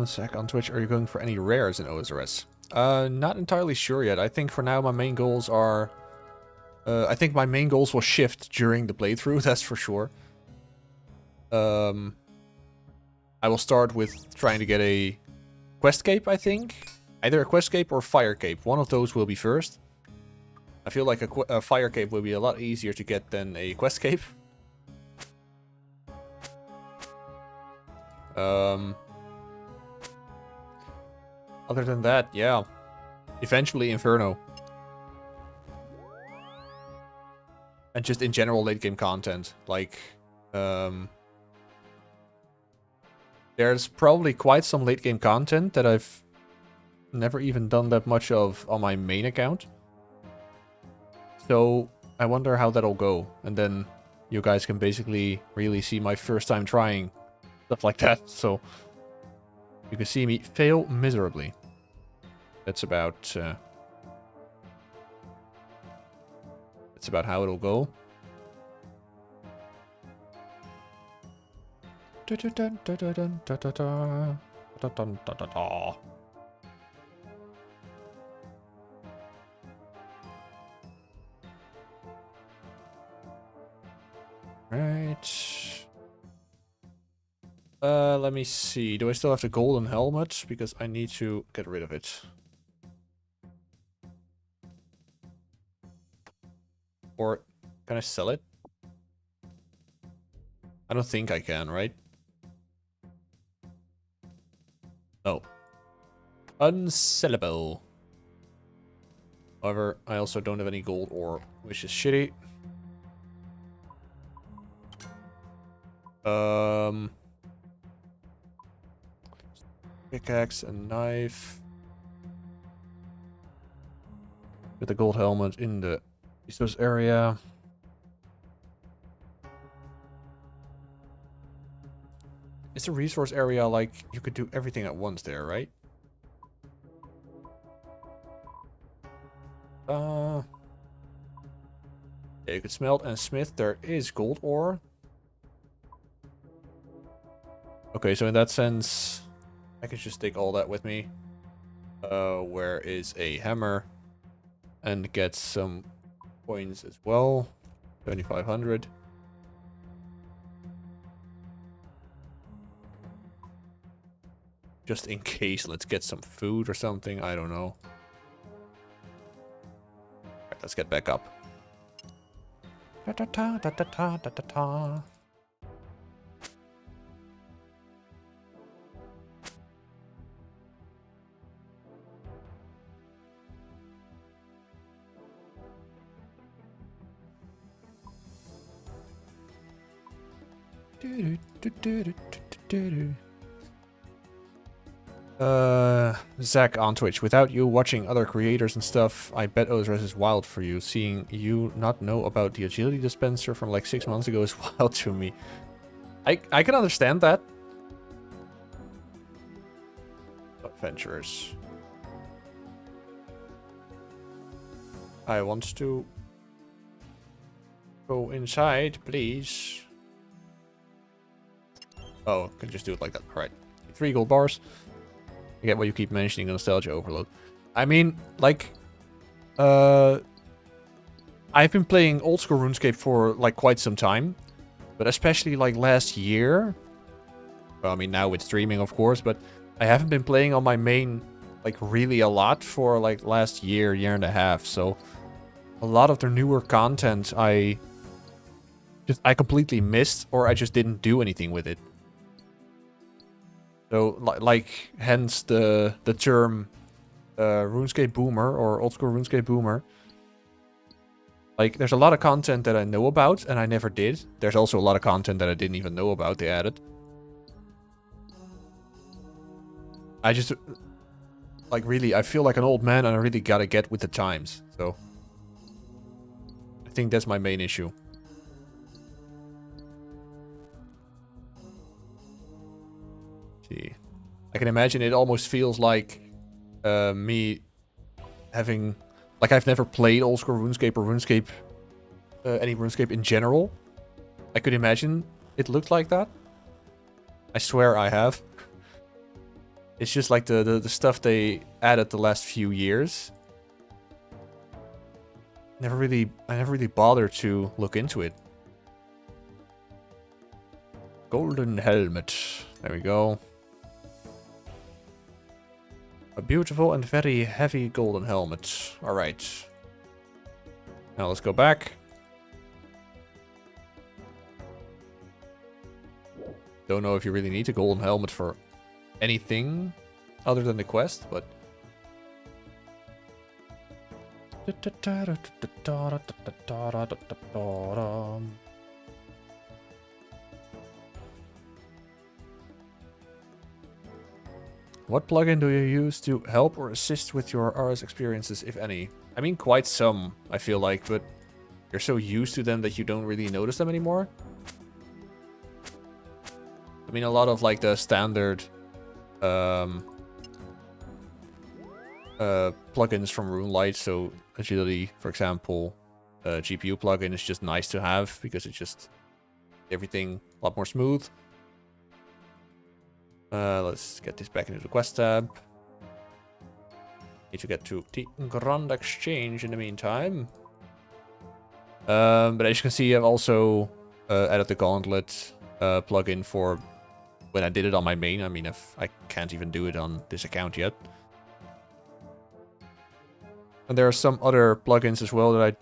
Zach on Twitch, are you going for any rares in OSRS? Not entirely sure yet. I think for now my main goals are... I think my main goals will shift during the playthrough, that's for sure. I will start with trying to get a Quest Cape, I think. Either a Quest Cape or Fire Cape. One of those will be first. I feel like a Fire Cape will be a lot easier to get than a Quest Cape. Other than that, yeah. Eventually Inferno. And just in general late game content. Like, there's probably quite some late game content that I've never even done that much of on my main account. So I wonder how that'll go. And then you guys can basically really see my first time trying stuff like that. So you can see me fail miserably. That's about how it'll go. Right. Let me see. Do I still have the golden helmet? Because I need to get rid of it. Or can I sell it? I don't think I can, right? No. Unsellable. However, I also don't have any gold ore, which is shitty. Pickaxe and knife. With the gold helmet in the resource area. It's a resource area, like, you could do everything at once there, right? Yeah, you could smelt and smith. There is gold ore. Okay, so in that sense, I could just take all that with me. Where is a hammer? And get some coins as well. 7,500. Just in case, let's get some food or something. I don't know. Alright, let's get back up. Da da da da da da da da. Zach on Twitch. Without you watching other creators and stuff, I bet OSRS is wild for you. Seeing you not know about the agility dispenser from like 6 months ago is wild to me. I can understand that. Adventurers. I want to Go inside, please. Oh, I can just do it like that. Alright. 3 gold bars. I get what you keep mentioning, Nostalgia Overload. I mean, like... I've been playing old school RuneScape for, like, quite some time. But especially, like, last year... Well, I mean, now with streaming, of course, but... I haven't been playing on my main, like, really a lot for, like, last year, year and a half, so... A lot of the newer content I completely missed, or I just didn't do anything with it. So, like, hence the term RuneScape Boomer, or Old School RuneScape Boomer. Like, there's a lot of content that I know about, and I never did. There's also a lot of content that I didn't even know about, they added. I just... Like, really, I feel like an old man, and I really gotta get with the times, so... I think that's my main issue. See. I can imagine it almost feels like me having... Like, I've never played old school RuneScape or RuneScape... any RuneScape in general. I could imagine it looked like that. I swear I have. It's just like the stuff they added the last few years. I never really bothered to look into it. Golden helmet. There we go. A beautiful and very heavy golden helmet. Alright. Now let's go back. Don't know if you really need a golden helmet for anything other than the quest, but... What plugin do you use to help or assist with your RS experiences, if any? I mean, quite some, I feel like, but you're so used to them that you don't really notice them anymore. I mean, a lot of, like, the standard plugins from RuneLite, so agility, for example, GPU plugin is just nice to have because it's just everything a lot more smooth. Let's get this back into the quest tab. Need to get to the Grand Exchange in the meantime. But as you can see, I've also added the Gauntlet plugin for when I did it on my main. I mean, if I can't even do it on this account yet. And there are some other plugins as well that I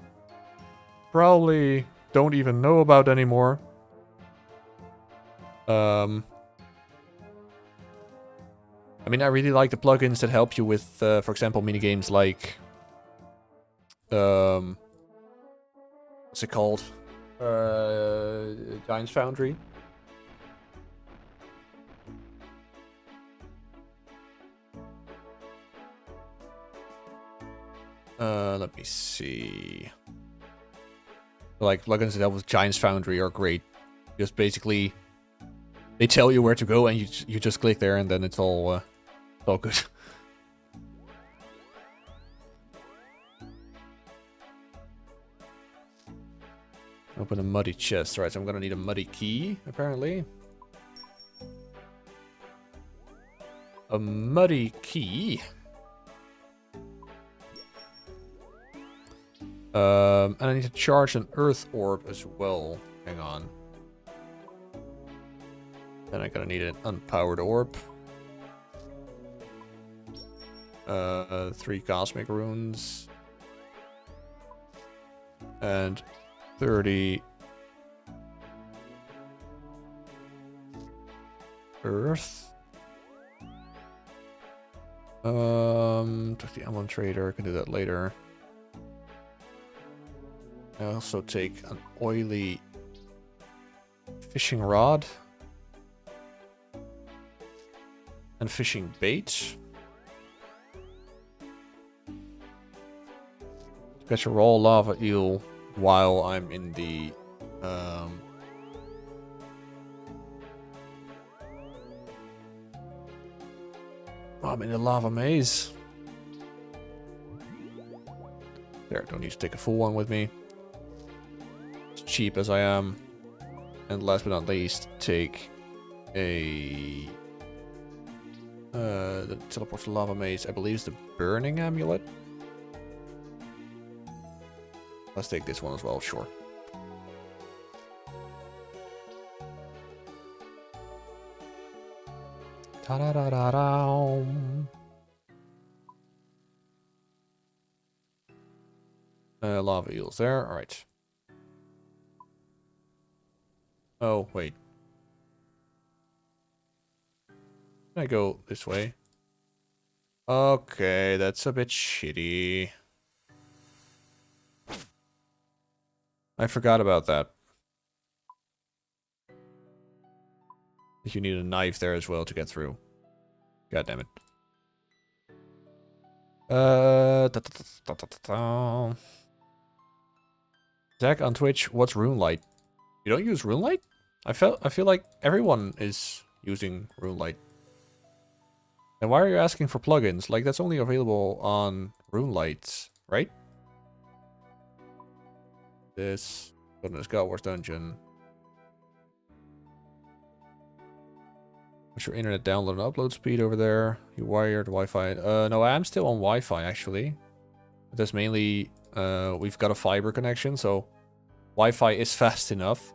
probably don't even know about anymore. I mean, I really like the plugins that help you with, for example, minigames like... what's it called? Giant's Foundry. Let me see. Like, plugins that help with Giant's Foundry are great. Just basically... They tell you where to go and you just click there and then it's all good. Open a muddy chest. Right, so I'm gonna need a muddy key, apparently. A muddy key. And I need to charge an earth orb as well. Hang on. Then I'm gonna need an unpowered orb. 3 cosmic runes. And 30 earth. Took the Emblem Trader, I can do that later. I also take an oily fishing rod. And fishing bait. Catch a raw lava eel while I'm in the I'm in the lava maze. There, don't need to take a full one with me. Let's cheap as I am. And last but not least, take a... the teleport to lava maze, I believe is the burning amulet. Let's take this one as well, sure. Ta-da-da-da-da. Lava eels there, alright. Oh, wait. Can I go this way? Okay, that's a bit shitty. I forgot about that. You need a knife there as well to get through. God damn it. Zach on Twitch, what's RuneLight? You don't use RuneLight? I feel like everyone is using RuneLight. And why are you asking for plugins? Like, that's only available on RuneLight, right? This. Goodness, God Wars Dungeon. What's your internet download and upload speed over there? You wired Wi-Fi? No, I am still on Wi-Fi, actually. That's mainly, we've got a fiber connection, so Wi-Fi is fast enough.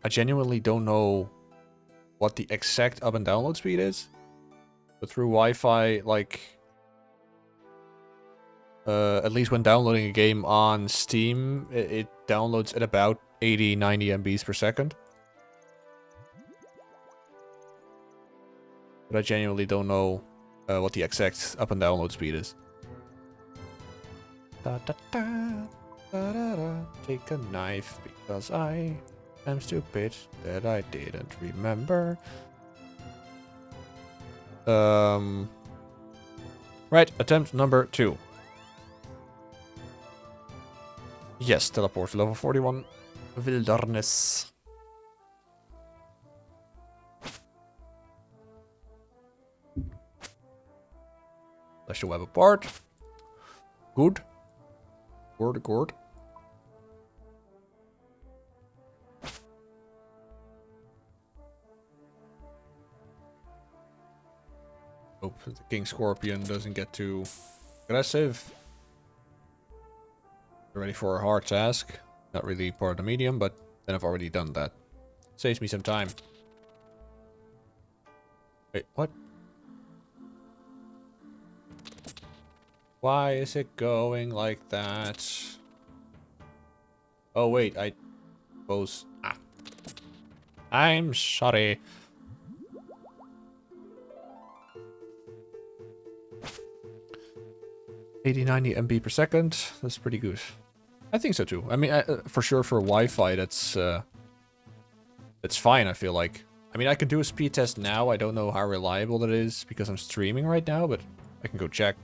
I genuinely don't know what the exact up and download speed is. But through Wi-Fi, like... at least when downloading a game on Steam, it downloads at about 80, 90 MBs per second. But I genuinely don't know what the exact up and download speed is. Da, da, da, da, da, da. Take a knife because I am stupid that I didn't remember. Right, attempt number 2. Yes, teleport to level 41. Wilderness. Flash the web apart. Good. Good. Hope the King Scorpion doesn't get too aggressive. Ready for a hard task. Not really part of the medium, but then I've already done that. Saves me some time. Wait, what? Why is it going like that? Oh wait, I suppose... Ah. I'm sorry. $80-90 MB per second. That's pretty good. I think so too. I mean, for sure for Wi-Fi, that's fine. I feel like. I mean, I can do a speed test now. I don't know how reliable that is because I'm streaming right now, but I can go check.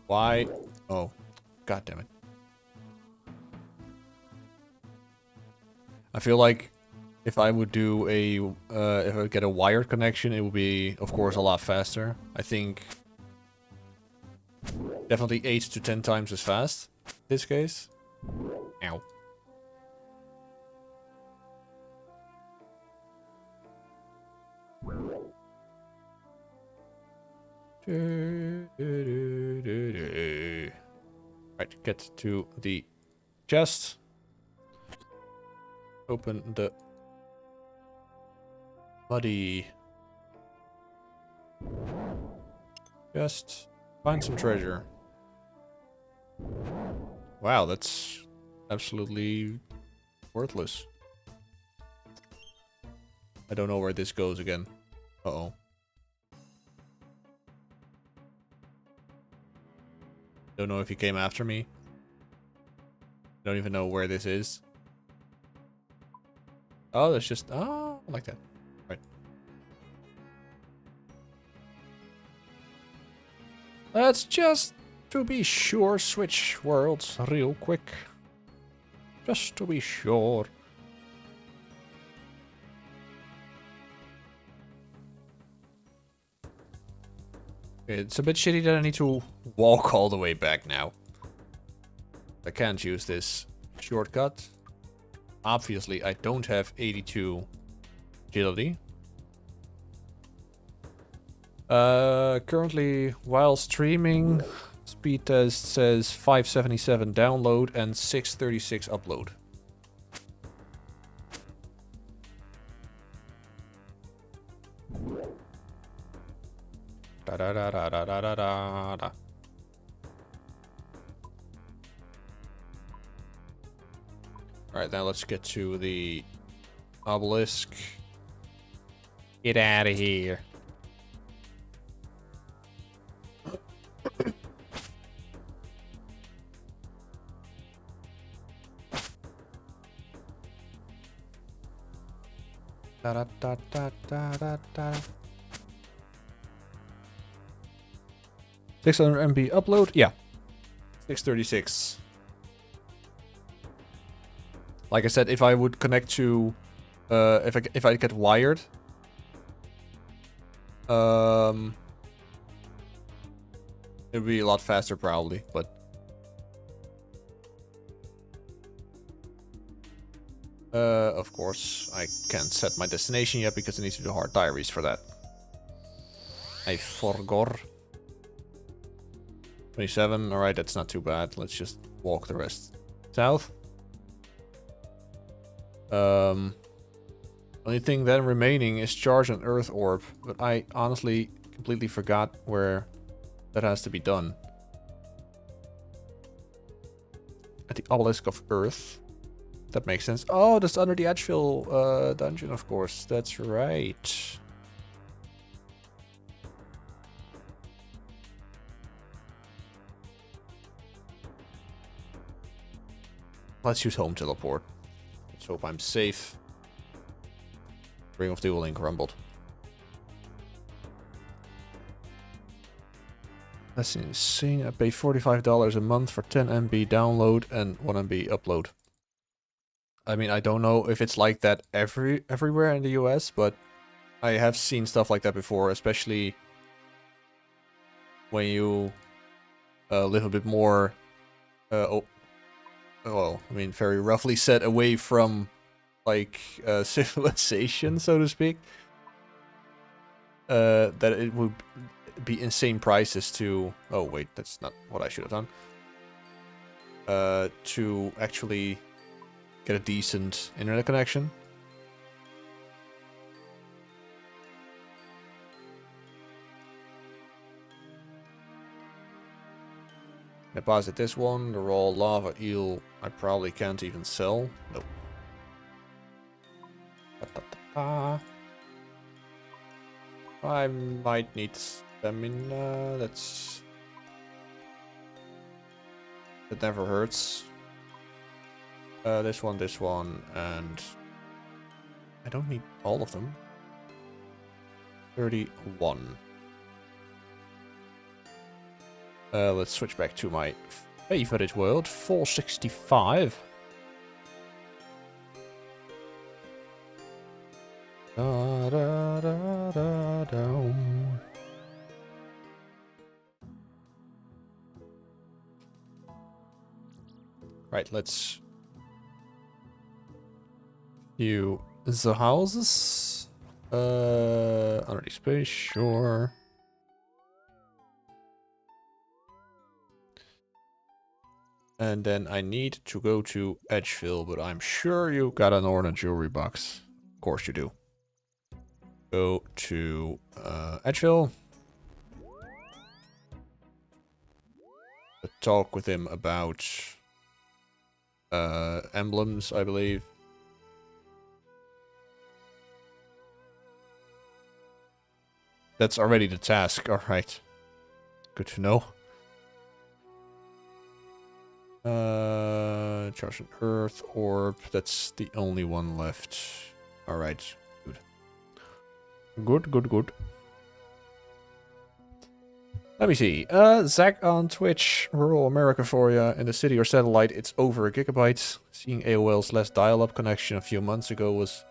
Why? Oh, god damn it! I feel like if I would do a if I would get a wired connection, it would be, of course, a lot faster. I think definitely 8 to 10 times as fast in this case. Ow. Right, get to the chest. Open the muddy chest. Find some treasure. Wow, that's absolutely worthless. I don't know where this goes again. Uh-oh. Don't know if he came after me. Don't even know where this is. Oh, that's just... Oh, like that. Right. Let's just, to be sure, switch worlds real quick. Just to be sure. It's a bit shitty that I need to walk all the way back now. I can't use this shortcut. Obviously, I don't have 82 agility. Currently, while streaming, speed test says 577 download and 636 upload. Da da da da da da da da da. Alright, now let's get to the obelisk. Get out of here. Da da da da da da da. 600 MB upload? Yeah. 636. Like I said, if I would connect to, if I get wired, it would be a lot faster probably, but of course I can't set my destination yet because I need to do hard diaries for that. I forgot. 27, alright, that's not too bad. Let's just walk the rest south. Only thing then remaining is charge an earth orb, but I honestly completely forgot where that has to be done. At the obelisk of earth. That makes sense. Oh, that's under the Edgeville dungeon, of course. That's right. Let's use home teleport. Let's hope I'm safe. Ring of Dueling crumbled. That's insane. I pay $45 a month for 10 MB download and 1 MB upload. I mean, I don't know if it's like that everywhere in the US, but I have seen stuff like that before, especially when you live a bit more, well, I mean, very roughly said, away from, like, civilization, so to speak. That it would be insane prices to... Oh, wait, that's not what I should have done. To actually get a decent internet connection. Deposit this one, the raw lava eel I probably can't even sell. Nope. I might need stamina, that never hurts. This one, and I don't need all of them. 31. Let's switch back to my favorite world, 465. Da, da, da, da, da. Right, let's view the houses. Already space, sure. And then I need to go to Edgeville, but I'm sure you got an Orna jewelry box. Of course you do. Go to Edgeville. Talk with him about emblems, I believe. That's already the task, alright. Good to know. Charge an earth orb. That's the only one left. Alright, good. Good. Let me see. Zach on Twitch. Rural America for ya. In the city or satellite, it's over a gigabyte. Seeing AOL's less dial-up connection a few months ago was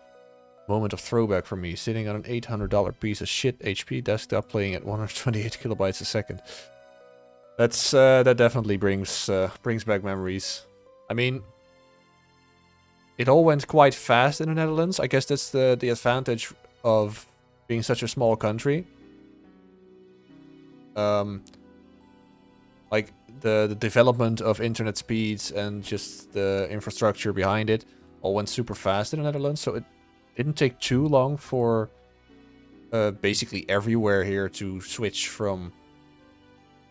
Moment of throwback for me, sitting on an $800 piece of shit HP desktop playing at 128 kilobytes a second. That's that definitely brings back memories. I mean, it all went quite fast in the Netherlands. I guess that's the advantage of being such a small country. Like the development of internet speeds and just the infrastructure behind it all went super fast in the Netherlands. So it didn't take too long for basically everywhere here to switch from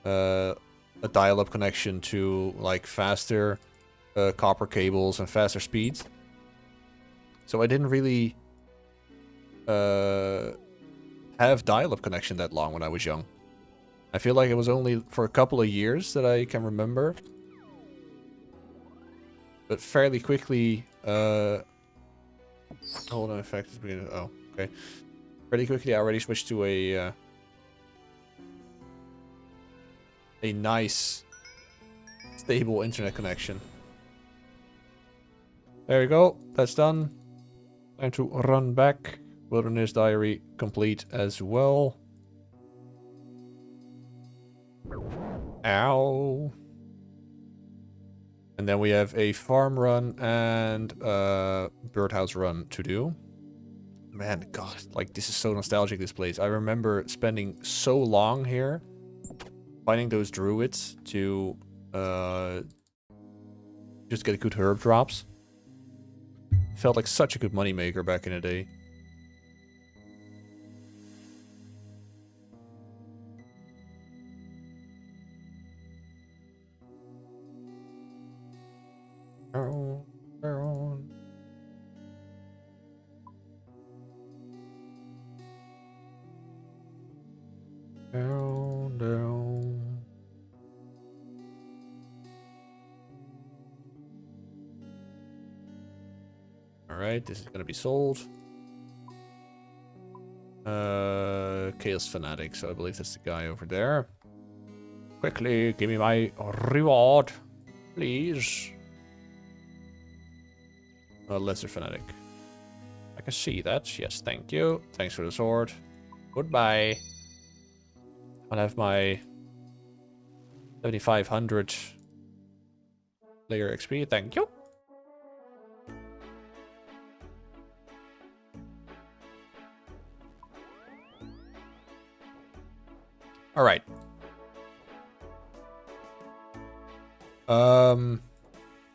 a dial-up connection to like faster copper cables and faster speeds. So I didn't really have dial-up connection that long when I was young. I feel like it was only for a couple of years that I can remember. But fairly quickly, hold on, effect is beginning. Oh, okay. Pretty quickly, I already switched to a nice, stable internet connection. There you go. That's done. Time to run back. Wilderness Diary complete as well. Ow. And then we have a farm run and a birdhouse run to do. Man, God, like this is so nostalgic, this place. I remember spending so long here finding those druids to just get good herb drops. Felt like such a good moneymaker back in the day. Down. Alright, this is gonna be sold. Chaos Fanatic, so I believe that's the guy over there. Quickly, give me my reward, please. Lesser Fanatic. I can see that. Yes, thank you. Thanks for the sword. Goodbye. I'll have my 7500 player XP. Thank you. All right.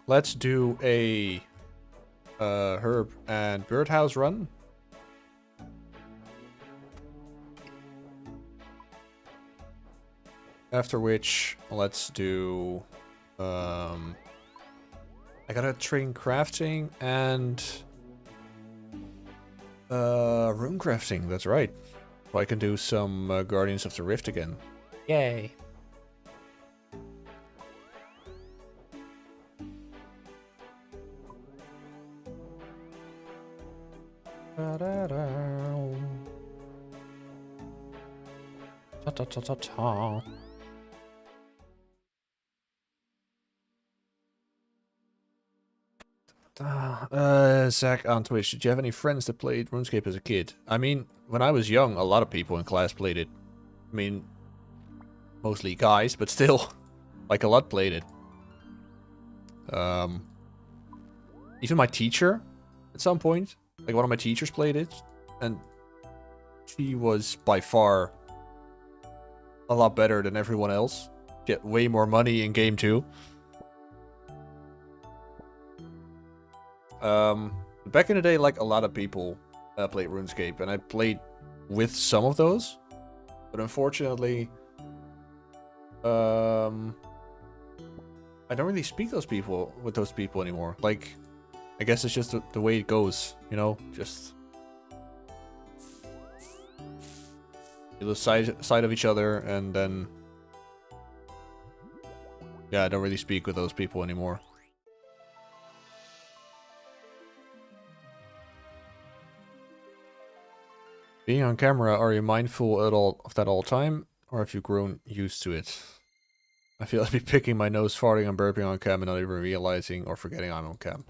Let's do a herb and birdhouse run. After which, let's do I gotta train crafting and rune crafting, that's right. So I can do some Guardians of the Rift again. Yay. Ta-ta-ta-ta-ta. Zach on Twitch, did you have any friends that played RuneScape as a kid? I mean, when I was young, a lot of people in class played it. I mean, mostly guys, but still, like a lot played it. Even my teacher, at some point, like one of my teachers played it, and she was by far a lot better than everyone else. Get way more money in game 2. Back in the day, like a lot of people played RuneScape, and I played with some of those, but unfortunately, I don't really speak with those people anymore. Like, I guess it's just the way it goes, you know, just you lose sight of each other, and then yeah, I don't really speak with those people anymore. Being on camera, are you mindful at all of that all time, or have you grown used to it? I feel I'd be picking my nose, farting, and burping on cam, and not even realizing or forgetting I'm on cam.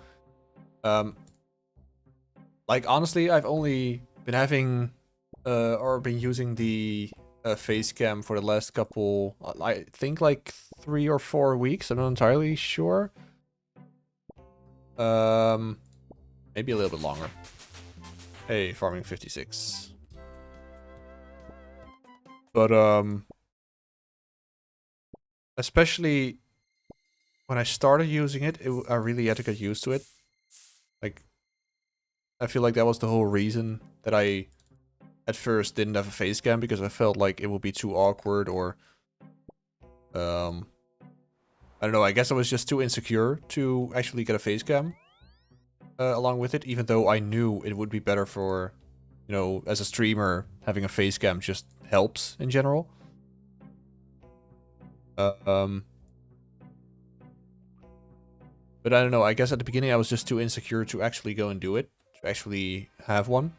Like, honestly, I've only been having, or been using the face cam for the last couple, I think like 3 or 4 weeks. I'm not entirely sure. Maybe a little bit longer. Hey, farming 56. But, especially when I started using it, I really had to get used to it. Like, I feel like that was the whole reason that I at first didn't have a face cam, because I felt like it would be too awkward, or I don't know, I guess I was just too insecure to actually get a face cam along with it, even though I knew it would be better for, you know, as a streamer, having a face cam just helps in general. Um, but I don't know, I guess at the beginning I was just too insecure to actually go and do it, to actually have one.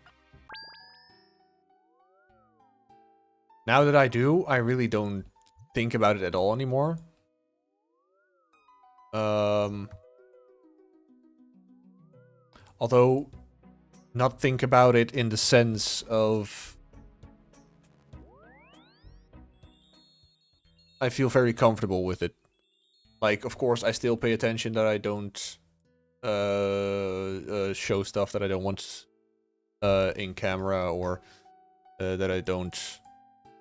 Now that I do, I really don't think about it at all anymore. Although, not think about it in the sense of... I feel very comfortable with it. Like, of course, I still pay attention that I don't show stuff that I don't want in camera, or that I don't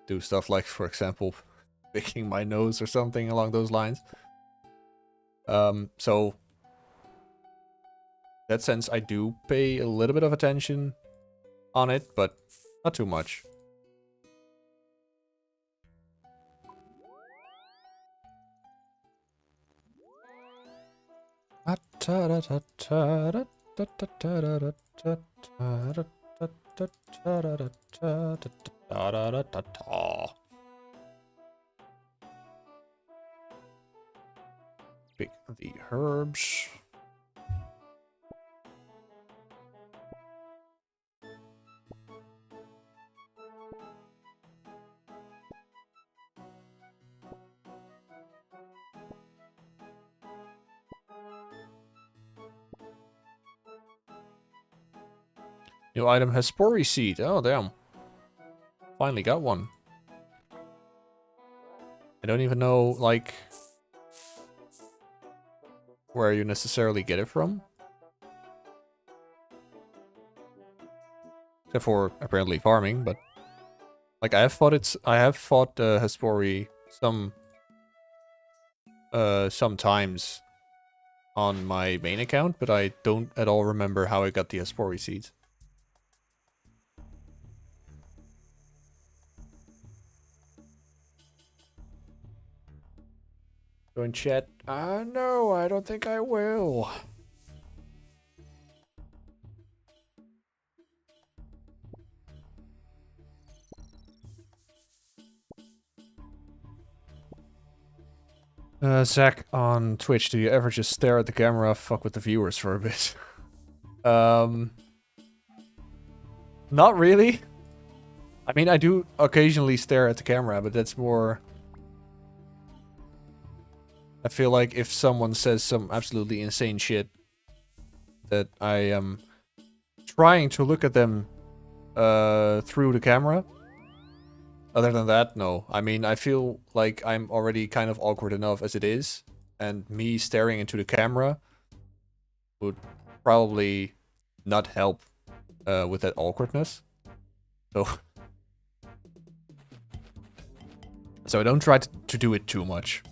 do stuff like, for example, picking my nose or something along those lines. So, in that sense, I do pay a little bit of attention on it, but not too much. Pick the herbs. New item has Spory Seed. Oh, damn. Finally got one. I don't even know, like, where you necessarily get it from. Except for, apparently, farming, but... Like, I have fought Hespori sometimes on my main account, but I don't at all remember how I got the Hespori seeds. Join chat. No, I don't think I will. Zach on Twitch, do you ever just stare at the camera, fuck with the viewers for a bit? Not really. I mean, I do occasionally stare at the camera, but that's more... I feel like if someone says some absolutely insane shit, that I am trying to look at them through the camera. Other than that, no. I mean, I feel like I'm already kind of awkward enough as it is, and me staring into the camera would probably not help with that awkwardness. So, so I don't try to do it too much.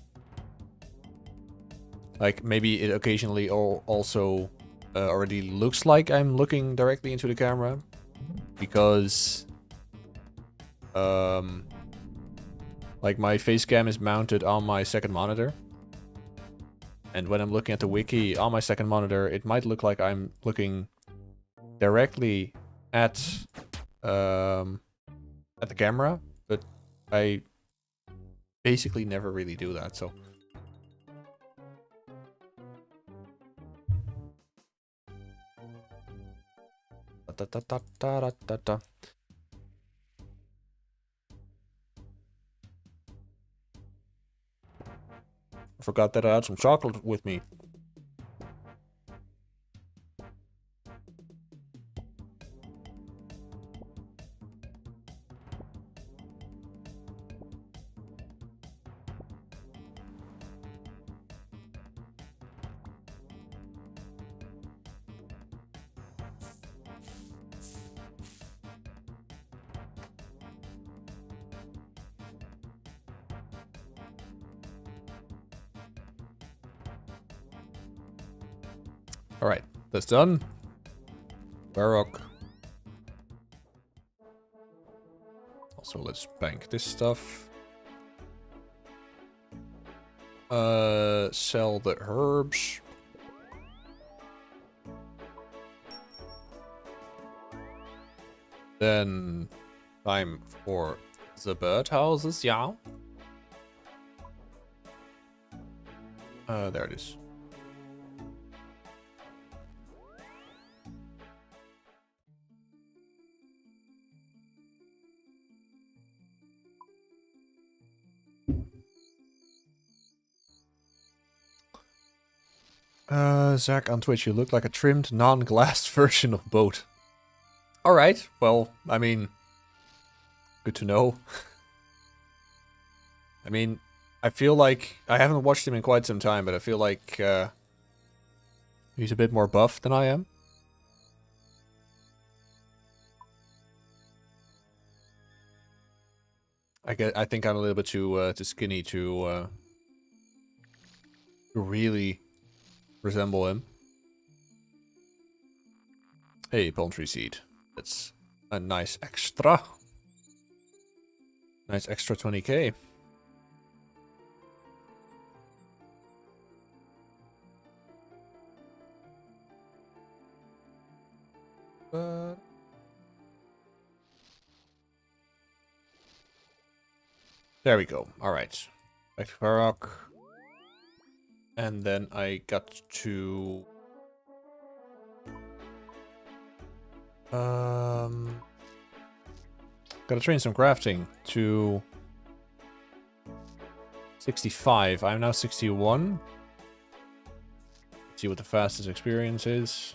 Like, maybe it occasionally also already looks like I'm looking directly into the camera, because like, my face cam is mounted on my second monitor, and when I'm looking at the wiki on my second monitor, it might look like I'm looking directly at the camera, but I basically never really do that, so... I forgot that I had some chocolate with me. Alright, that's done. Baroque. Also, let's bank this stuff. Sell the herbs. Then time for the birdhouses, yeah. There it is. Zach on Twitch, you look like a trimmed, non-glassed version of Boat. Alright, well, I mean, good to know. I mean, I feel like, I haven't watched him in quite some time, but I feel like he's a bit more buff than I am. I think I'm a little bit too skinny to really resemble him. Hey, palm tree seed. That's a nice extra. Nice extra 20k. There we go. Alright. Back to Varrock. And then I got to... Gotta train some crafting to 65. I'm now 61. Let's see what the fastest experience is.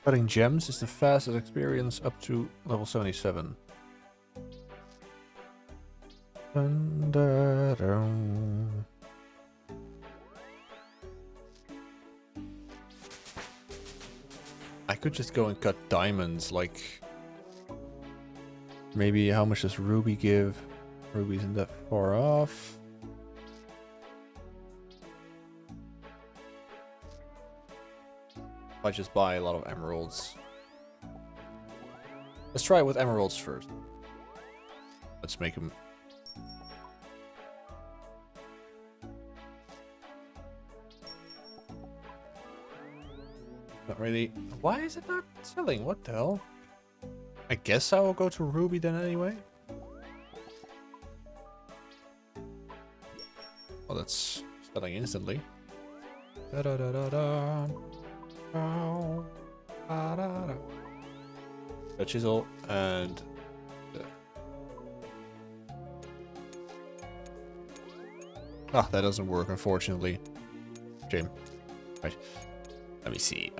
Cutting gems is the fastest experience up to level 77. I could just go and cut diamonds, like... Maybe how much does Ruby give? Ruby isn't that far off. I just buy a lot of emeralds. Let's try it with emeralds first. Let's make them... Not really. Why is it not selling? What the hell? I guess I will go to Ruby then anyway. Oh, that's selling instantly. Da da da da da. A chisel and that doesn't work, unfortunately. Shame. Right. Let me see.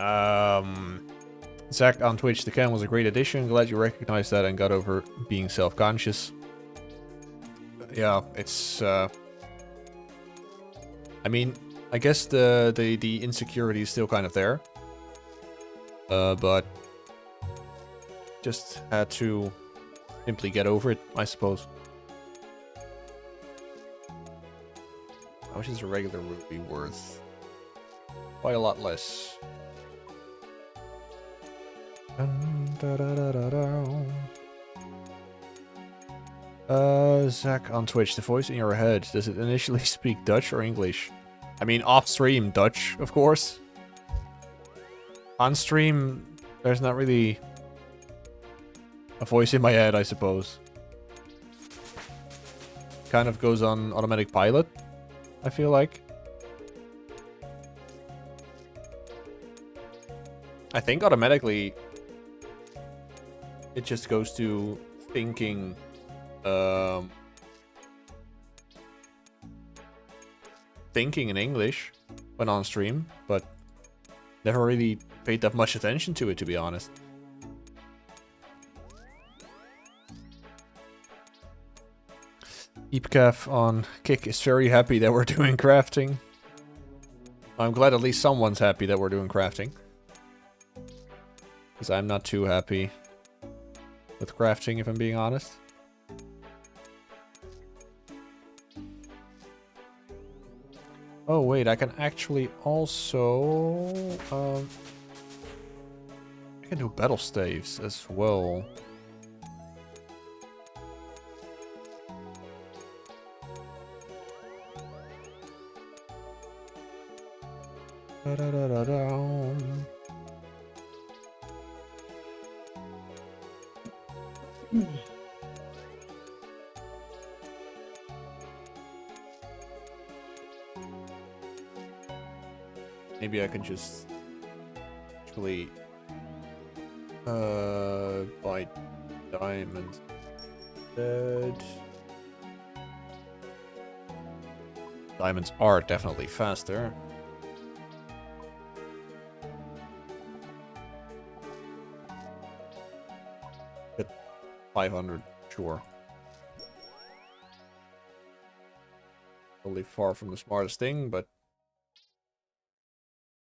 Zach on Twitch, the cam was a great addition. Glad you recognized that and got over being self-conscious. Yeah, it's I mean, I guess the insecurity is still kind of there. But just had to simply get over it, I suppose. How much is a regular ruby worth? Quite a lot less. Zach on Twitch, the voice in your head, does it initially speak Dutch or English? I mean, off-stream Dutch, of course. On stream, there's not really a voice in my head, I suppose. Kind of goes on automatic pilot, I feel like. I think automatically it just goes to thinking thinking in English when on stream, but never really paid that much attention to it, to be honest. Eepcaf on Kick is very happy that we're doing crafting. I'm glad at least someone's happy that we're doing crafting. because I'm not too happy with crafting, if I'm being honest. Oh wait, I can actually also I can do battle staves as well. Da -da -da -da -da. Maybe I can just actually buy diamonds instead. Diamonds are definitely faster. Get 500, sure. Totally far from the smartest thing, but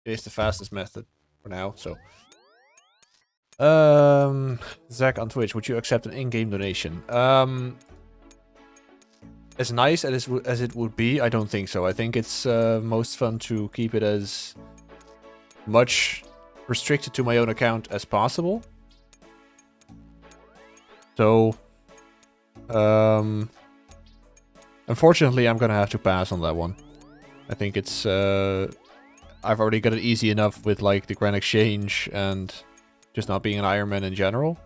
it is the fastest method for now, so. Zach on Twitch, would you accept an in-game donation? As nice as it would be, I don't think so. I think it's most fun to keep it as much restricted to my own account as possible. So, unfortunately, I'm gonna have to pass on that one. I think it's, I've already got it easy enough with, like, the Grand Exchange and just not being an Iron Man in general.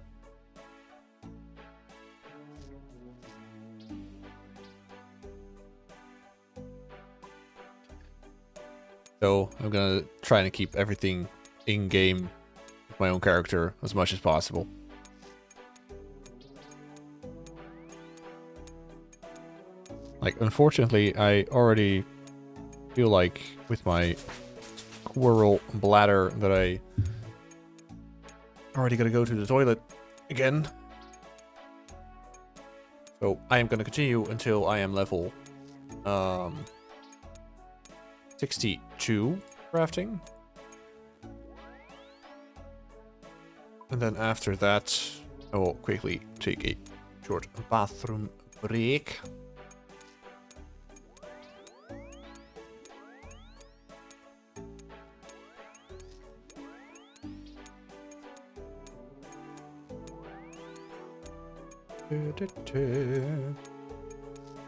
So, I'm gonna try and keep everything in-game with my own character as much as possible. Like, unfortunately, I already feel like with my squirrel bladder that I already gotta go to the toilet again. So I am gonna continue until I am level 62 crafting. And then after that, I will quickly take a short bathroom break.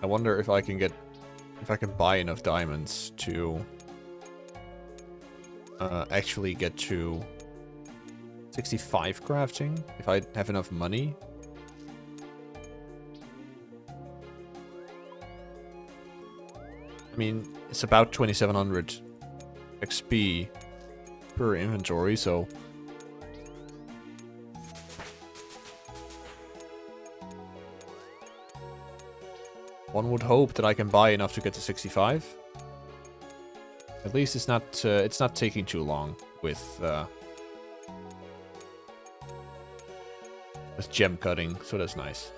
I wonder if I can buy enough diamonds to actually get to 65 crafting, if I have enough money. I mean, it's about 2700 XP per inventory, so one would hope that I can buy enough to get to 65. At least it's not taking too long with gem cutting, so that's nice.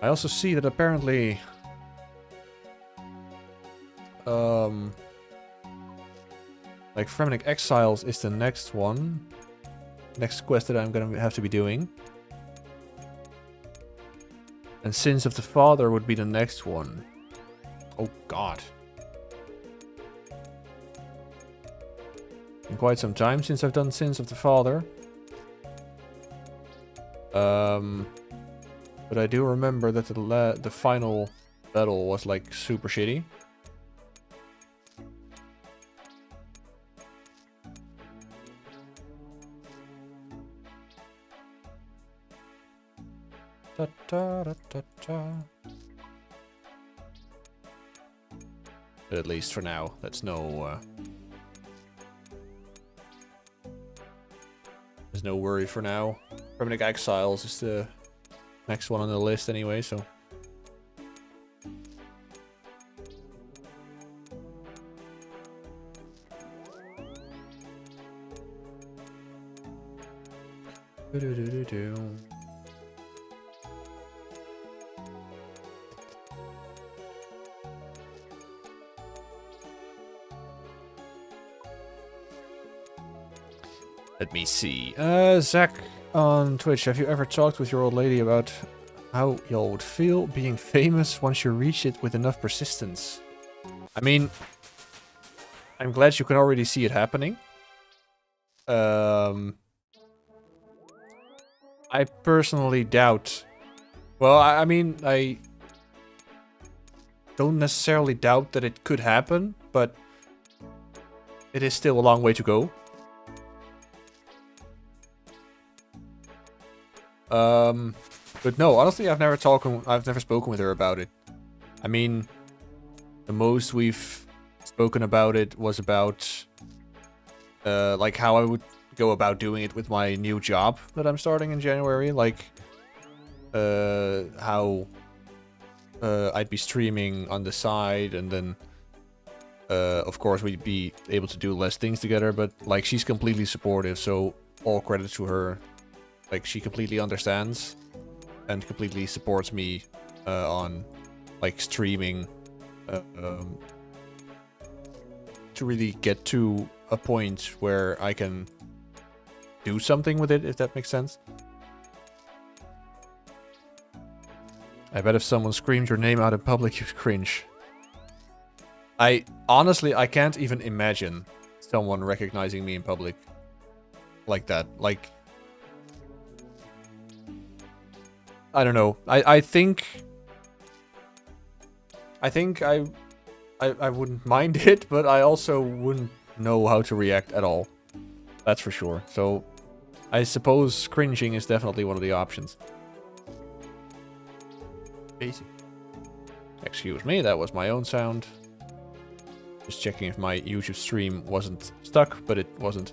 I also see that apparently like Fremennik Exiles is the next one. Next quest that I'm gonna have to be doing. And Sins of the Father would be the next one. Oh god. In quite some time since I've done Sins of the Father. But I do remember that the final battle was like super shitty. Da, da, da, da, da. But at least for now, that's no there's no worry for now. Fremennik Exiles is the next one on the list anyway, so. Let me see. Zach on Twitch, have you ever talked with your old lady about how y'all would feel being famous once you reach it with enough persistence? I mean, I'm glad you can already see it happening. I personally doubt. Well, I mean, I don't necessarily doubt that it could happen, but it is still a long way to go. But no, honestly, I've never spoken with her about it. I mean, the most we've spoken about it was about, like how I would go about doing it with my new job that I'm starting in January. Like, how I'd be streaming on the side, and then, of course, we'd be able to do less things together. But like, she's completely supportive, so all credit to her. Like, she completely understands and completely supports me on like streaming to really get to a point where I can do something with it, if that makes sense. I bet if someone screamed your name out in public, you'd cringe. I honestly, I can't even imagine someone recognizing me in public like that. Like, I don't know. I think I wouldn't mind it, but I also wouldn't know how to react at all. That's for sure. So I suppose cringing is definitely one of the options. Basic. Excuse me, that was my own sound. Just checking if my YouTube stream wasn't stuck, but it wasn't.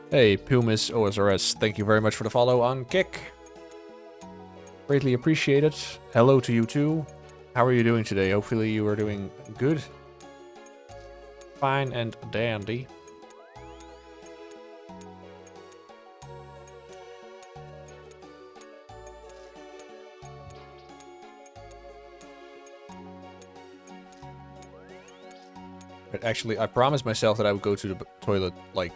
Hey, Pumis OSRS, thank you very much for the follow on Kick. Greatly appreciated. Hello to you too. How are you doing today? Hopefully you are doing good. Fine and dandy. But actually, I promised myself that I would go to the toilet, like,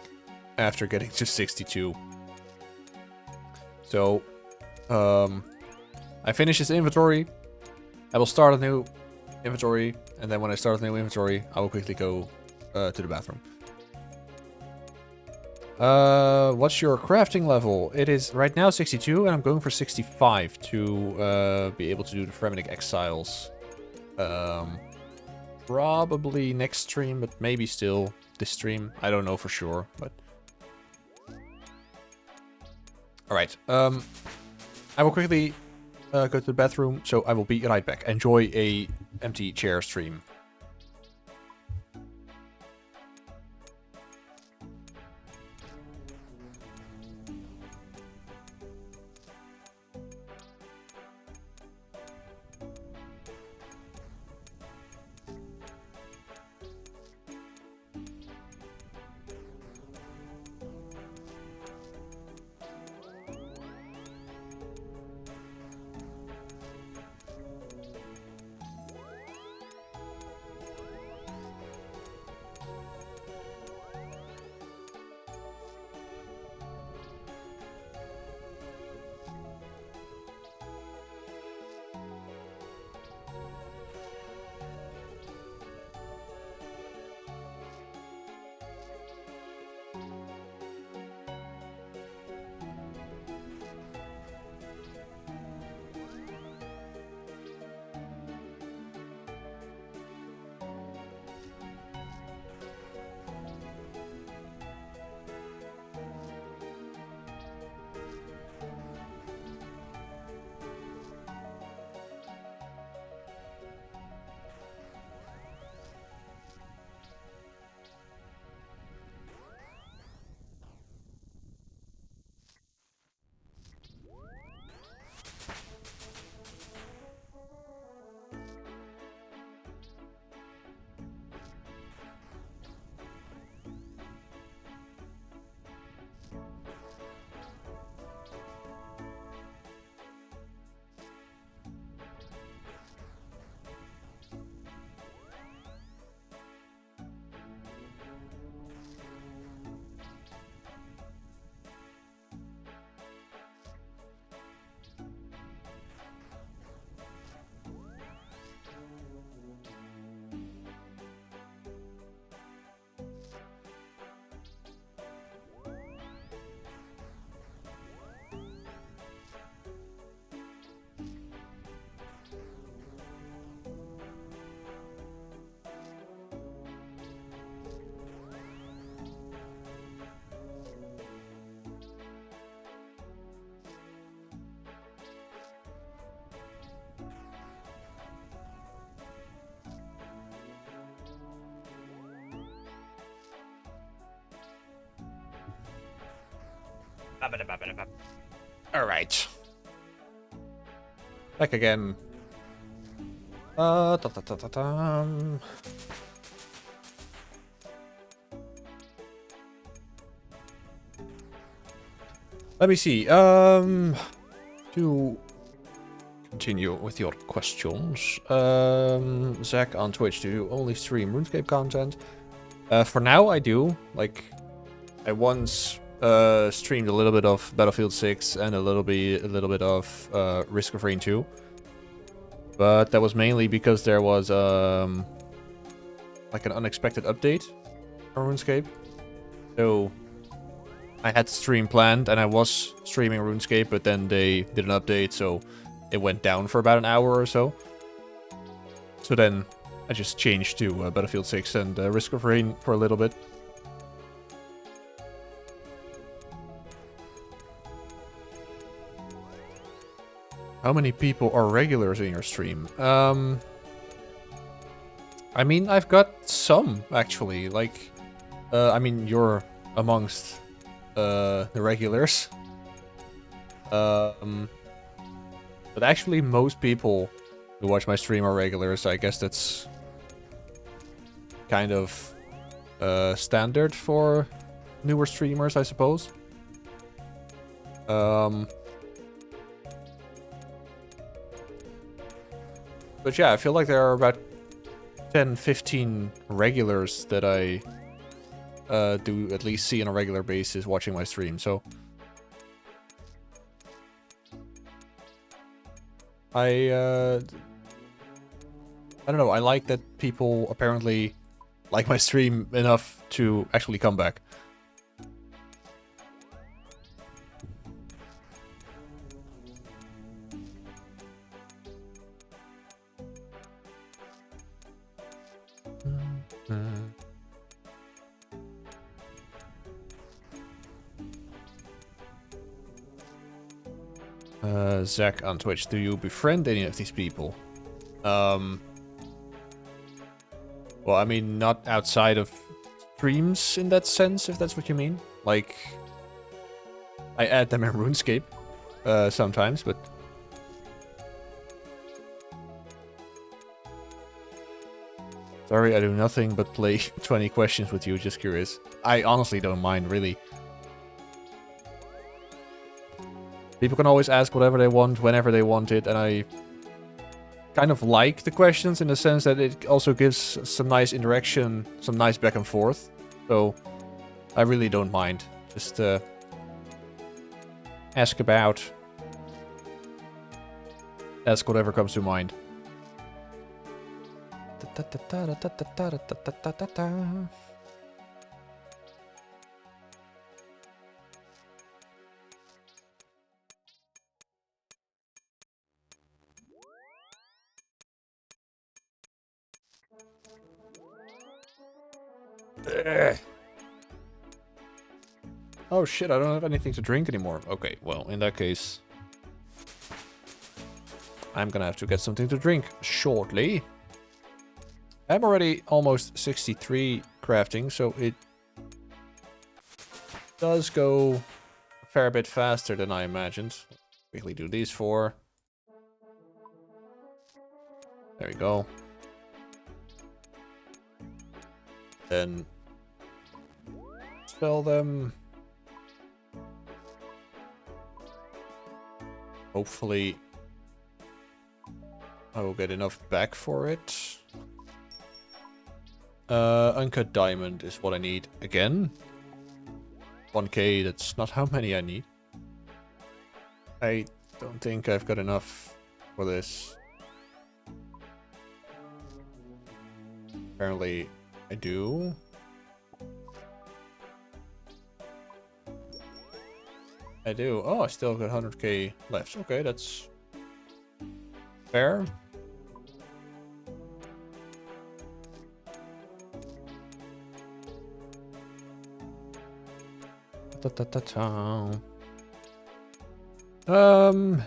after getting to 62. So, I finish this inventory. I will start a new inventory, and then when I start a new inventory, I will quickly go to the bathroom. What's your crafting level? It is right now 62, and I'm going for 65 to be able to do the Fremennik Exiles. Probably next stream, but maybe still this stream. I don't know for sure, but... Alright, I will quickly go to the bathroom, so I will be right back. Enjoy a empty chair stream. Alright. Back again. Let me see. To continue with your questions. Zach on Twitch, do you only stream RuneScape content? For now, I do. Like, I once streamed a little bit of Battlefield 6 and a little bit of Risk of Rain 2. But that was mainly because there was like an unexpected update on RuneScape. So I had stream planned and I was streaming RuneScape, but then they did an update, so it went down for about an hour or so. So then I just changed to Battlefield 6 and Risk of Rain for a little bit. How many people are regulars in your stream? I mean, I've got some, actually. Like, I mean, you're amongst the regulars. But actually, most people who watch my stream are regulars. I guess that's kind of standard for newer streamers, I suppose. But yeah, I feel like there are about 10-15 regulars that I do at least see on a regular basis watching my stream, so I don't know, I like that people apparently like my stream enough to actually come back. Zach on Twitch, do you befriend any of these people? Well, I mean, not outside of streams in that sense, if that's what you mean. Like, I add them in RuneScape sometimes, but... Sorry, I do nothing but play 20 questions with you, just curious. I honestly don't mind, really. People can always ask whatever they want, whenever they want it, and I kind of like the questions in the sense that it also gives some nice interaction, some nice back and forth. So, I really don't mind. Just ask about. Ask whatever comes to mind. Oh shit, I don't have anything to drink anymore. Okay, well, in that case, I'm gonna have to get something to drink shortly. I'm already almost 63 crafting, so it does go a fair bit faster than I imagined. Quickly do these 4. There we go. Then sell them. Hopefully I will get enough back for it. Uncut diamond is what I need again. 1k, that's not how many I need. I don't think I've got enough for this. Apparently I do. I do. Oh, I still got 100k left. Okay, that's fair.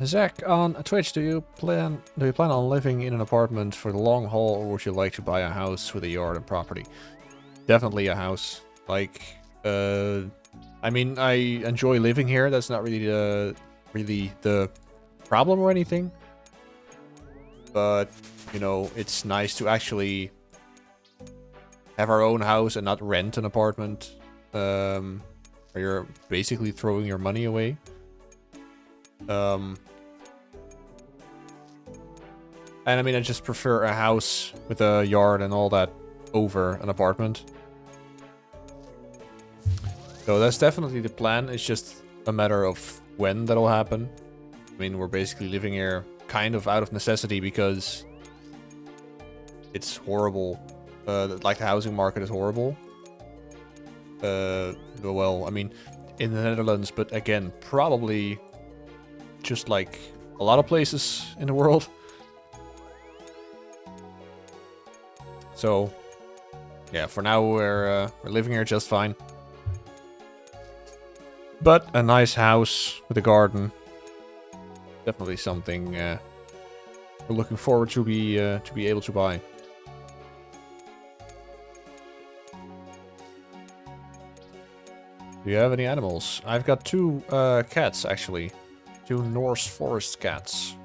Zach on Twitch, do you plan on living in an apartment for the long haul, or would you like to buy a house with a yard and property? Definitely a house. Like, I mean, I enjoy living here. That's not really the problem or anything. But, you know, it's nice to actually have our own house and not rent an apartment. Where you're basically throwing your money away. And I mean, I just prefer a house with a yard and all that over an apartment. So that's definitely the plan. It's just a matter of when that'll happen. I mean, we're basically living here kind of out of necessity because it's horrible. Like the housing market is horrible. Well, I mean, in the Netherlands, but again, probably just like a lot of places in the world. So, yeah, for now we're living here just fine. But a nice house with a garden, definitely something we're looking forward to be able to buy. Do you have any animals? I've got 2 cats actually, 2 Norse forest cats.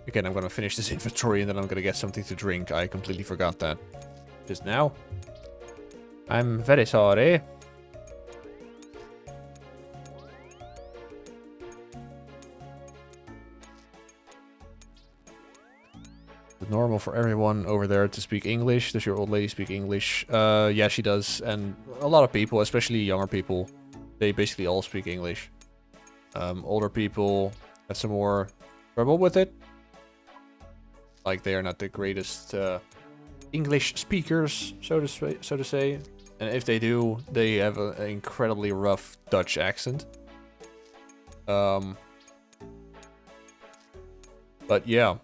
Again, I'm gonna finish this inventory and then I'm gonna get something to drink. I completely forgot that just now. I'm very sorry. It's normal for everyone over there to speak English. Does your old lady speak English? Yeah, she does. And a lot of people, especially younger people, they basically all speak English. Older people have some more trouble with it. Like, they are not the greatest English speakers, so to say. And if they do, they have an incredibly rough Dutch accent. But yeah,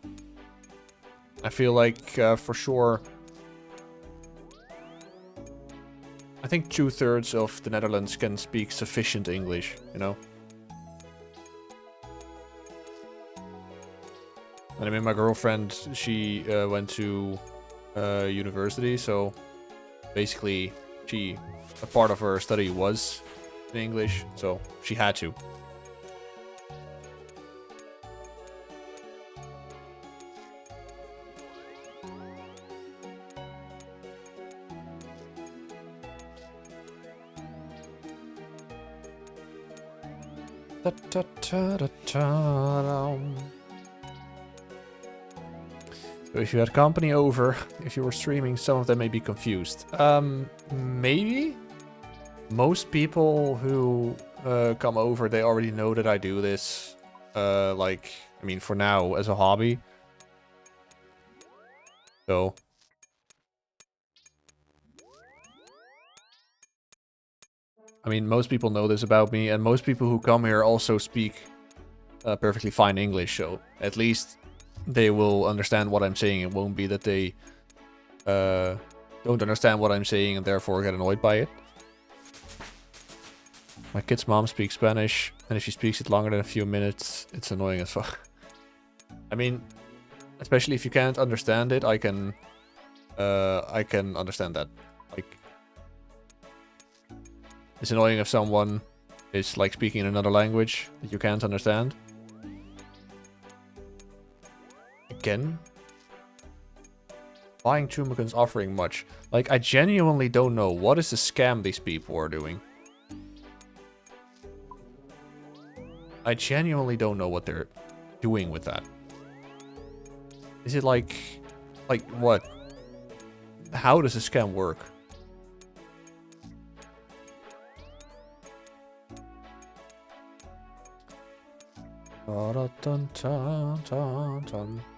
I feel like for sure, I think 2/3 of the Netherlands can speak sufficient English, you know? And I mean, my girlfriend, she went to university, so basically a part of her study was in English, so she had to. So if you had company over, if you were streaming, some of them may be confused. Maybe? Most people who come over, they already know that I do this. Like, I mean, for now, as a hobby. So... I mean, most people know this about me, and most people who come here also speak perfectly fine English, so at least they will understand what I'm saying. It won't be that they don't understand what I'm saying and therefore get annoyed by it. My kid's mom speaks Spanish, and if she speaks it longer than a few minutes, it's annoying as fuck. I mean, especially if you can't understand it, I can understand that. Like, it's annoying if someone is like speaking in another language that you can't understand. Again, buying Chumacans offering much. Like, I genuinely don't know. What is the scam these people are doing? I genuinely don't know what they're doing with that. Is it like what? How does a scam work?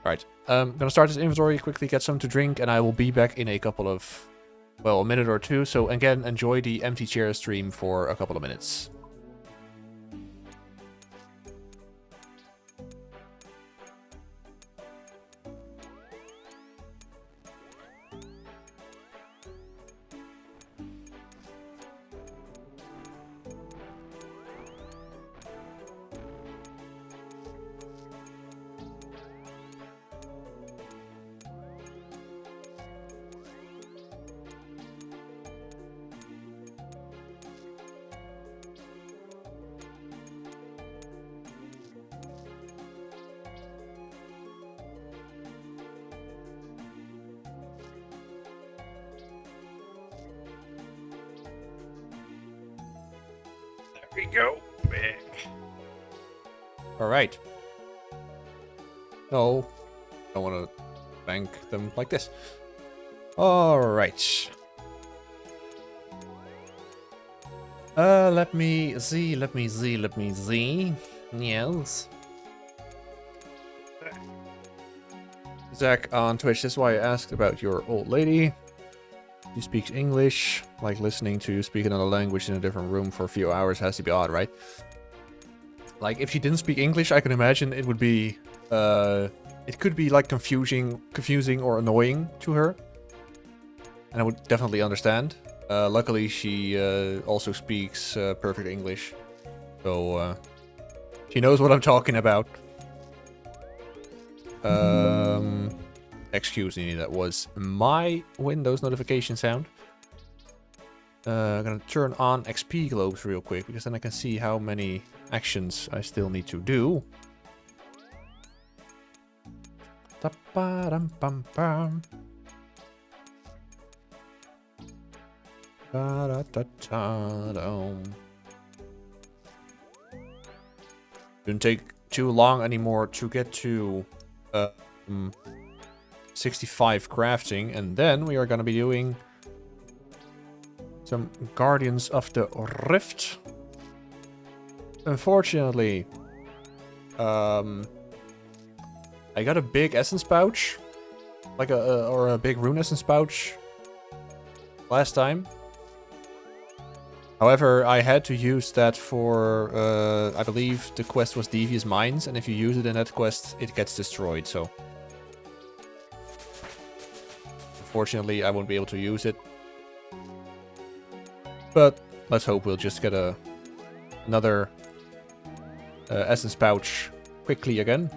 Alright, I'm gonna start this inventory, quickly get some to drink, and I will be back in a couple of, well, a minute or two. So again, enjoy the empty chair stream for a couple of minutes. we go. Alright. No. I don't want to bank them like this. Alright. Let me see. Yes. Zach on Twitch, this is why I asked about your old lady. She speaks English. Like listening to you speak another language in a different room for a few hours has to be odd, right? Like, if she didn't speak English, I can imagine it would be, it could be like confusing or annoying to her. And I would definitely understand. Luckily, she also speaks perfect English. So, she knows what I'm talking about. Excuse me, that was my Windows notification sound. I'm gonna turn on XP globes real quick, because then I can see how many actions I still need to do. Didn't take too long anymore to get to 65 crafting, and then we are going to be doing some Guardians of the Rift. Unfortunately, I got a big essence pouch, like a big rune essence pouch last time. However, I had to use that for, I believe the quest was Devious Mines, and if you use it in that quest, it gets destroyed, so. Unfortunately, I won't be able to use it. But let's hope we'll just get another essence pouch quickly again.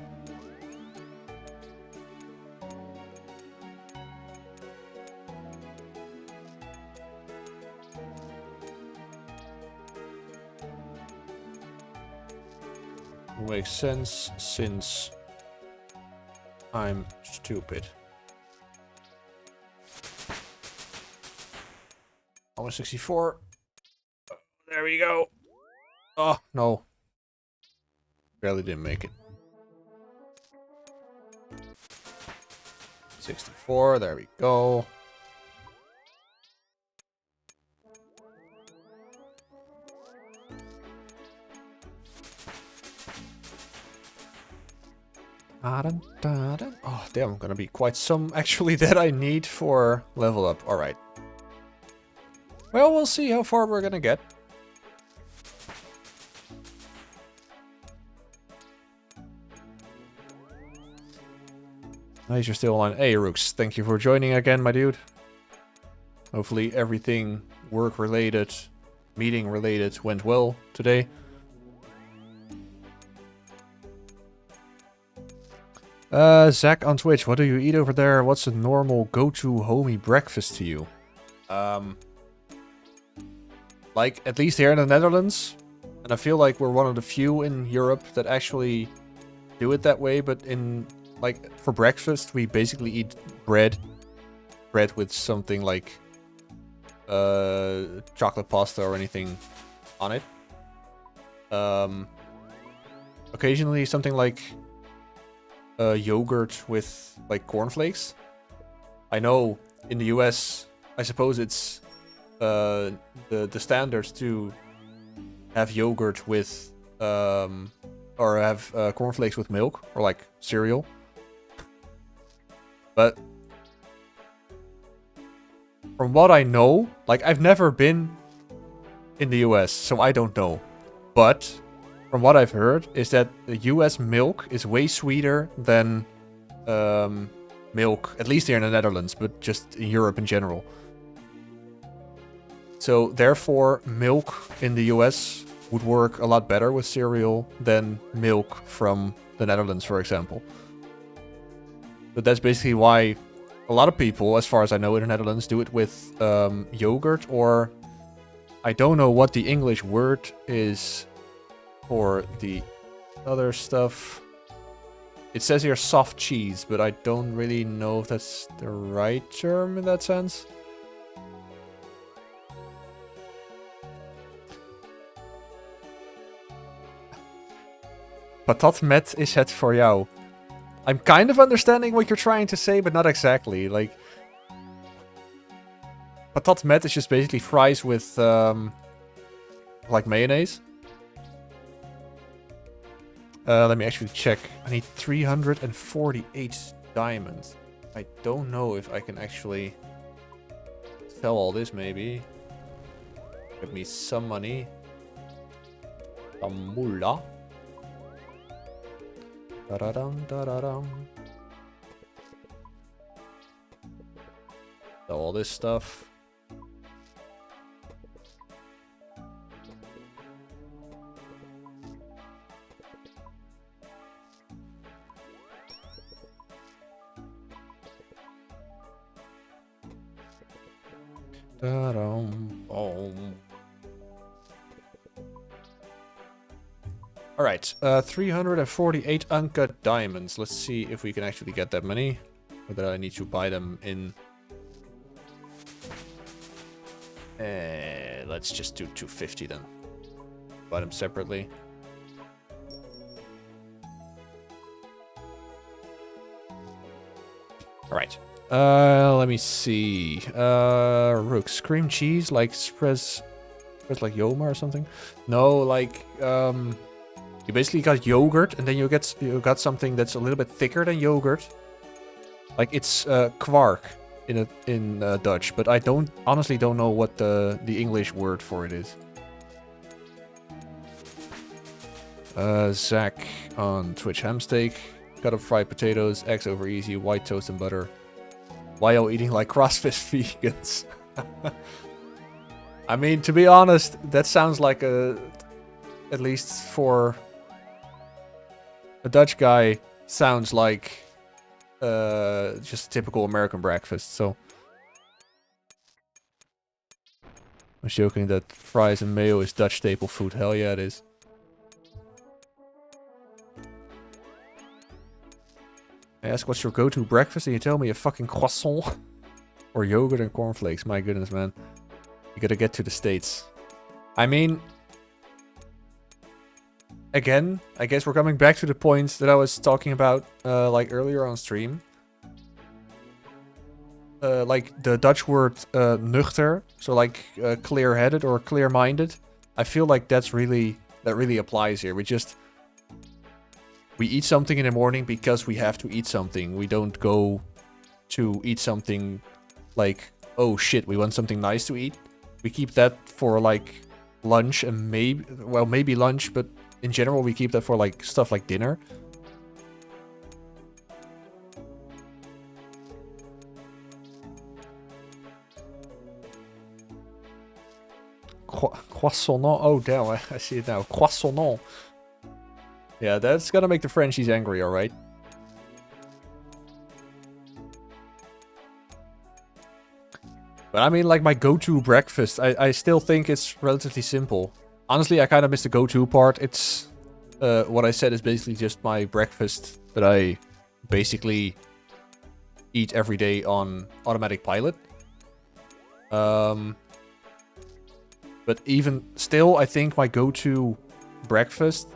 Makes sense since I'm stupid. Almost 64. There we go. Oh, no. Barely didn't make it. 64, there we go. Oh, damn, gonna be quite some actually that I need for level up. Alright. Well, we'll see how far we're gonna get. Nice, you're still on. Hey, Rooks, thank you for joining again, my dude. Hopefully everything work-related, meeting-related went well today. Zach on Twitch, what do you eat over there? What's a normal go-to homey breakfast to you? Like, at least here in the Netherlands, and I feel like we're one of the few in Europe that actually do it that way, but in, like, for breakfast, we basically eat bread with something like chocolate pasta or anything on it. Occasionally something like yogurt with like cornflakes. I know in the US, I suppose it's the standards to have yogurt with or have cornflakes with milk or like cereal. But from what I know, like I've never been in the US, so I don't know. But from what I've heard is that the US milk is way sweeter than milk, at least here in the Netherlands, but just in Europe in general. So therefore, milk in the US would work a lot better with cereal than milk from the Netherlands, for example. But that's basically why a lot of people, as far as I know in the Netherlands, do it with yogurt, or I don't know what the English word is for the other stuff. It says here soft cheese, but I don't really know if that's the right term in that sense. Patat met is het voor jou. I'm kind of understanding what you're trying to say, but not exactly. Like, patat met is just basically fries with, like mayonnaise. Let me actually check. I need 348 diamonds. I don't know if I can actually sell all this, maybe. Give me some money. Some moolah. Da-da-dum, da-da-dum. Sell all this stuff. Alright, 348 uncut diamonds. Let's see if we can actually get that many. Whether I need to buy them in... let's just do 250 then. Buy them separately. Alright. Let me see. Rooks. Cream cheese, like spreads like Yoma or something? No, like, you basically got yogurt, and then you got something that's a little bit thicker than yogurt. Like, it's kwark in Dutch, but I honestly don't know what the English word for it is. Zach on Twitch Hamsteak. Cut up fried potatoes, eggs over easy, white toast and butter. Why are eating like CrossFit vegans? I mean, to be honest, that sounds like at least for a Dutch guy, sounds like just a typical American breakfast, so. I'm joking that fries and mayo is Dutch staple food. Hell yeah, it is. I ask what's your go-to breakfast and you tell me a fucking croissant or yogurt and cornflakes. My goodness, man. You gotta get to the States. I mean, again, I guess we're coming back to the points that I was talking about like earlier on stream. Like the Dutch word nuchter, so like clear-headed or clear-minded. I feel like that really applies here. We eat something in the morning because we have to eat something. We don't go to eat something like, oh shit, we want something nice to eat. We keep that for like lunch and maybe lunch, but in general we keep that for like stuff like dinner. Croissant. Oh damn, I see it now. Croissant. Yeah, that's gonna make the Frenchies angry, alright? But I mean, like, my go-to breakfast, I still think it's relatively simple. Honestly, I kind of missed the go-to part. It's, what I said is basically just my breakfast that I basically eat every day on automatic pilot. But even still, I think my go-to breakfast,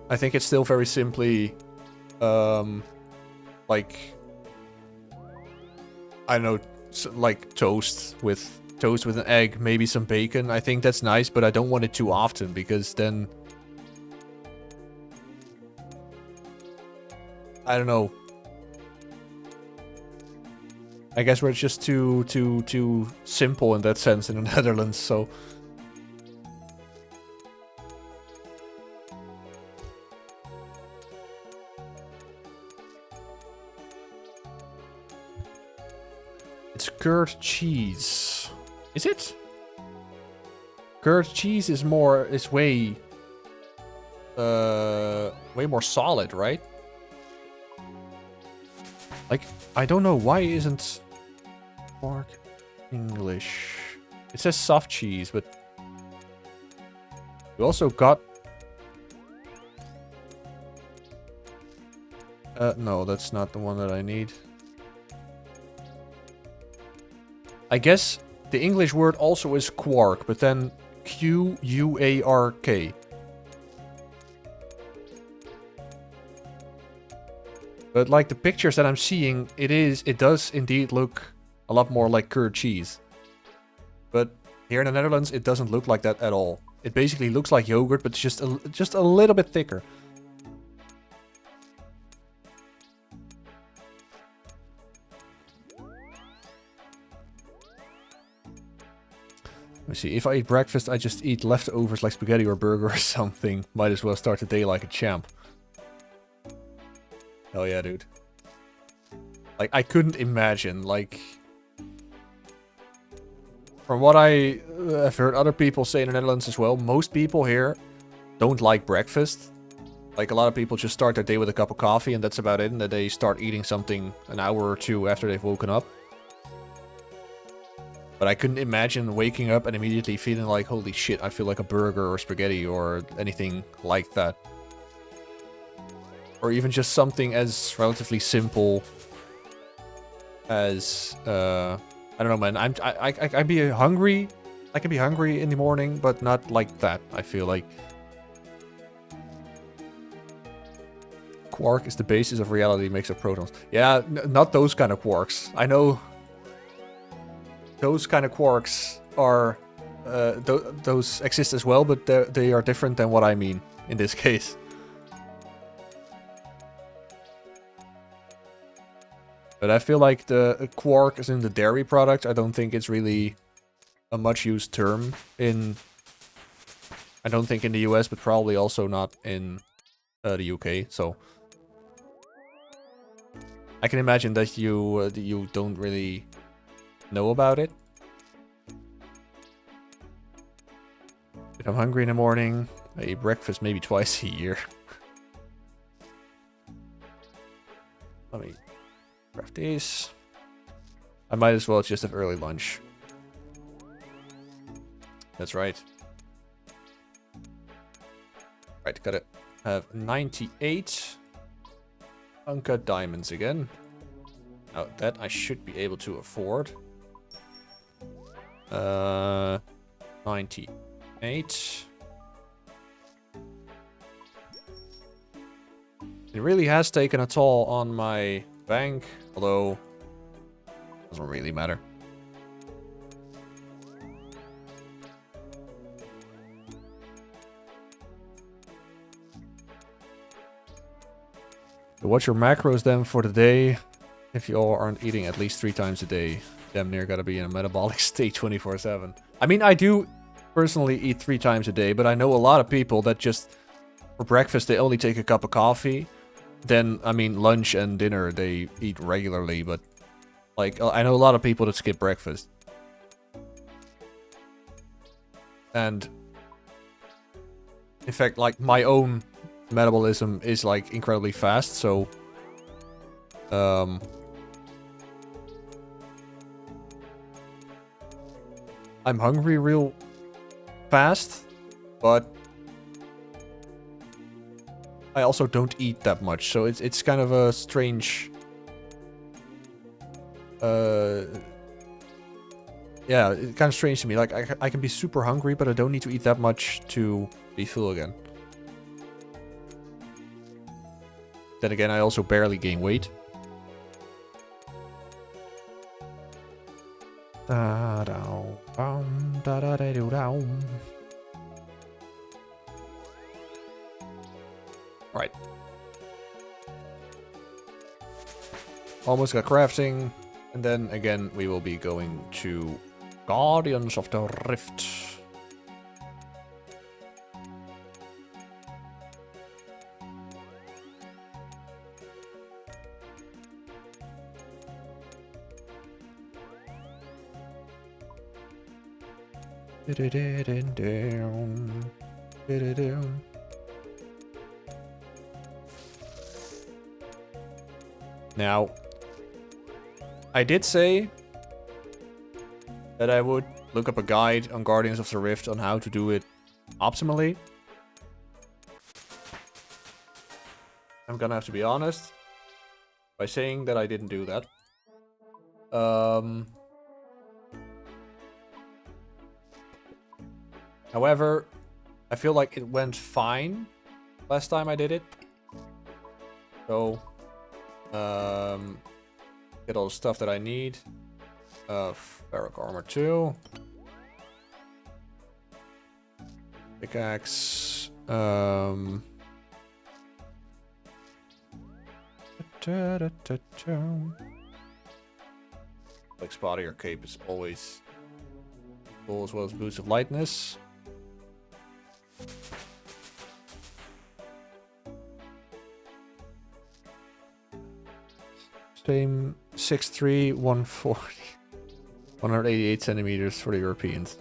I think it's still very simply, like, I don't know, like toast with an egg, maybe some bacon. I think that's nice, but I don't want it too often because then, I don't know. I guess we're just too simple in that sense in the Netherlands, so. It's curd cheese. Is it? Curd cheese is way more solid, right? Like, I don't know why isn't pork English. It says soft cheese, but we also got no, that's not the one that I need. I guess the English word also is quark, but then Q-U-A-R-K. But like the pictures that I'm seeing, it does indeed look a lot more like curd cheese. But here in the Netherlands, it doesn't look like that at all. It basically looks like yogurt, but just a little bit thicker. Let me see. If I eat breakfast, I just eat leftovers like spaghetti or burger or something. Might as well start the day like a champ. Hell yeah, dude. Like, I couldn't imagine, like... From what I've heard other people say in the Netherlands as well, most people here don't like breakfast. Like, a lot of people just start their day with a cup of coffee and that's about it. And then they start eating something an hour or two after they've woken up. But I couldn't imagine waking up and immediately feeling like, holy shit, I feel like a burger or spaghetti or anything like that. Or even just something as relatively simple as, I don't know, man. I can be hungry. I can be hungry in the morning, but not like that, I feel like. Quark is the basis of reality, makes up protons. Yeah, not those kind of quarks. I know those kind of quarks are, those exist as well, but they are different than what I mean in this case. But I feel like the quark is in the dairy product. I don't think it's really a much used term in... I don't think in the US, but probably also not in the UK, so... I can imagine that you don't really know about it. If I'm hungry in the morning, I eat breakfast maybe twice a year. Let me craft these. I might as well just have early lunch. That's right. Right, gotta have 98 uncut diamonds again. Now that I should be able to afford. 98. It really has taken a toll on my bank, although it doesn't really matter. So what's your macros then for the day? If you all aren't eating at least 3 times a day, damn near gotta be in a metabolic state 24/7. I mean, I do personally eat 3 times a day, but I know a lot of people that just, for breakfast, they only take a cup of coffee. Then, I mean, lunch and dinner, they eat regularly, but, like, I know a lot of people that skip breakfast. And, in fact, like, my own metabolism is, like, incredibly fast, so, I'm hungry real fast, but I also don't eat that much, so it's kind of a strange... yeah, it's kind of strange to me. Like, I can be super hungry, but I don't need to eat that much to be full again. Then again, I also barely gain weight. Right. Almost got crafting. And then again, we will be going to Guardians of the Rift. Now, I did say that I would look up a guide on Guardians of the Rift on how to do it optimally. I'm gonna have to be honest by saying that I didn't do that. However, I feel like it went fine last time I did it. So, Get all the stuff that I need. Ferric armor 2. Pickaxe. Like spotty or cape is always cool, as well as boost of lightness. Same 6'3", 140. 188 centimeters for the Europeans.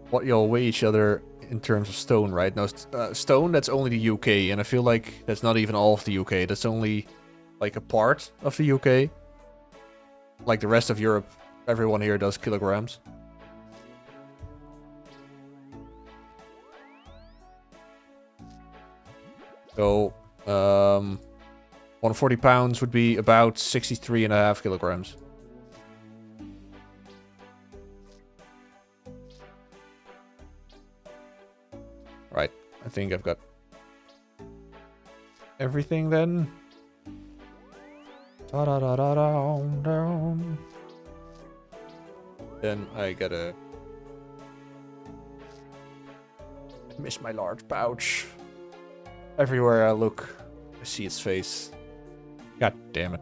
What y'all weigh each other in terms of stone, right? No, stone, that's only the UK, and I feel like that's not even all of the UK. That's only like a part of the UK. Like the rest of Europe, everyone here does kilograms. So, 140 pounds would be about 63.5 kilograms. Right, I think I've got everything then. Da-da-da-da-da-down. Then I gotta miss my large pouch. Everywhere I look, I see its face. God damn it.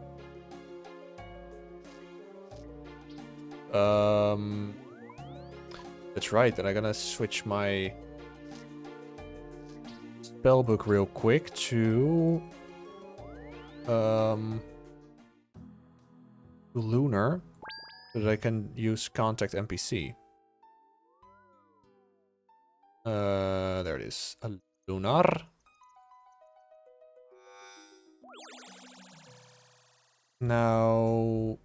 That's right, then I'm gonna switch my spellbook real quick to Lunar, so that I can use contact NPC. There it is. A Lunar. Now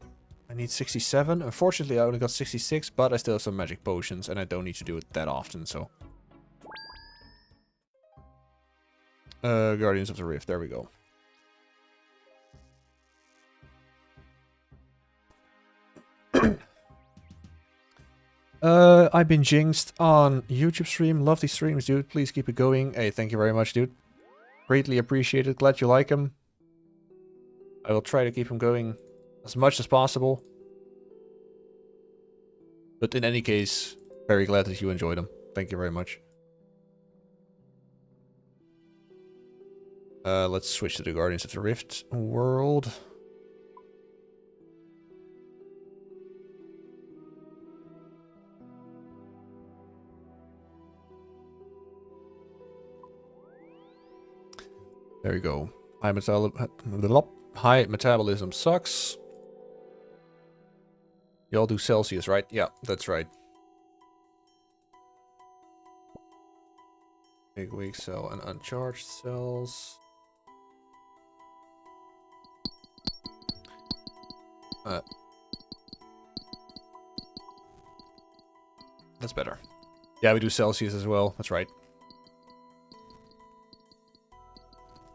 I need 67. Unfortunately, I only got 66, but I still have some magic potions, and I don't need to do it that often, so. Guardians of the Rift, there we go. I've been jinxed on YouTube stream. Love these streams, dude. Please keep it going. Hey, thank you very much, dude. Greatly appreciated. Glad you like them. I will try to keep them going as much as possible. But in any case, very glad that you enjoyed them. Thank you very much. Let's switch to the Guardians of the Rift world. There we go. High metabolism sucks. Y'all do Celsius, right? Yeah, that's right. Big weak cell and uncharged cells. That's better. Yeah, we do Celsius as well. That's right.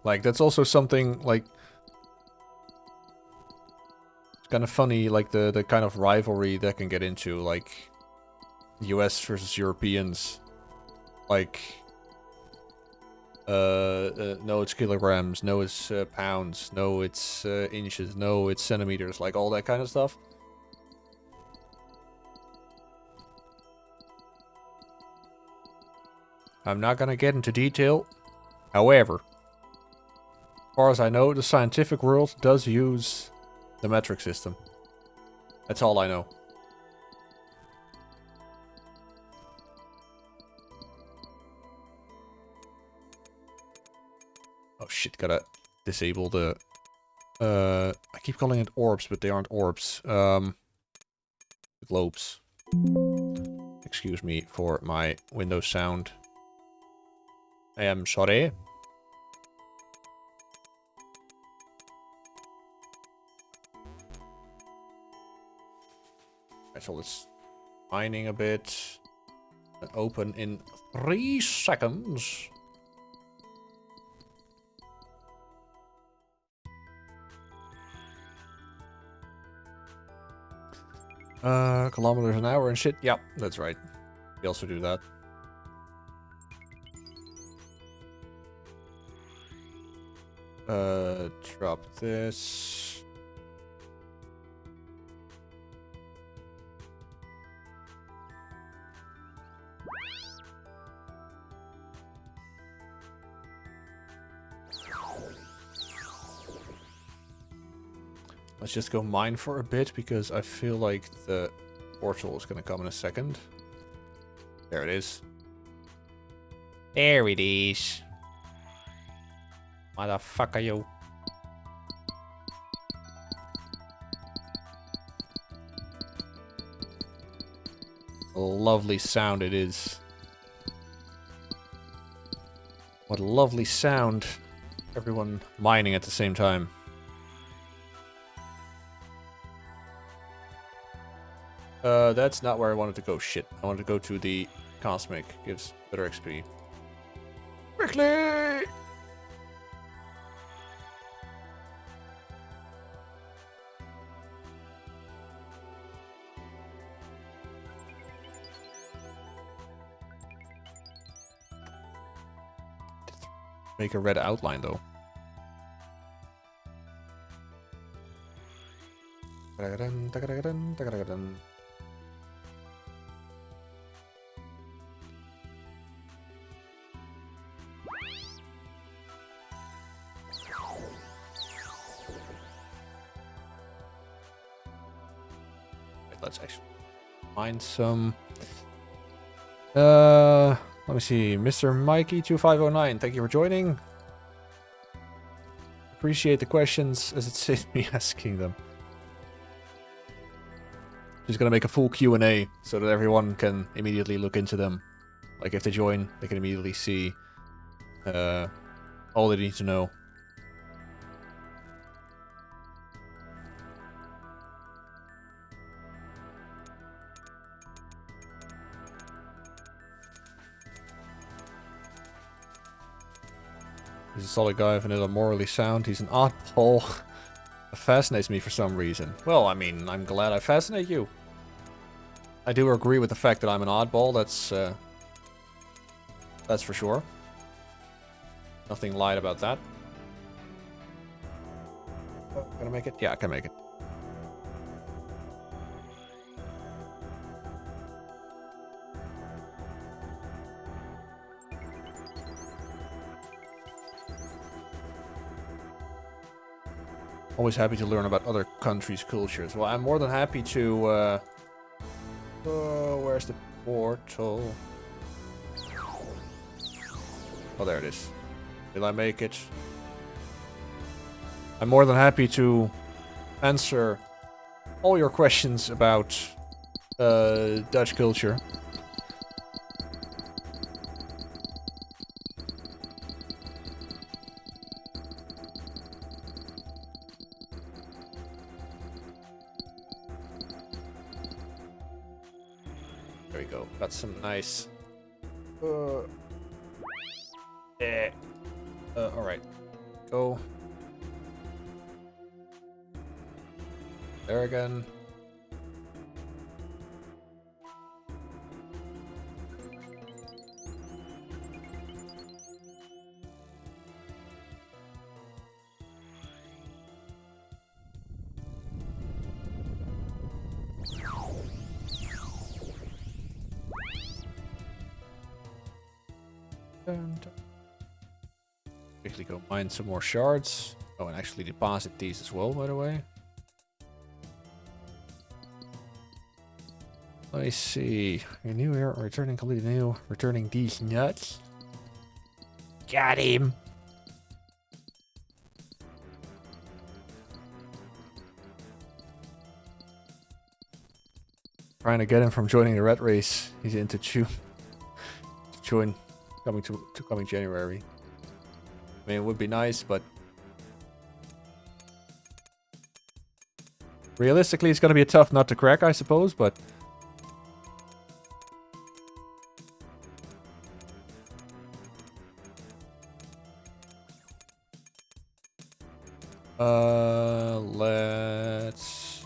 Like, that's also something, like, it's kind of funny, like, the kind of rivalry that can get into, like, US versus Europeans. Like, no, it's kilograms, no, it's pounds, no, it's inches, no, it's centimeters, like, all that kind of stuff. I'm not gonna get into detail, however, as far as I know, the scientific world does use the metric system. That's all I know. Oh shit, gotta disable the... I keep calling it orbs, but they aren't orbs. Globes. Excuse me for my Windows sound. I am sorry. So let's mining a bit. Open in 3 seconds. Kilometers an hour and shit. Yeah, that's right. We also do that. Drop this. Let's just go mine for a bit because I feel like the portal is gonna come in a second. There it is. There it is. Motherfucker, yo. A lovely sound it is. What a lovely sound. Everyone mining at the same time. That's not where I wanted to go. Shit. I wanted to go to the Cosmic. Gives better XP. Quickly! Make a red outline though. Let's actually find some. Let me see, Mr. Mikey2509, thank you for joining. Appreciate the questions as it saves me asking them. Just gonna make a full Q&A so that everyone can immediately look into them. Like if they join, they can immediately see all they need to know. He's a solid guy, vanilla, morally sound. He's an oddball. That fascinates me for some reason. Well, I mean, I'm glad I fascinate you. I do agree with the fact that I'm an oddball. That's for sure. Nothing lied about that. Can I make it? Yeah, I can make it. Always happy to learn about other countries' cultures. Well, I'm more than happy to, where's the portal? Oh, there it is. Will I make it? I'm more than happy to answer all your questions about, Dutch culture. There we go. Got some nice. All right. Go. There again. Quickly go mine some more shards. Oh, and actually deposit these as well, by the way. Let me see. You're new here, returning completely new. Returning these nuts. Got him. Trying to get him from joining the rat race. He's into to join coming January. I mean, it would be nice, but realistically, it's gonna be a tough nut to crack, I suppose. But let's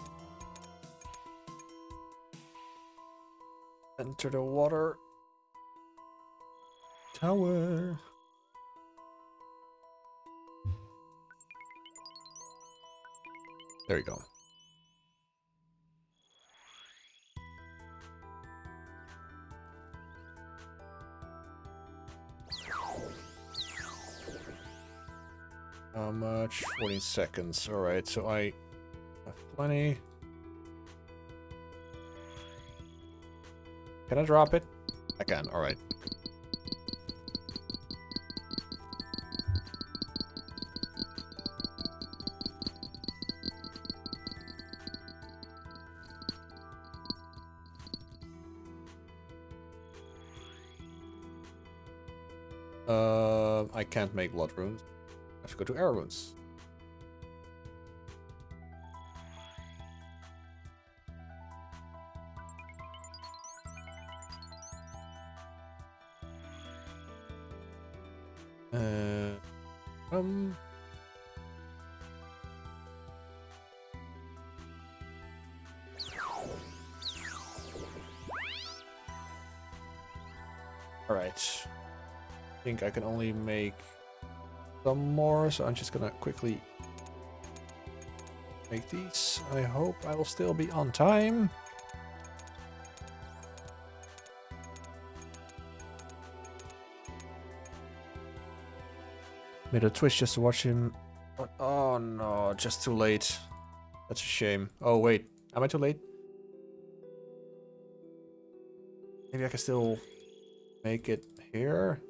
enter the water tower. There you go. How much? 14 seconds. Alright, so I have plenty. Can I drop it? I can, alright. I can't make blood runes. I should go to air runes. Um. All right. I think I can only make some more, so I'm just gonna quickly make these. I hope I will still be on time. Made a twitch just to watch him. Oh no, just too late. That's a shame. Oh wait, am I too late? Maybe I can still make it here.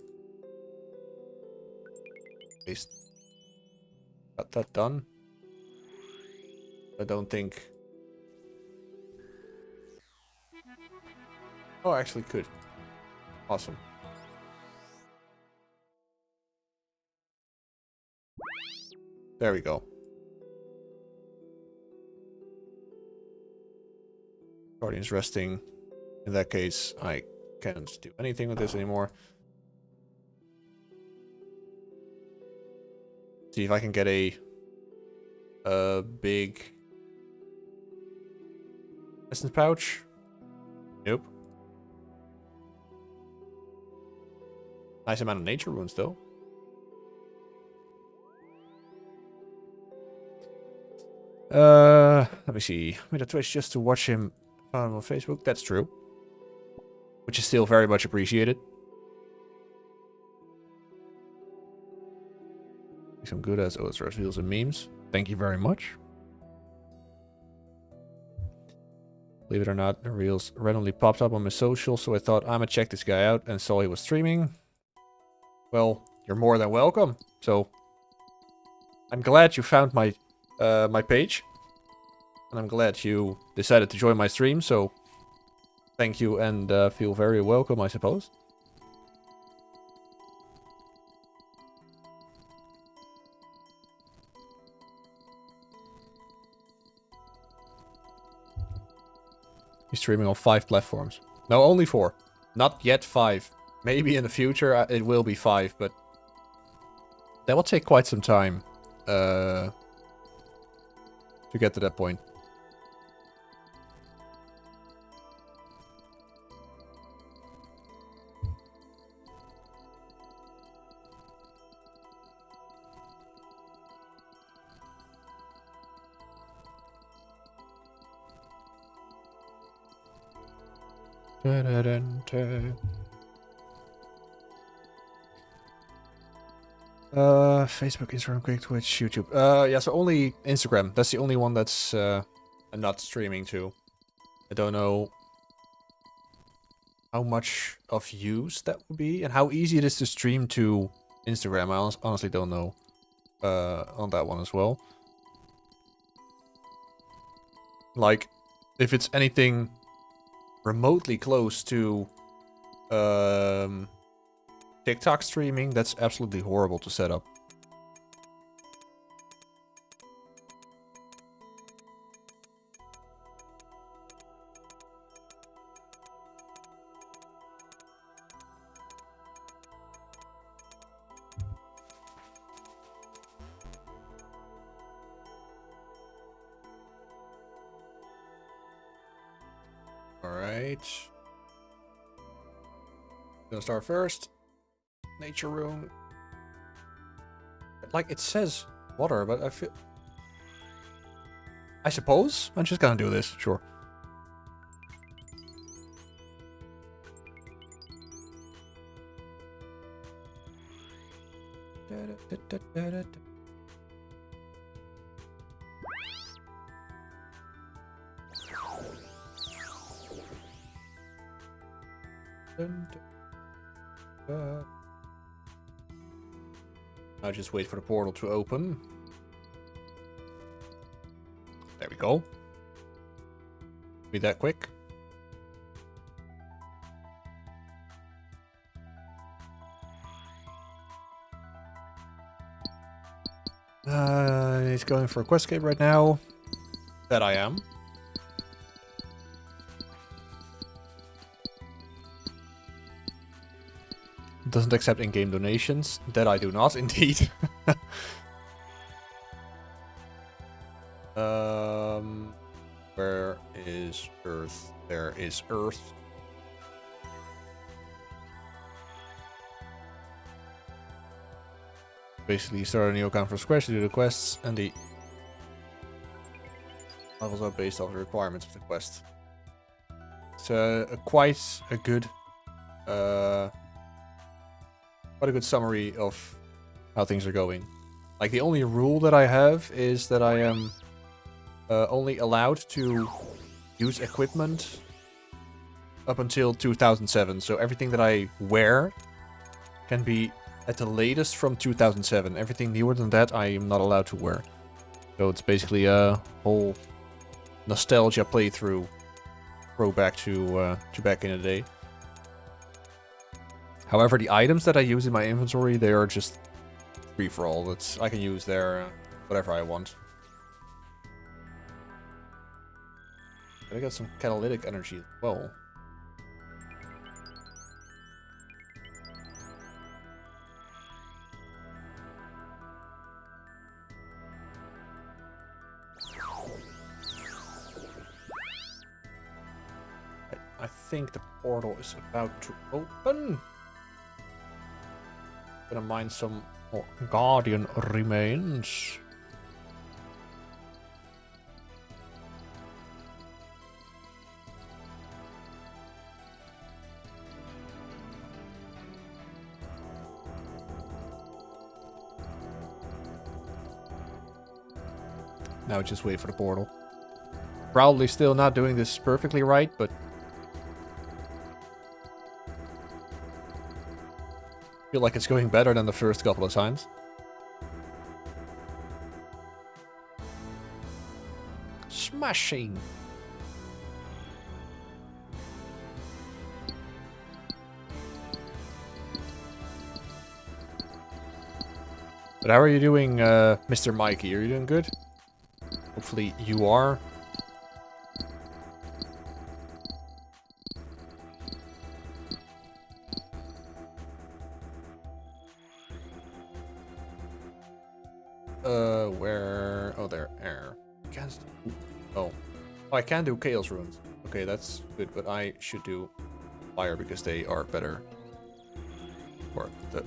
At least got that done. I don't think. Oh, I actually could. Awesome. There we go. Guardian's resting. In that case, I can't do anything with this anymore. See if I can get a big essence pouch. Nope. Nice amount of nature runes though. Let me see. Made a twitch just to watch him on Facebook. That's true. Which is still very much appreciated. Some good as OS reveals and memes. Thank you very much. Believe it or not, the reels randomly popped up on my social, so I thought I'm gonna check this guy out and saw he was streaming. Well, you're more than welcome. So I'm glad you found my my page. And I'm glad you decided to join my stream, so thank you and feel very welcome, I suppose. He's streaming on 5 platforms. No, only 4. Not yet 5. Maybe in the future it will be 5, but that will take quite some time to get to that point. Facebook, Instagram, Quick, Twitch, YouTube. Yeah, so only Instagram. That's the only one that's I'm not streaming to. I don't know how much of use that would be and how easy it is to stream to Instagram. I honestly don't know on that one as well. Like, if it's anything remotely close to TikTok streaming, that's absolutely horrible to set up. Alright. Gonna start first. Nature room. Like, it says water, but I feel... I suppose I'm just gonna do this, sure. I'll just wait for the portal to open. There we go. Be that quick. He's going for a quest escape right now. That I am. Doesn't accept in-game donations. That I do not, indeed. Where is Earth? There is Earth. Basically, you start a new account from scratch to do the quests, and the levels are based off the requirements of the quest. It's quite a good summary of how things are going. Like, the only rule that I have is that I am only allowed to use equipment up until 2007. So everything that I wear can be at the latest from 2007. Everything newer than that I am not allowed to wear. So it's basically a whole nostalgia playthrough. Throwback to back in the day. However, the items that I use in my inventory, they are just free for all. That's, I can use there whatever I want. I got some catalytic energy as well. I think the portal is about to open. Gonna mine some more Guardian remains. Now just wait for the portal. Probably still not doing this perfectly right, but feel like it's going better than the first couple of times. Smashing. But how are you doing, Mr. Mikey? Are you doing good? Hopefully you are. Where? Oh, there. Air. Can't. Oh. Oh, I can do Chaos Runes. Okay, that's good, but I should do Fire because they are better for the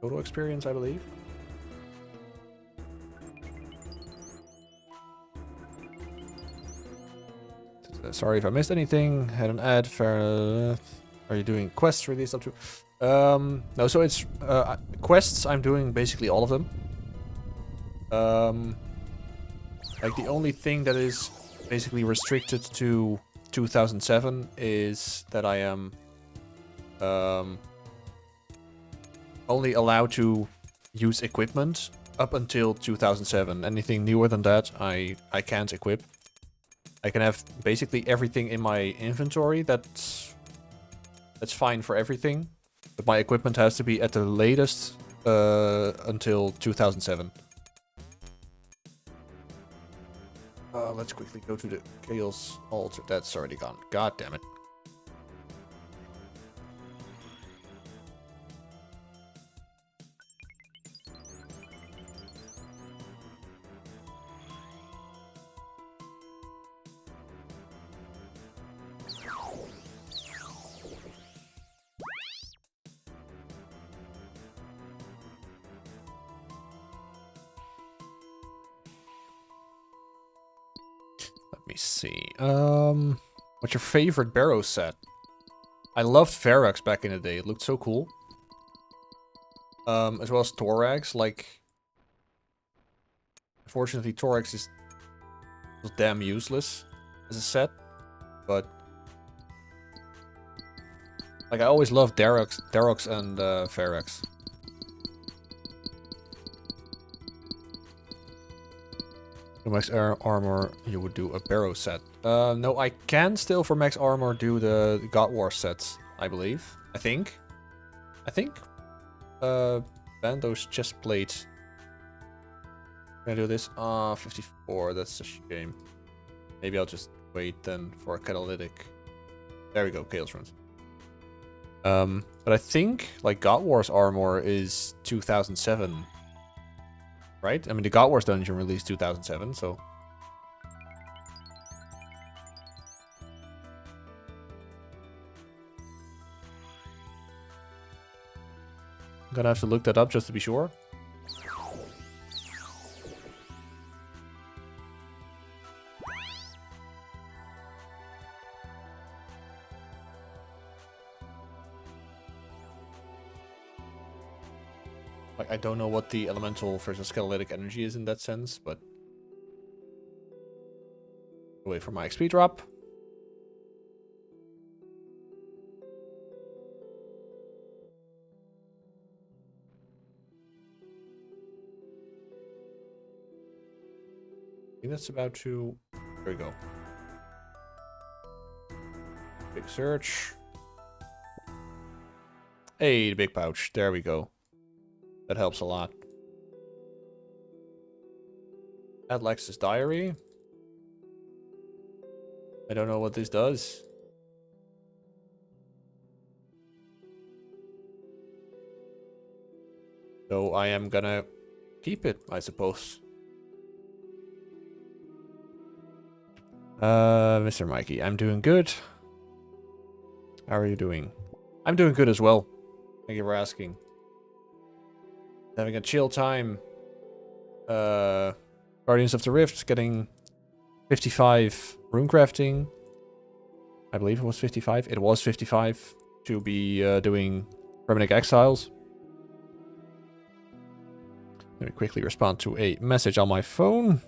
total experience, I believe. Sorry if I missed anything. Had an ad. Fair enough. Are you doing quests released up to? No, so it's quests. I'm doing basically all of them. Like the only thing that is basically restricted to 2007 is that I am only allowed to use equipment up until 2007. Anything newer than that, I can't equip. I can have basically everything in my inventory. That's fine for everything, but my equipment has to be at the latest until 2007. Let's quickly go to the Chaos Altar. That's already gone. God damn it. me see. What's your favorite Barrow set? I loved Ferox back in the day. It looked so cool. As well as Thorax. Like, unfortunately, Thorax is damn useless as a set. But like, I always loved Darox and Ferox. For max armor, you would do a Barrow set. No, I can still for max armor do the God War sets, I believe. I think. Bando's chest plate. Can I do this? 54, that's a shame. Maybe I'll just wait then for a catalytic. There we go, Chaos Runes. But I think, like, God War's armor is 2007. Right? I mean, the God Wars dungeon released 2007, so... I'm gonna have to look that up just to be sure. Like, I don't know what the elemental versus catalytic energy is in that sense, but... Wait for my XP drop. I think that's about to... There we go. Big search. Hey, the big pouch. There we go. That helps a lot. Add Lex's diary. I don't know what this does. So I am gonna keep it, I suppose. Mr. Mikey, I'm doing good. How are you doing? I'm doing good as well. Thank you for asking. Having a chill time. Guardians of the Rift getting 55 runecrafting. I believe it was 55. It was 55 to be doing Permanent Exiles. Let me quickly respond to a message on my phone.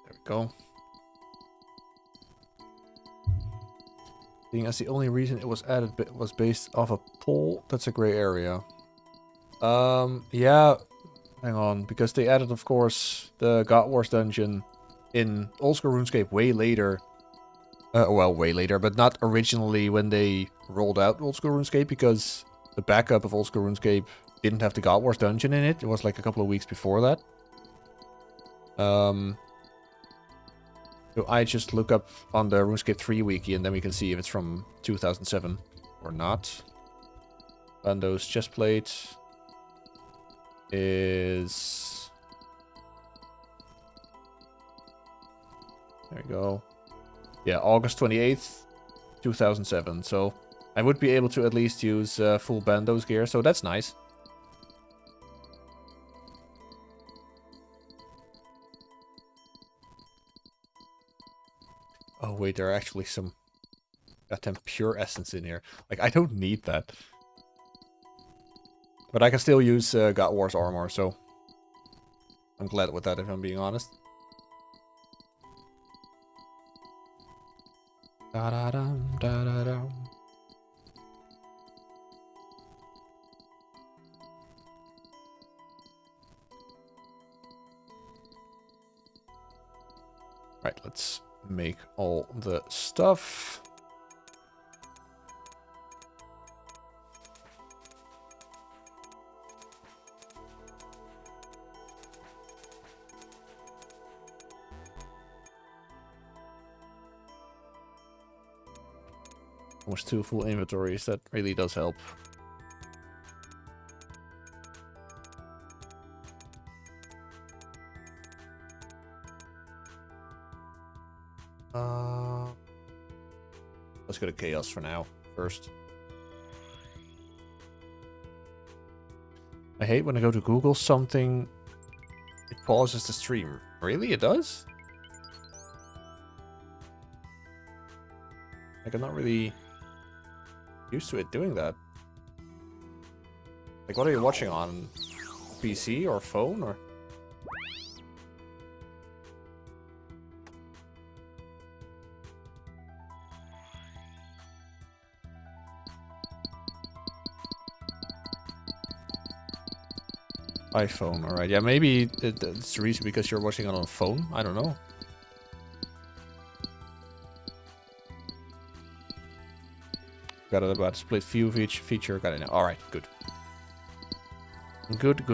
There we go. Being as the only reason it was added was based off a poll, that's a gray area. Yeah, hang on, because they added, of course, the God Wars dungeon in Old School RuneScape way later. Well, way later, but not originally when they rolled out Old School RuneScape, because the backup of Old School RuneScape didn't have the God Wars dungeon in it. It was like a couple of weeks before that. So I just look up on the RuneScape 3 wiki and then we can see if it's from 2007 or not. Bando's chestplate is... There we go. Yeah, August 28th, 2007. So I would be able to at least use full Bando's gear, so that's nice. Oh wait, there are actually some goddamn pure essence in here. Like, I don't need that. But I can still use God Wars armor, so I'm glad with that, if I'm being honest. Da-da-dum, da-da-dum. Right, let's make all the stuff. Almost 2 full inventories, that really does help. Let's go to chaos for now, first. I hate when I go to Google something, it pauses the stream. Really? It does? Like, I'm not really used to it doing that. Like, what are you watching on? PC or phone or? iPhone, alright. Yeah, maybe it's the reason because you're watching it on a phone. I don't know. Got it about split view feature. Got it now. Alright, good. Good.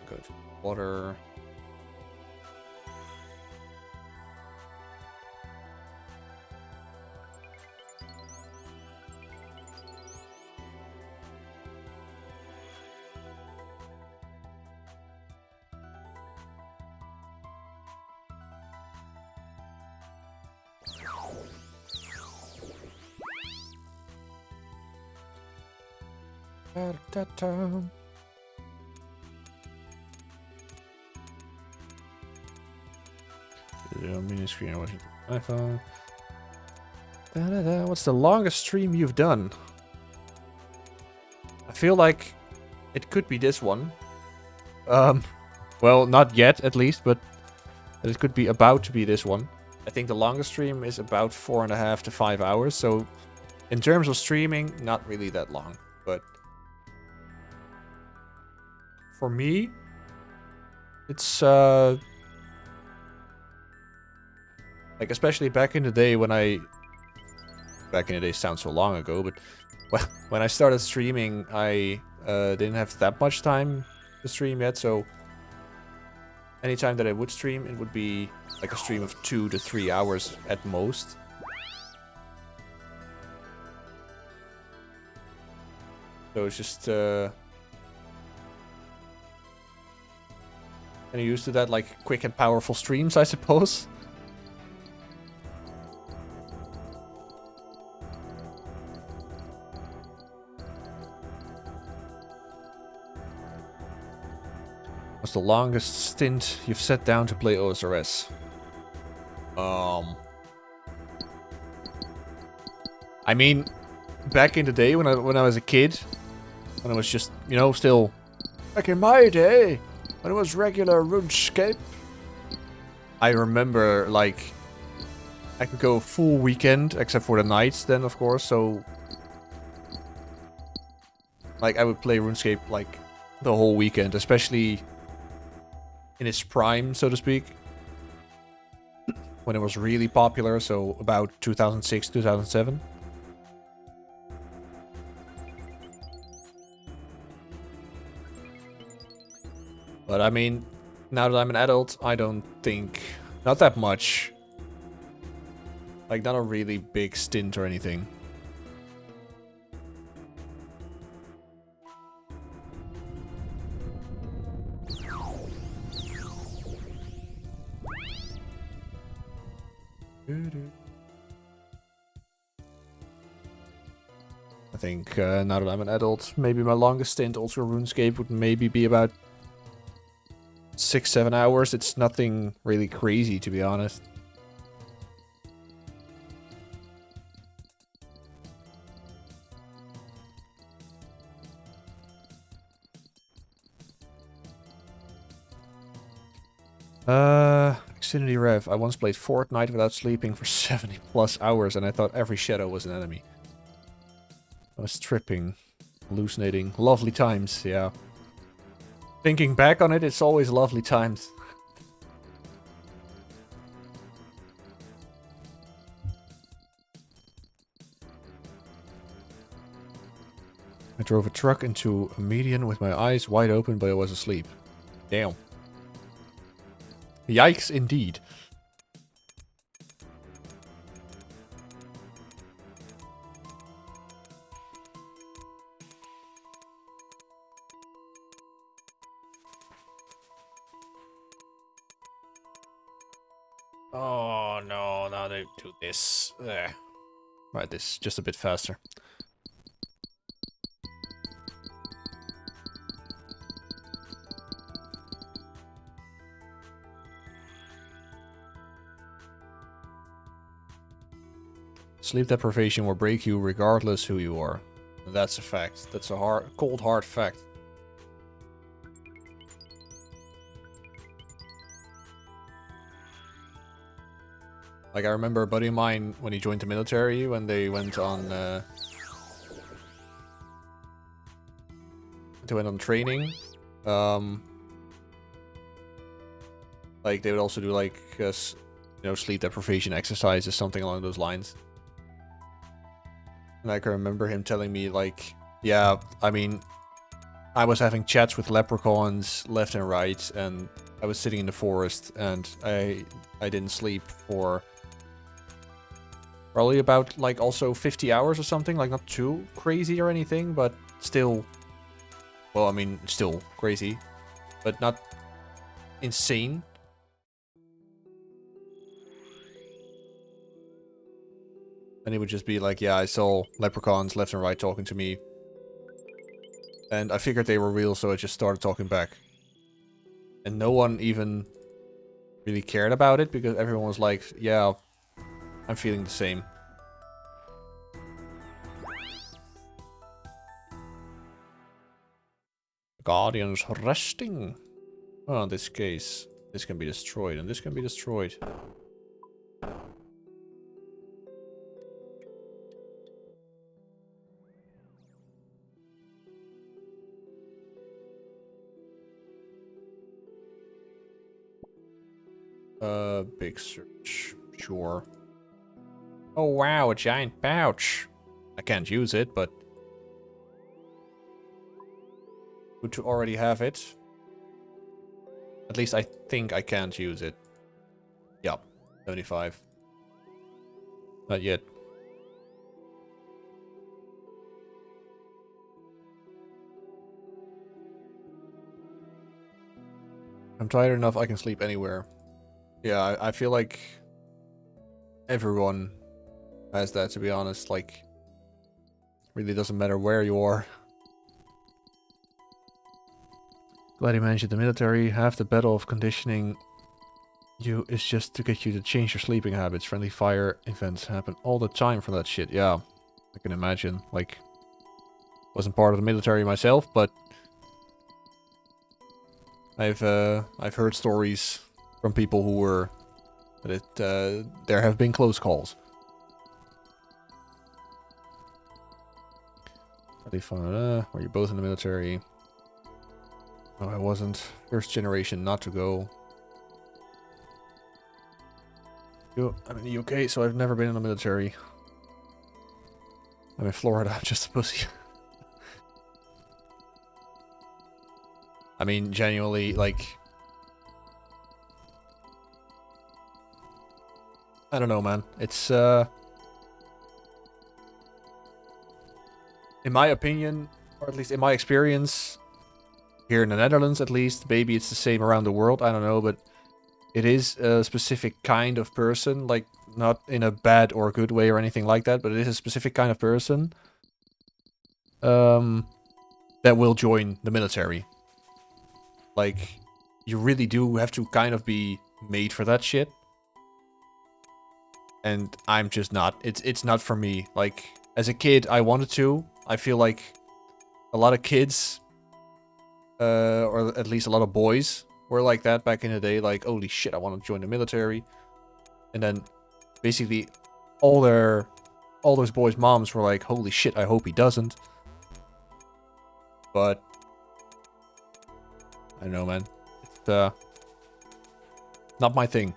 Go to water. Mini screen watching iPhone. What's the longest stream you've done? I feel like it could be this one. Well, not yet at least, but it could be about to be this one. I think the longest stream is about 4.5 to 5 hours. So in terms of streaming, not really that long, but for me, it's like, especially back in the day when back in the day sounds so long ago, but when I started streaming, I didn't have that much time to stream yet, so anytime that I would stream, it would be like a stream of 2 to 3 hours at most. So it's just kind of used to that, like, quick and powerful streams, I suppose. What's the longest stint you've sat down to play OSRS? I mean, back in the day when I was a kid, when I was just, you know, still back in my day, when it was regular RuneScape, I remember, like, I could go a full weekend, except for the nights then, of course, so like, I would play RuneScape, like, the whole weekend, especially in its prime, so to speak. When it was really popular, so about 2006, 2007. But I mean, now that I'm an adult, I don't think... Not that much. Like, not a really big stint or anything. I think now that I'm an adult, maybe my longest stint also RuneScape would maybe be about 6-7 hours. It's nothing really crazy, to be honest. Xfinity Rev. I once played Fortnite without sleeping for 70 plus hours and I thought every shadow was an enemy. I was tripping, hallucinating. Lovely times, yeah. Thinking back on it, it's always lovely times. I drove a truck into a median with my eyes wide open, but I was asleep. Damn. Yikes, indeed. Oh no, now they do this. There. Right, this just a bit faster. Sleep deprivation will break you regardless who you are. And that's a fact. That's a cold hard fact. Like, I remember a buddy of mine when he joined the military, when they went on training. Like, they would also do like sleep deprivation exercises, something along those lines. And I can remember him telling me, like, yeah, I mean, I was having chats with leprechauns left and right, and I was sitting in the forest, and I didn't sleep for probably about, like, also 50 hours or something. Like, not too crazy or anything, but still, well, I mean, still crazy, but not insane. And he would just be like, yeah, I saw leprechauns left and right talking to me. And I figured they were real, so I just started talking back. And no one even really cared about it, because everyone was like, yeah, I'm feeling the same. Guardians resting. Oh, in this case, this can be destroyed, and this can be destroyed. Big search. Sure. Oh wow, a giant pouch. I can't use it, but good to already have it. At least I think I can't use it. Yup, 75. Not yet. I'm tired enough I can sleep anywhere. Yeah, I feel like everyone has that, to be honest. Like, really doesn't matter where you are. Glad you mentioned the military. Half the battle of conditioning you is just to get you to change your sleeping habits. Friendly fire events happen all the time for that shit. Yeah, I can imagine. Like, wasn't part of the military myself, but I've heard stories from people who were that there have been close calls. Friendly fire. Were you both in the military? No, I wasn't. First generation not to go. I'm in the UK, so I've never been in the military. I'm in Florida, I'm just a pussy. I mean, genuinely, like... I don't know, man. It's, in my opinion, or at least in my experience, here in the Netherlands at least, maybe it's the same around the world, I don't know, but it is a specific kind of person, like, not in a bad or good way or anything like that, but it is a specific kind of person that will join the military. Like, you really do have to kind of be made for that shit. And I'm just not. It's not for me. Like, as a kid, I wanted to. I feel like a lot of kids, or at least a lot of boys, were like that back in the day. Like, holy shit, I want to join the military. And then, basically, all those boys' moms were like, holy shit, I hope he doesn't. But I don't know, man. It's not my thing.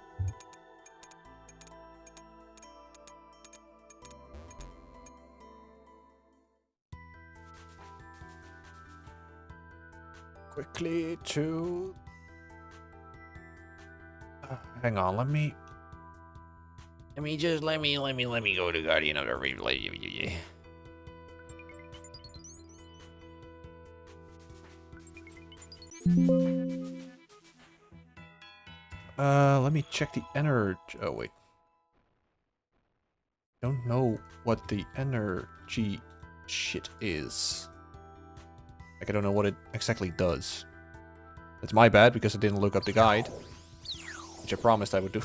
Quickly to... hang on, let me go to Guardian of the Replay. Let me check the energy. Oh, wait. Don't know what the energy shit is. Like, I don't know what it exactly does. It's my bad because I didn't look up the guide, which I promised I would do.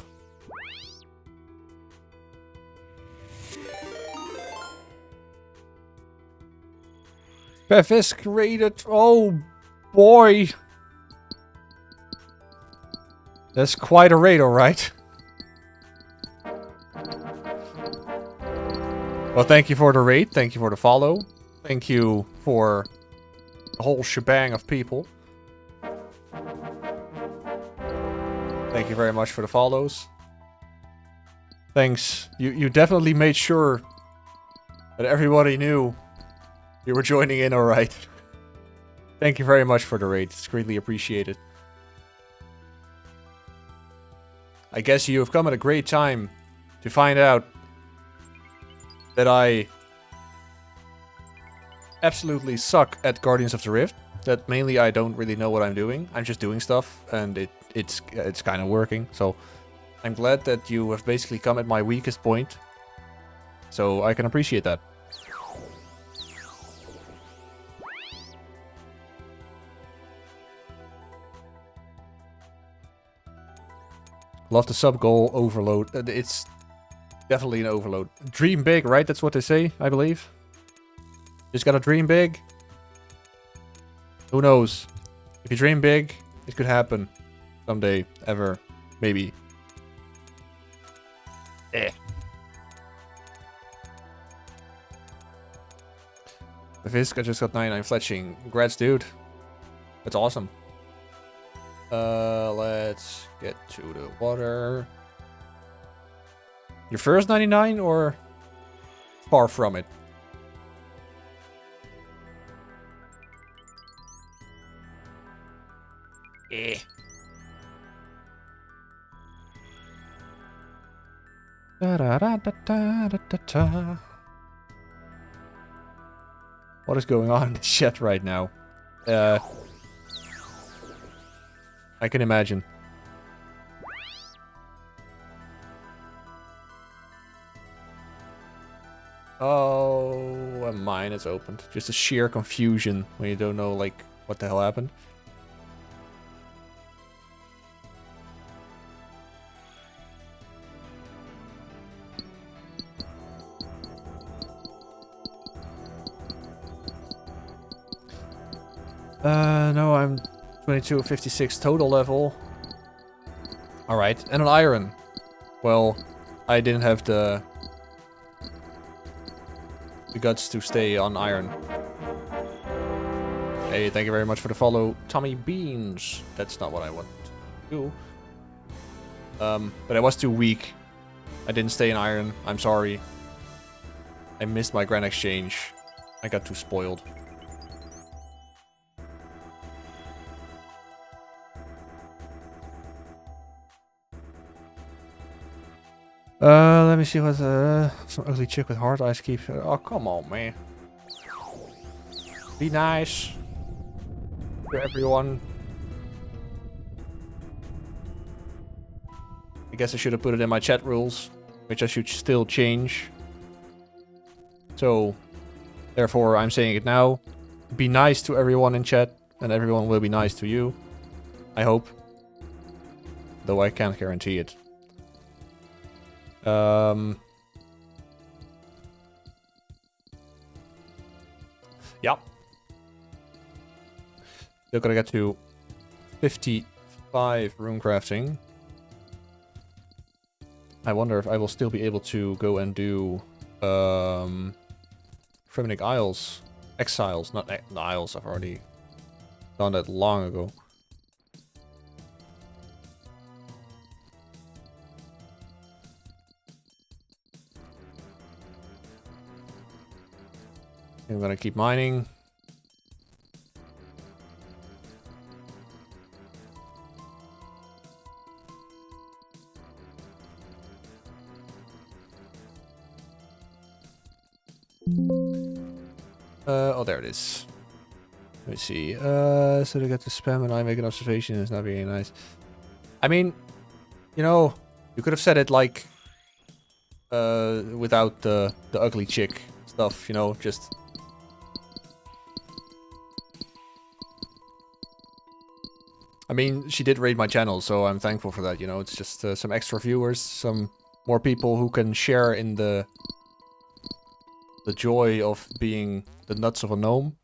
Befisk rated. Oh boy. That's quite a raid, alright. Well, thank you for the raid. Thank you for the follow. Thank you for the whole shebang of people. Thank you very much for the follows. Thanks. You definitely made sure that everybody knew you were joining in alright. Thank you very much for the raid. It's greatly appreciated. I guess you have come at a great time to find out that I absolutely suck at Guardians of the Rift. That mainly I don't really know what I'm doing. I'm just doing stuff and it's kind of working. So I'm glad that you have basically come at my weakest point. So I can appreciate that. Love the sub goal overload. It's definitely an overload. Dream big, right? That's what they say, I believe. Just gotta dream big. Who knows? If you dream big, it could happen. Someday, ever, maybe. Eh. The Fisk, I just got 99 fletching. Congrats, dude. That's awesome. Let's get to the water. Your first 99 or far from it? Eh. Da da da da da da da. What is going on in the chat right now? I can imagine. Oh, a mine is opened. Just a sheer confusion when you don't know, like, what the hell happened. No, I'm 2256 total level. Alright, and an iron. Well, I didn't have the guts to stay on iron. Hey, thank you very much for the follow, Tommy Beans. That's not what I want to do. But I was too weak. I didn't stay in iron. I'm sorry. I missed my Grand Exchange. I got too spoiled. Let me see what some ugly chick with hard eyes keeps. Oh, come on, man. Be nice to everyone. I guess I should have put it in my chat rules, which I should still change. So, therefore, I'm saying it now. Be nice to everyone in chat, and everyone will be nice to you. I hope. Though I can't guarantee it. Yep. Still gotta get to 55 room crafting. I wonder if I will still be able to go and do Fremennik Isles. Exiles, not Isles. I've already done that long ago. I'm gonna keep mining. Oh, there it is. Let me see. So they get to spam and I make an observation. It's not being nice. I mean, You know, you could have said it like without the ugly chick stuff, you know, just... I mean, she did raid my channel, so I'm thankful for that, you know. It's just some extra viewers, some more people who can share in the joy of being the nuts of a gnome.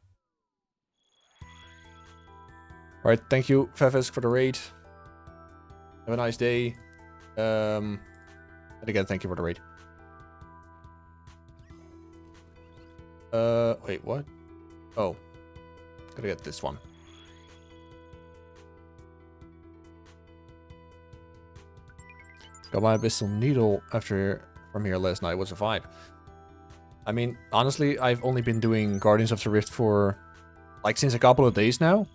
Alright, thank you, Fefisk, for the raid. Have a nice day. And again, thank you for the raid. Wait, what? Oh. Gotta get this one. Got my abyssal needle from here last night. Was a vibe. I mean, honestly, I've only been doing Guardians of the Rift for like since a couple of days now.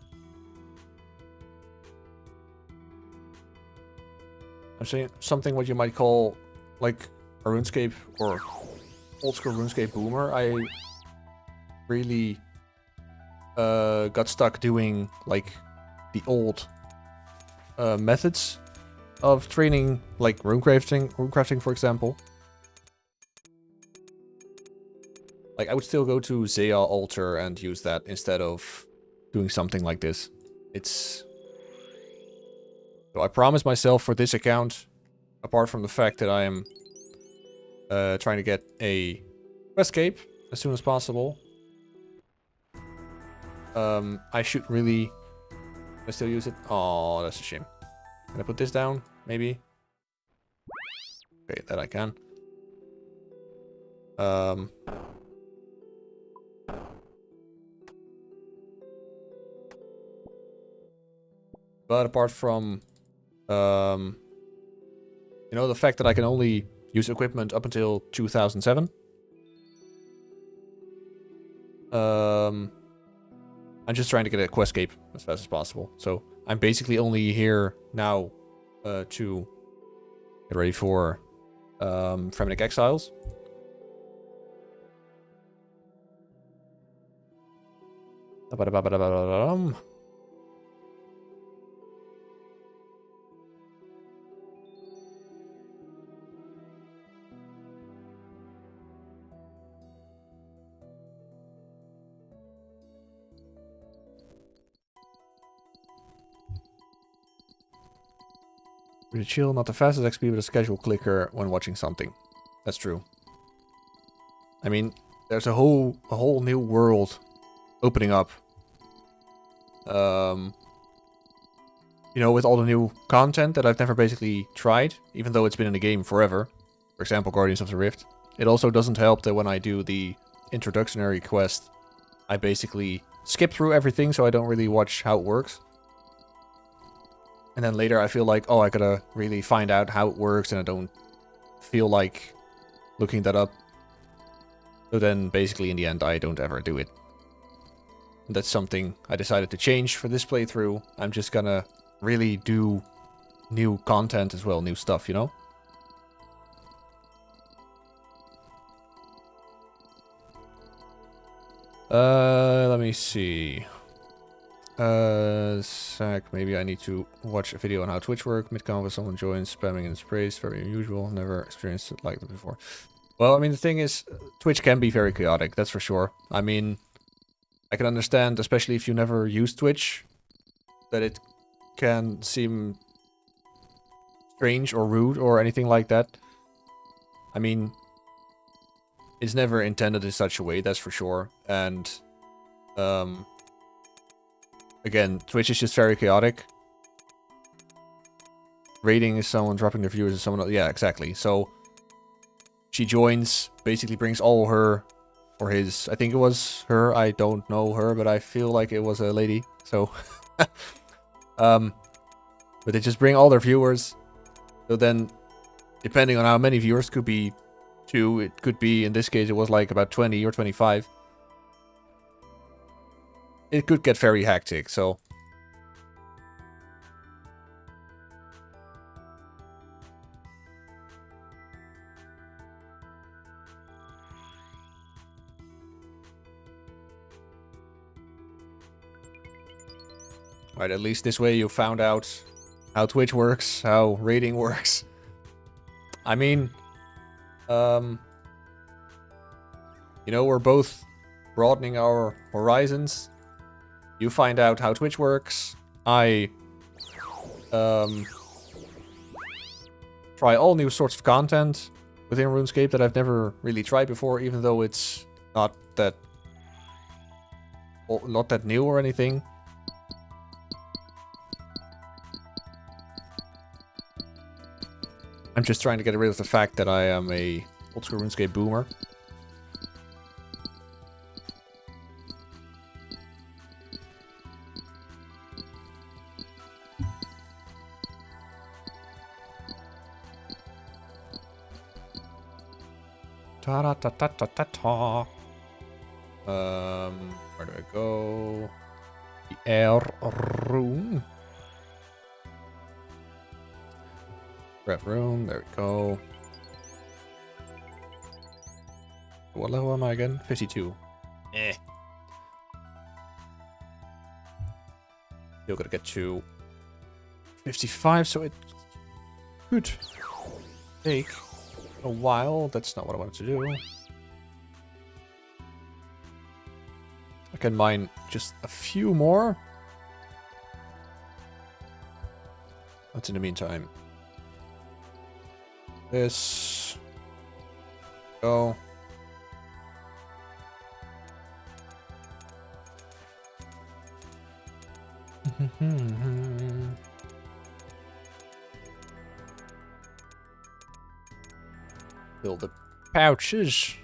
I'm saying something what you might call like a RuneScape or old school RuneScape boomer. I really got stuck doing like the old methods of training, like runecrafting for example. Like I would still go to Zaya altar and use that instead of doing something like this. It's... So I promised myself for this account, apart from the fact that I am trying to get a NostalgiaScape as soon as possible. I should really... Can I still use it? Oh, that's a shame. Can I put this down? Maybe? Okay, that I can. But apart from... you know, the fact that I can only use equipment up until 2007. I'm just trying to get a NostalgiaScape as fast as possible. So I'm basically only here now to get ready for Fremennik Exiles. Pretty chill, not the fastest XP, but a schedule clicker when watching something. That's true. I mean, there's a whole new world opening up. You know, with all the new content that I've never basically tried, even though it's been in the game forever. For example, Guardians of the Rift. It also doesn't help that when I do the introductory quest, I basically skip through everything, so I don't really watch how it works. And then later I feel like, oh, I gotta really find out how it works, and I don't feel like looking that up. So then basically in the end I don't ever do it. And that's something I decided to change for this playthrough. I'm just gonna really do new content as well, new stuff, you know? Let me see. Sack, maybe I need to watch a video on how Twitch works. Mid-convo, someone joins, spamming and sprays, very unusual. Never experienced it like that before. Well, I mean, the thing is, Twitch can be very chaotic, that's for sure. I mean, I can understand, especially if you never use Twitch, that it can seem strange or rude or anything like that. I mean, it's never intended in such a way, that's for sure. And, again, Twitch is just very chaotic. Raiding is someone, dropping their viewers is someone else. Yeah, exactly. So, she joins, basically brings all her, or his, I think it was her, I don't know her, but I feel like it was a lady, so. But they just bring all their viewers. So then, depending on how many viewers, could be 2, it could be, in this case, it was like about 20 or 25. It could get very hectic, so. Right, at least this way you found out how Twitch works, how rating works. I mean, you know, we're both broadening our horizons. You find out how Twitch works. I try all new sorts of content within RuneScape that I've never really tried before, even though it's not that new or anything. I'm just trying to get rid of the fact that I am a old school RuneScape boomer. Ta ta ta ta ta ta ta. Where do I go? The air room. Red room. There we go. What level am I again? 52. Eh. Still gotta get to 55, so it could take a while. That's not what I wanted to do. I can mine just a few more. What's in the meantime? This. Go. Fill the pouches.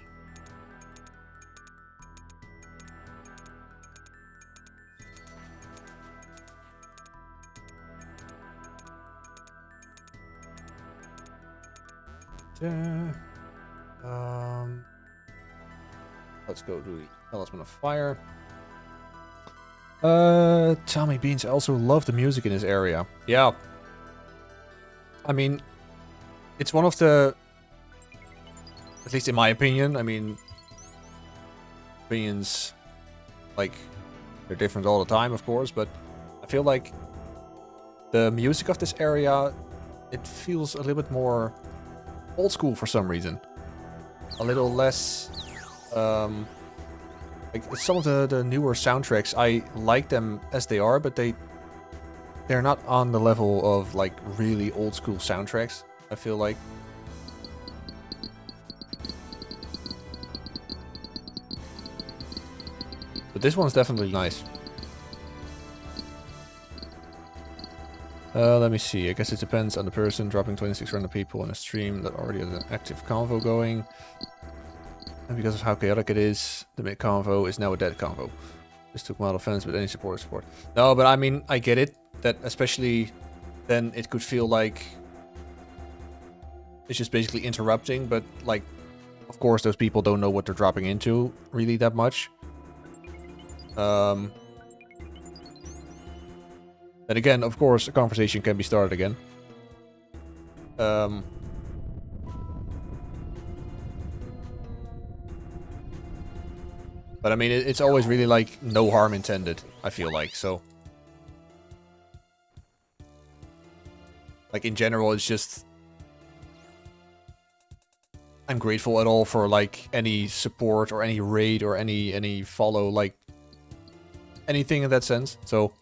Let's go do the Talisman of Fire. Tommy Beans, I also love the music in this area. Yeah. I mean, it's one of the, at least in my opinion, I mean, opinions, like, they're different all the time, of course, but I feel like the music of this area, it feels a little bit more old school for some reason. A little less, like some of the newer soundtracks, I like them as they are, but they're not on the level of like really old school soundtracks, I feel like. But this one's definitely nice. Let me see. I guess it depends on the person. Dropping 26 random people on a stream that already has an active convo going. And because of how chaotic it is, the mid convo is now a dead convo. This took mild offense, but any support is support. No, but I mean, I get it. That especially then it could feel like it's just basically interrupting, but like, of course, those people don't know what they're dropping into really that much. Then again, of course, a conversation can be started again. But I mean, it's always really like no harm intended, I feel like, so. Like in general, it's just, I'm grateful at all for like any support or any raid or any follow, like anything in that sense, so.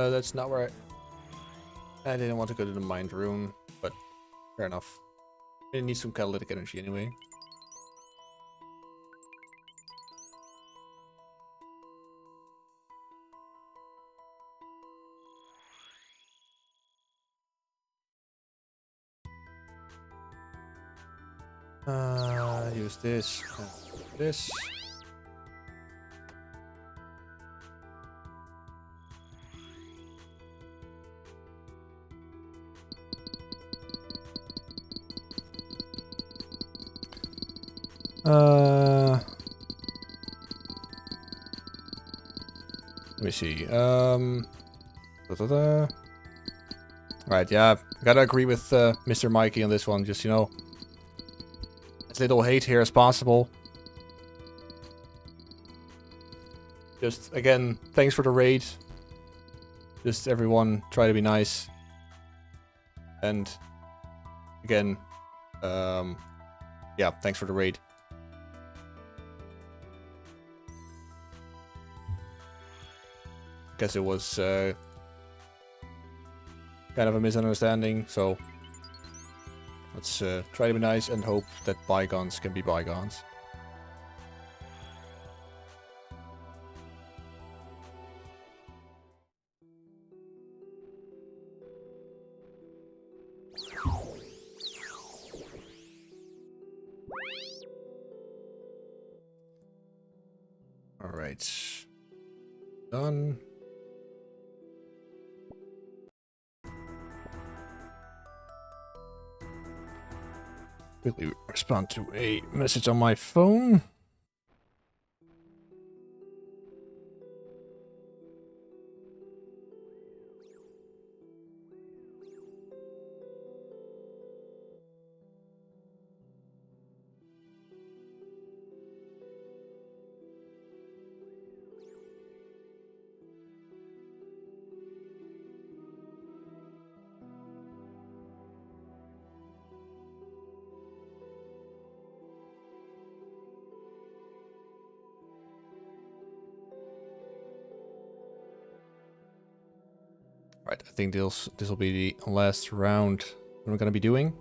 That's not where I didn't want to go to the mind room, but fair enough. It needs some catalytic energy anyway. Use this. This. Let me see. Right, yeah, I gotta agree with Mr. Mikey on this one. Just, you know, as little hate here as possible. Just, again, thanks for the raid. Just everyone, try to be nice. And, again, yeah, thanks for the raid. Guess it was kind of a misunderstanding, so let's try to be nice and hope that bygones can be bygones. Alright. Done. Quickly respond to a message on my phone. Right, I think this will be the last round that we're gonna be doing.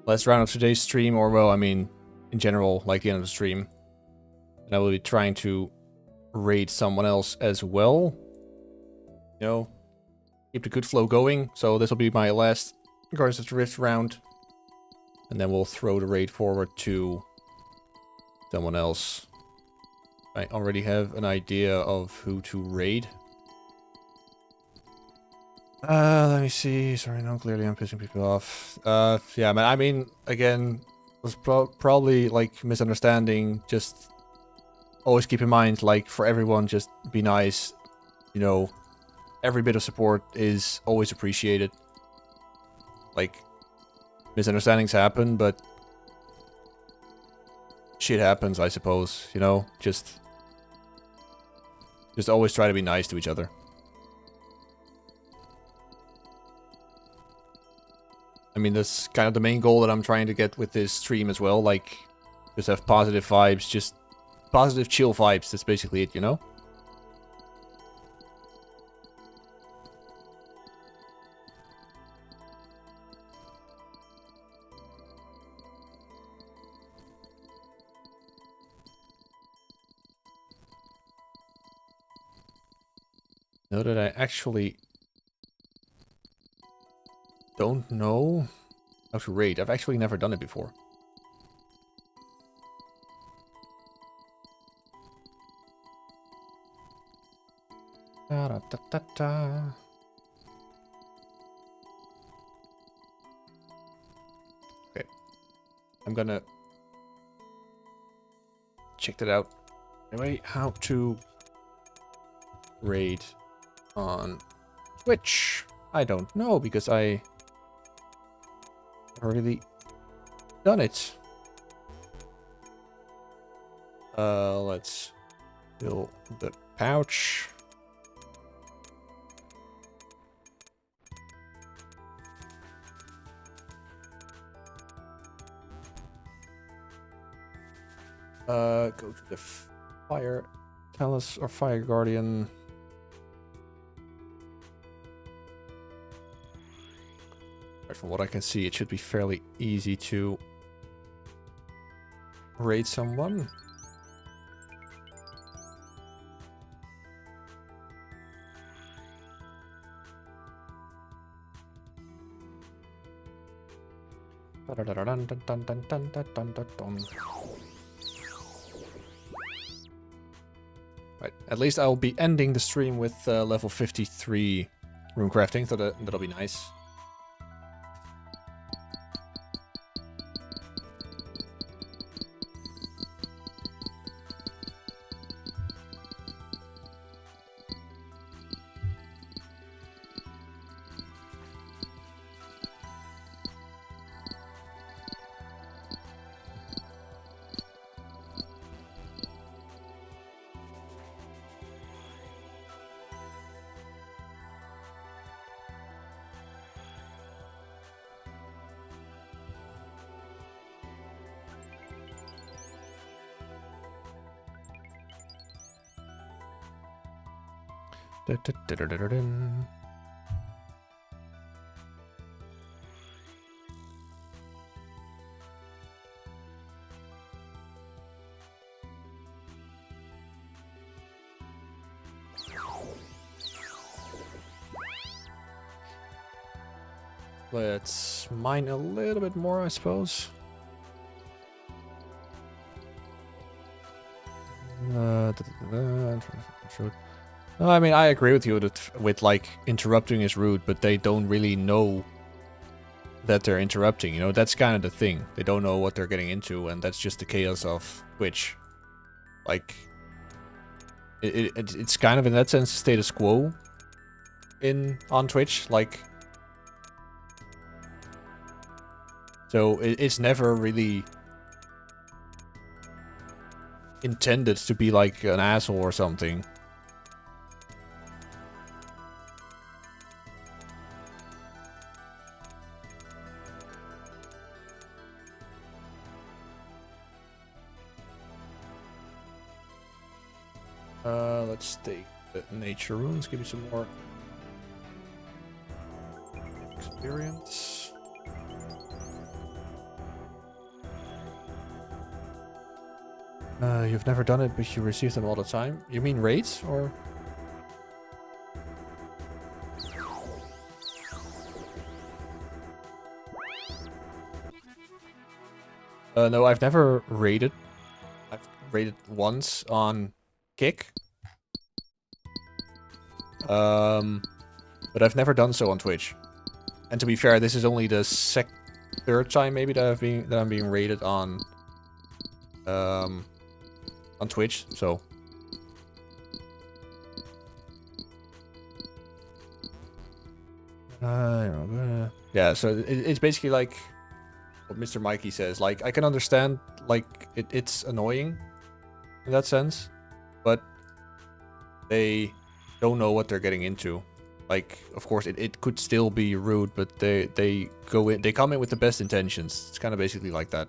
Last round of today's stream, or well, I mean, in general, like the end of the stream. And I will be trying to raid someone else as well. You know, keep the good flow going. So this will be my last Guardians of the Rift round. And then we'll throw the raid forward to someone else. I already have an idea of who to raid. Let me see. Sorry, no, clearly I'm pissing people off. Yeah, man, I mean, again, it was probably, like, misunderstanding. Just always keep in mind, like, for everyone, just be nice. You know, every bit of support is always appreciated. Like, misunderstandings happen, but shit happens, I suppose, you know? Just always try to be nice to each other. I mean, that's kind of the main goal that I'm trying to get with this stream as well. Like, just have positive vibes, just positive chill vibes. That's basically it, you know? Know that I actually don't know how to raid. I've actually never done it before. Da, da, da, da, da. Okay. I'm gonna check that out. Anyway, how to raid on Twitch? I don't know because I already done it. Let's fill the pouch. Go to the fire Talus or Fire Guardian. From what I can see, it should be fairly easy to raid someone. Right, at least I'll be ending the stream with level 53 rune crafting, so that'll be nice. Let's mine a little bit more, I suppose. No, I mean, I agree with you that with like interrupting is rude, but they don't really know that they're interrupting. You know, that's kind of the thing. They don't know what they're getting into, and that's just the chaos of Twitch. Like, it's kind of in that sense status quo on Twitch. Like, so it's never really intended to be like an asshole or something. Let's take the nature runes, give me some more experience. You've never done it, but you receive them all the time. You mean raids, or? No, I've never raided. I've raided once on Kick. But I've never done so on Twitch. And to be fair, this is only the third time maybe that I'm being raided on Twitch. So yeah, so it's basically like what Mr. Mikey says. Like, I can understand, like, it's annoying in that sense, but they don't know what they're getting into. Like, of course, it could still be rude, but they come in with the best intentions. It's kind of basically like that.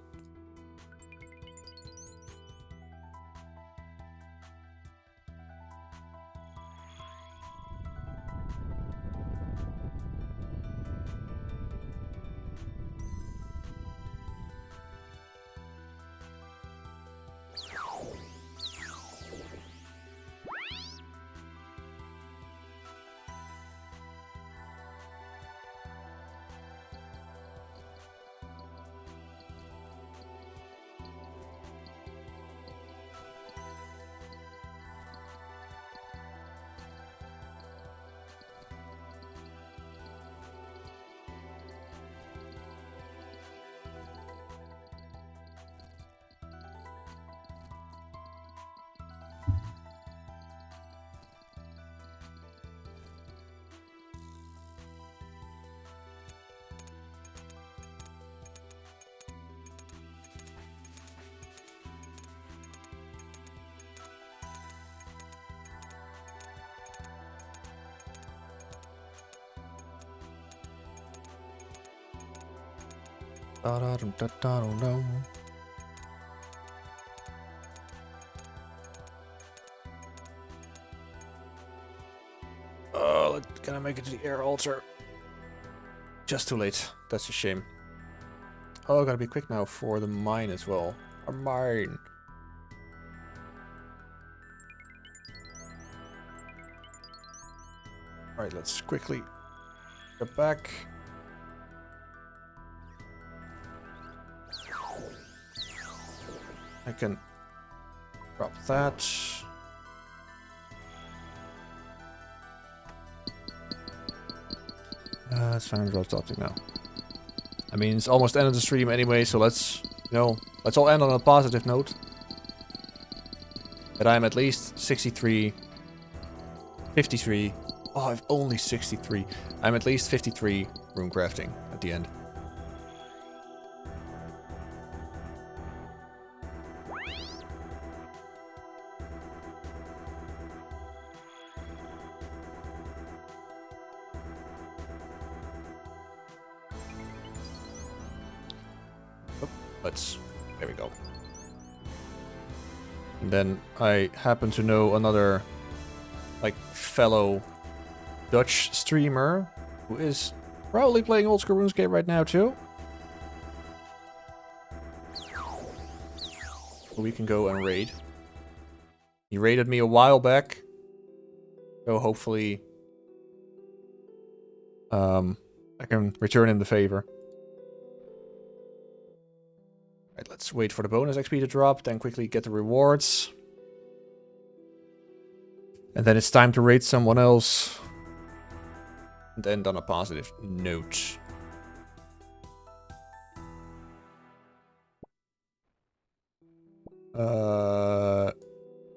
Can I make it to the air altar? Just too late. That's a shame. Oh, I gotta be quick now for the mine as well. A mine. Alright, let's quickly get back. I can drop that. It's fine, drop something now. I mean, it's almost end of the stream anyway, so let's, let's all end on a positive note. That I'm at least 63, 53. Oh, I've only 63. I'm at least 53 rune crafting at the end. There we go. And then I happen to know another, like, fellow Dutch streamer who is probably playing old school RuneScape right now too. So we can go and raid. He raided me a while back. So hopefully I can return him the favor. Right, let's wait for the bonus XP to drop, then quickly get the rewards. And then it's time to raid someone else. And end on a positive note.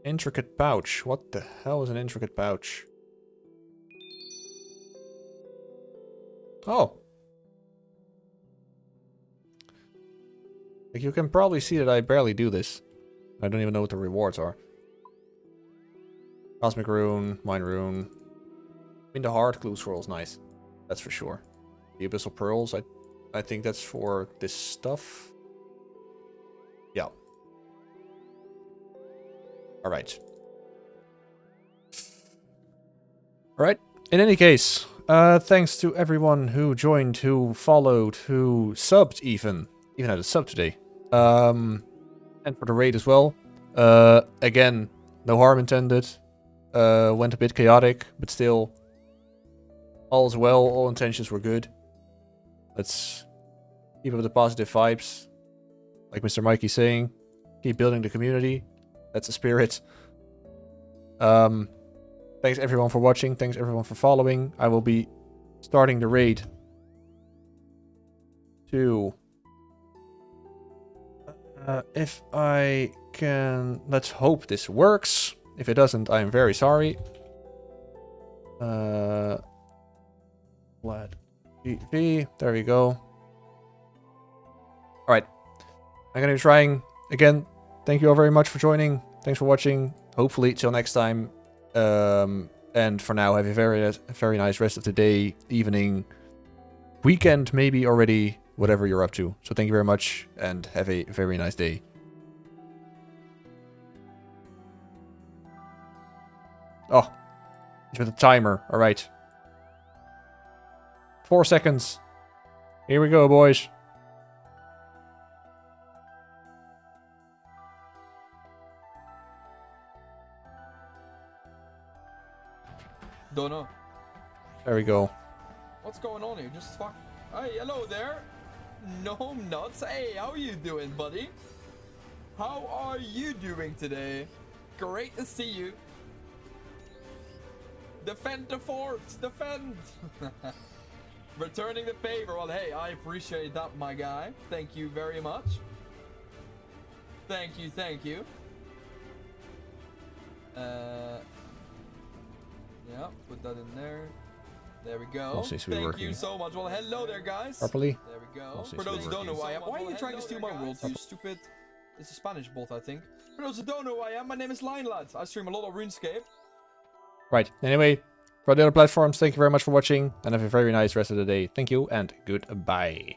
Intricate pouch. What the hell is an intricate pouch? Oh. Like, you can probably see that I barely do this. I don't even know what the rewards are. Cosmic Rune, Mine Rune. I mean, the Hard Clue Scroll is nice. That's for sure. The Abyssal Pearls, I think that's for this stuff. Yeah. Alright. Alright. In any case, thanks to everyone who joined, who followed, who subbed even. Even had a sub today. And for the raid as well. Again, no harm intended. Went a bit chaotic, but still, all's well. All intentions were good. Let's keep up the positive vibes. Like Mr. Mikey's saying, keep building the community. That's the spirit. Thanks everyone for watching. Thanks everyone for following. I will be starting the raid to... if I can... Let's hope this works. If it doesn't, I am very sorry. Vlad TV. There we go. Alright. I'm gonna be trying again. Thank you all very much for joining. Thanks for watching. Hopefully, till next time. And for now, have a very nice rest of the day, evening, weekend, maybe already, whatever you're up to. So thank you very much, and have a very nice day. Oh, it's with a timer. All right. 4 seconds. Here we go, boys. Don't know. There we go. What's going on here? Just fuck. Hey, hello there. No nuts. Hey, how you doing, buddy? How are you doing today? Great to see you. Defend the fort. Defend. Returning the favor. Well, hey, I appreciate that, my guy. Thank you very much. Thank you. Thank you. Yeah, put that in there. There we go. Thank you so much. Well, hello there, guys. Properly. There we go. For those who don't know who I am, why are you trying to steal my world, you stupid? It's a Spanish bot, I think. For those who don't know who I am, my name is Linelad. I stream a lot of RuneScape. Right. Anyway, for the other platforms, thank you very much for watching, and have a very nice rest of the day. Thank you, and goodbye.